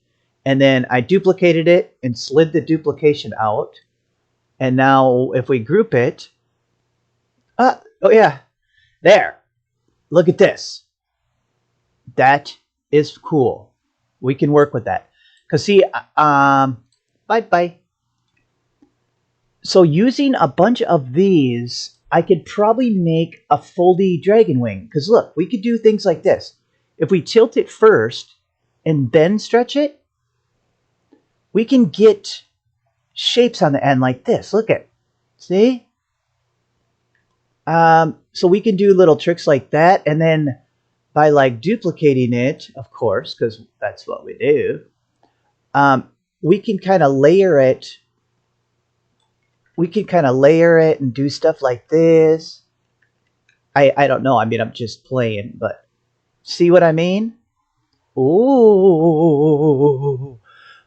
And then I duplicated it and slid the duplication out. And now if we group it, oh yeah, there. Look at this. That is cool. We can work with that. Cause see, bye. So using a bunch of these, I could probably make a foldy dragon wing. Because look, we could do things like this. If we tilt it first and then stretch it, we can get shapes on the end like this. Look at, see? So we can do little tricks like that. And then by like duplicating it, of course, because that's what we do, we can kind of layer it. We can kind of layer it and do stuff like this. I don't know. I mean, I'm just playing, but see what I mean? Ooh.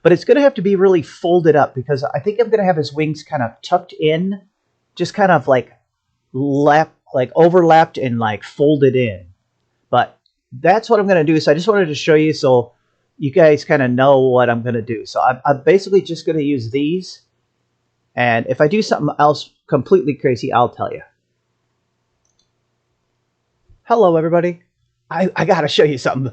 But it's going to have to be really folded up because I think I'm going to have his wings kind of tucked in, just kind of like overlapped and like folded in. But that's what I'm going to do. So I just wanted to show you so you guys kind of know what I'm going to do. So I'm basically just going to use these. And if I do something else completely crazy, I'll tell you. Hello, everybody. I got to show you something.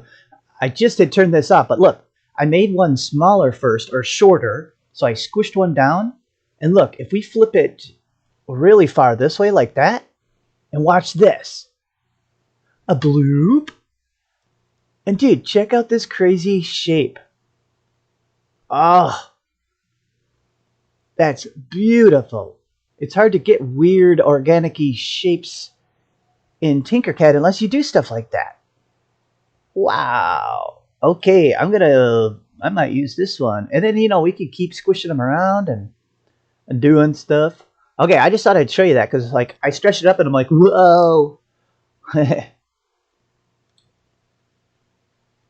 I just had turned this off, but look, I made one smaller first, or shorter, so I squished one down. And look, if we flip it really far this way like that, and watch this. A bloop. And dude, check out this crazy shape. Oh, that's beautiful. It's hard to get weird organic-y shapes in Tinkercad unless you do stuff like that. Wow. Okay, I might use this one. And then, we can keep squishing them around and doing stuff. Okay, I just thought I'd show you that because, like, I stretched it up and I'm like, whoa.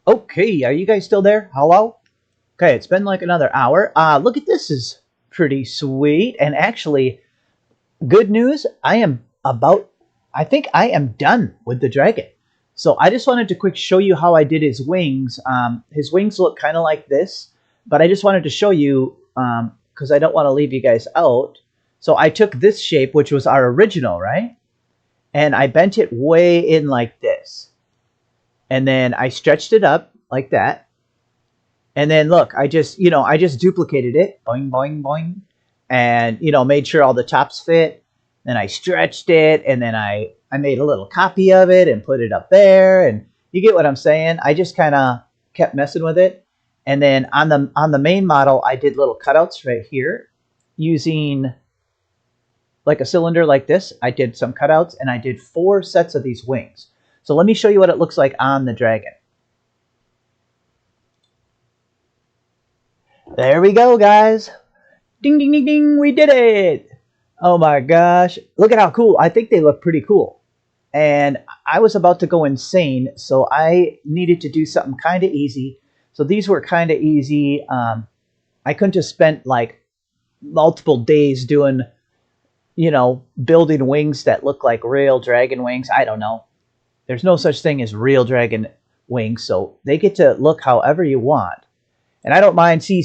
Okay, are you guys still there? Hello? Okay, it's been like another hour. Look at this. Is pretty sweet. And actually, good news, I think I am done with the dragon. So I just wanted to quick show you how I did his wings. His wings look kind of like this, but I just wanted to show you because I don't want to leave you guys out. So I took this shape, which was our original, right? And I bent it way in like this. And then I stretched it up like that. And then look, I just duplicated it, boing, boing, boing, and, made sure all the tops fit. Then I stretched it, and then I made a little copy of it and put it up there. And you get what I'm saying? I just kind of kept messing with it. And then on the main model, I did little cutouts right here using like a cylinder like this. I did some cutouts, and I did 4 sets of these wings. So let me show you what it looks like on the dragon. There we go, guys. Ding, ding, ding, ding. We did it. Oh, my gosh. Look at how cool. I think they look pretty cool. And I was about to go insane, so I needed to do something kind of easy. So these were kind of easy. I couldn't have spent, like, multiple days doing, building wings that look like real dragon wings. I don't know. There's no such thing as real dragon wings, so they get to look however you want. And I don't mind. See,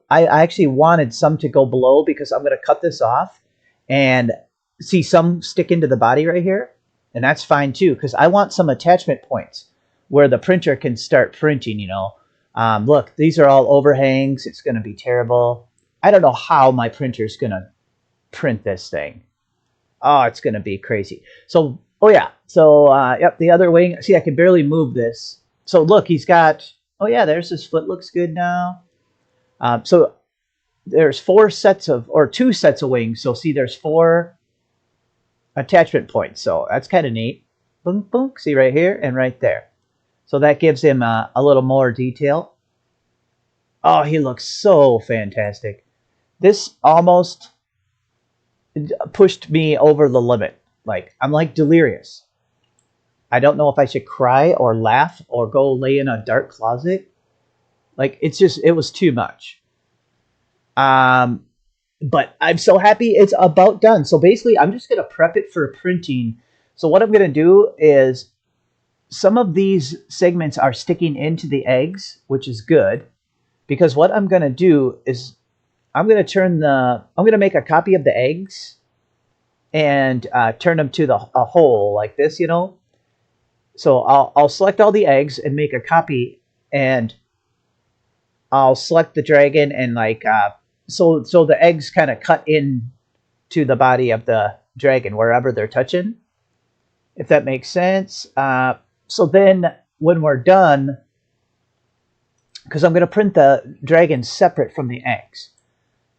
I actually wanted some to go below because I'm going to cut this off and see some stick into the body right here. And that's fine too because I want some attachment points where the printer can start printing, Look, these are all overhangs. It's going to be terrible. I don't know how my printer's going to print this thing. Oh, it's going to be crazy. So, oh yeah. So, yep, the other wing. See, I can barely move this. So look, he's got... Oh yeah, there's his foot. Looks good now. So there's 2 sets of wings. So see, there's 4 attachment points. So that's kind of neat. Boom, boom. See right here and right there. So that gives him a little more detail. Oh, he looks so fantastic. This almost pushed me over the limit. Like, I'm like delirious. I don't know if I should cry or laugh or go lay in a dark closet. Like, it was too much. But I'm so happy it's about done. So basically, I'm just going to prep it for printing. So what I'm going to do is some of these segments are sticking into the eggs, which is good because what I'm going to do is I'm going to make a copy of the eggs and turn them to a hole like this, you know. So I'll select all the eggs and make a copy, and I'll select the dragon and so the eggs kind of cut in to the body of the dragon wherever they're touching, if that makes sense. So then when we're done, because I'm going to print the dragon separate from the eggs.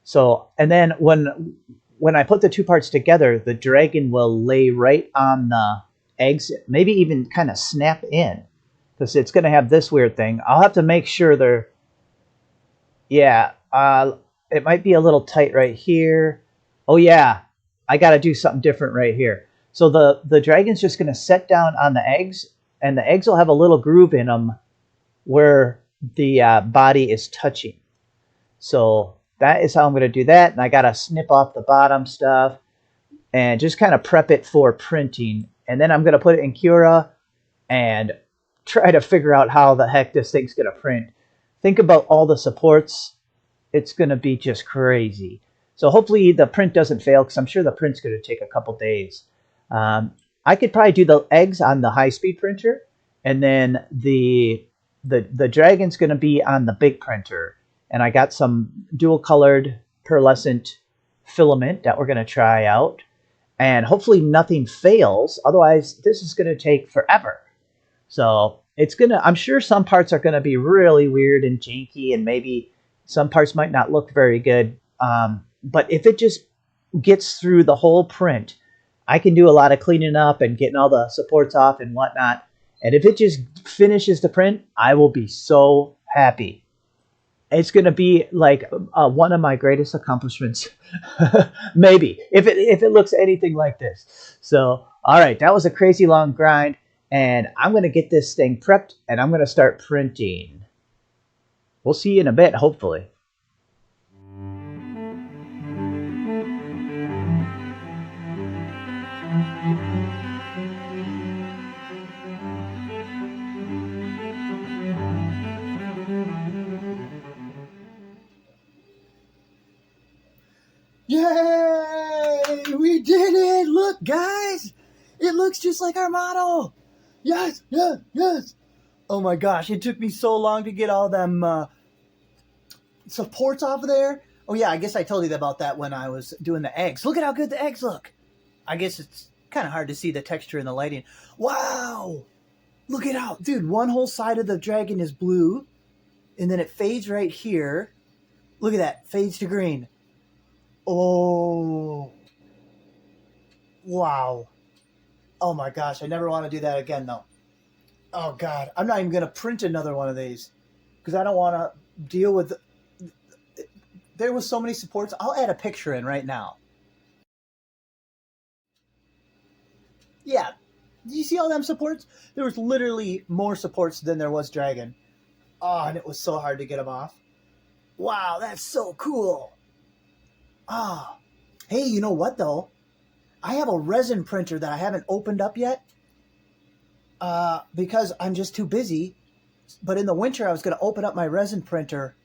So and then when I put the two parts together, the dragon will lay right on the eggs, maybe even kind of snap in, because it's going to have this weird thing. I'll have to make sure they're, yeah, it might be a little tight right here. Oh yeah, I got to do something different right here. So the dragon's just going to set down on the eggs, and the eggs will have a little groove in them where the body is touching. So that is how I'm going to do that. And I got to snip off the bottom stuff and just kind of prep it for printing. And then I'm going to put it in Cura and try to figure out how the heck this thing's going to print. Think about all the supports. It's going to be just crazy. So hopefully the print doesn't fail, because I'm sure the print's going to take a couple days. I could probably do the eggs on the high-speed printer, and then the dragon's going to be on the big printer. And I got some dual-colored pearlescent filament that we're going to try out. And hopefully nothing fails. Otherwise, this is going to take forever. So I'm sure some parts are going to be really weird and janky, and maybe some parts might not look very good. But if it just gets through the whole print, I can do a lot of cleaning up and getting all the supports off and whatnot. And if it just finishes the print, I will be so happy. It's going to be like one of my greatest accomplishments, maybe, if it looks anything like this. So, all right, that was a crazy long grind, and I'm going to get this thing prepped, and I'm going to start printing. We'll see you in a bit, hopefully. Yay! We did it! Look, guys! It looks just like our model! Yes, yes, yes! Oh my gosh, it took me so long to get all them supports off of there. Oh yeah, I guess I told you about that when I was doing the eggs. Look at how good the eggs look! I guess it's kind of hard to see the texture in the lighting. Wow! Look at how, dude, one whole side of the dragon is blue, and then it fades right here. Look at that, fades to green. Oh, wow. Oh my gosh, I never want to do that again though. Oh God, I'm not even going to print another one of these because I don't want to deal with, there was so many supports. I'll add a picture in right now. Yeah, do you see all them supports? There was literally more supports than there was dragon. Oh, and it was so hard to get them off. Wow, that's so cool. Ah, hey, you know what though? I have a resin printer that I haven't opened up yet because I'm just too busy. But in the winter, I was going to open up my resin printer,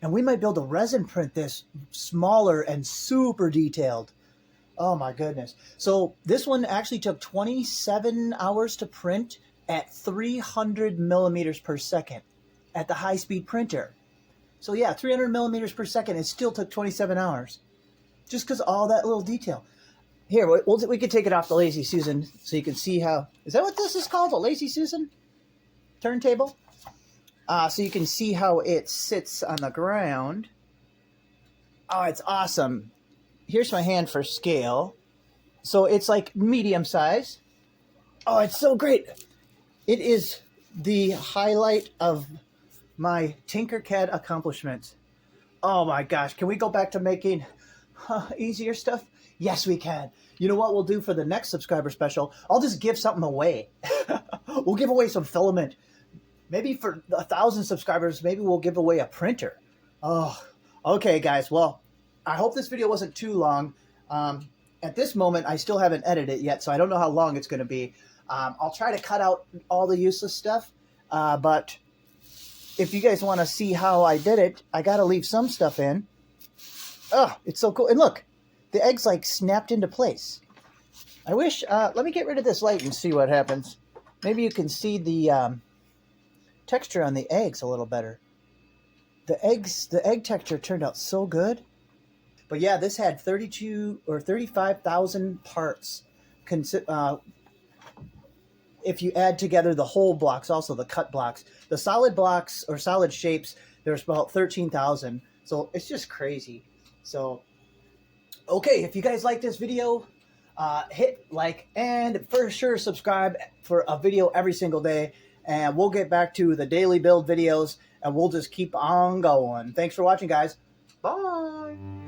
and we might be able to resin print this smaller and super detailed. Oh my goodness. So this one actually took 27 hours to print at 300 millimeters per second at the high-speed printer. So yeah, 300 millimeters per second. It still took 27 hours. Just because all that little detail. Here, we could take it off the Lazy Susan so you can see how... Is that what this is called? A Lazy Susan? Turntable? So you can see how it sits on the ground. Oh, it's awesome. Here's my hand for scale. So it's like medium size. Oh, it's so great. It is the highlight of my Tinkercad accomplishments. Oh my gosh. Can we go back to making easier stuff? Yes, we can. You know what we'll do for the next subscriber special? I'll just give something away. We'll give away some filament. Maybe for 1,000 subscribers, maybe we'll give away a printer. Oh, okay, guys. Well, I hope this video wasn't too long. At this moment, I still haven't edited it yet, so I don't know how long it's going to be. I'll try to cut out all the useless stuff, but if you guys want to see how I did it, I got to leave some stuff in. Oh, it's so cool. And look, the egg's like snapped into place. I wish, let me get rid of this light and see what happens. Maybe you can see the texture on the eggs a little better. The egg texture turned out so good. But yeah, this had 32 or 35,000 parts. If you add together the whole blocks, also the cut blocks, the solid blocks or solid shapes, there's about 13,000. So it's just crazy. So, okay, if you guys like this video, hit like and for sure subscribe for a video every single day. And we'll get back to the daily build videos and we'll just keep on going. Thanks for watching, guys. Bye.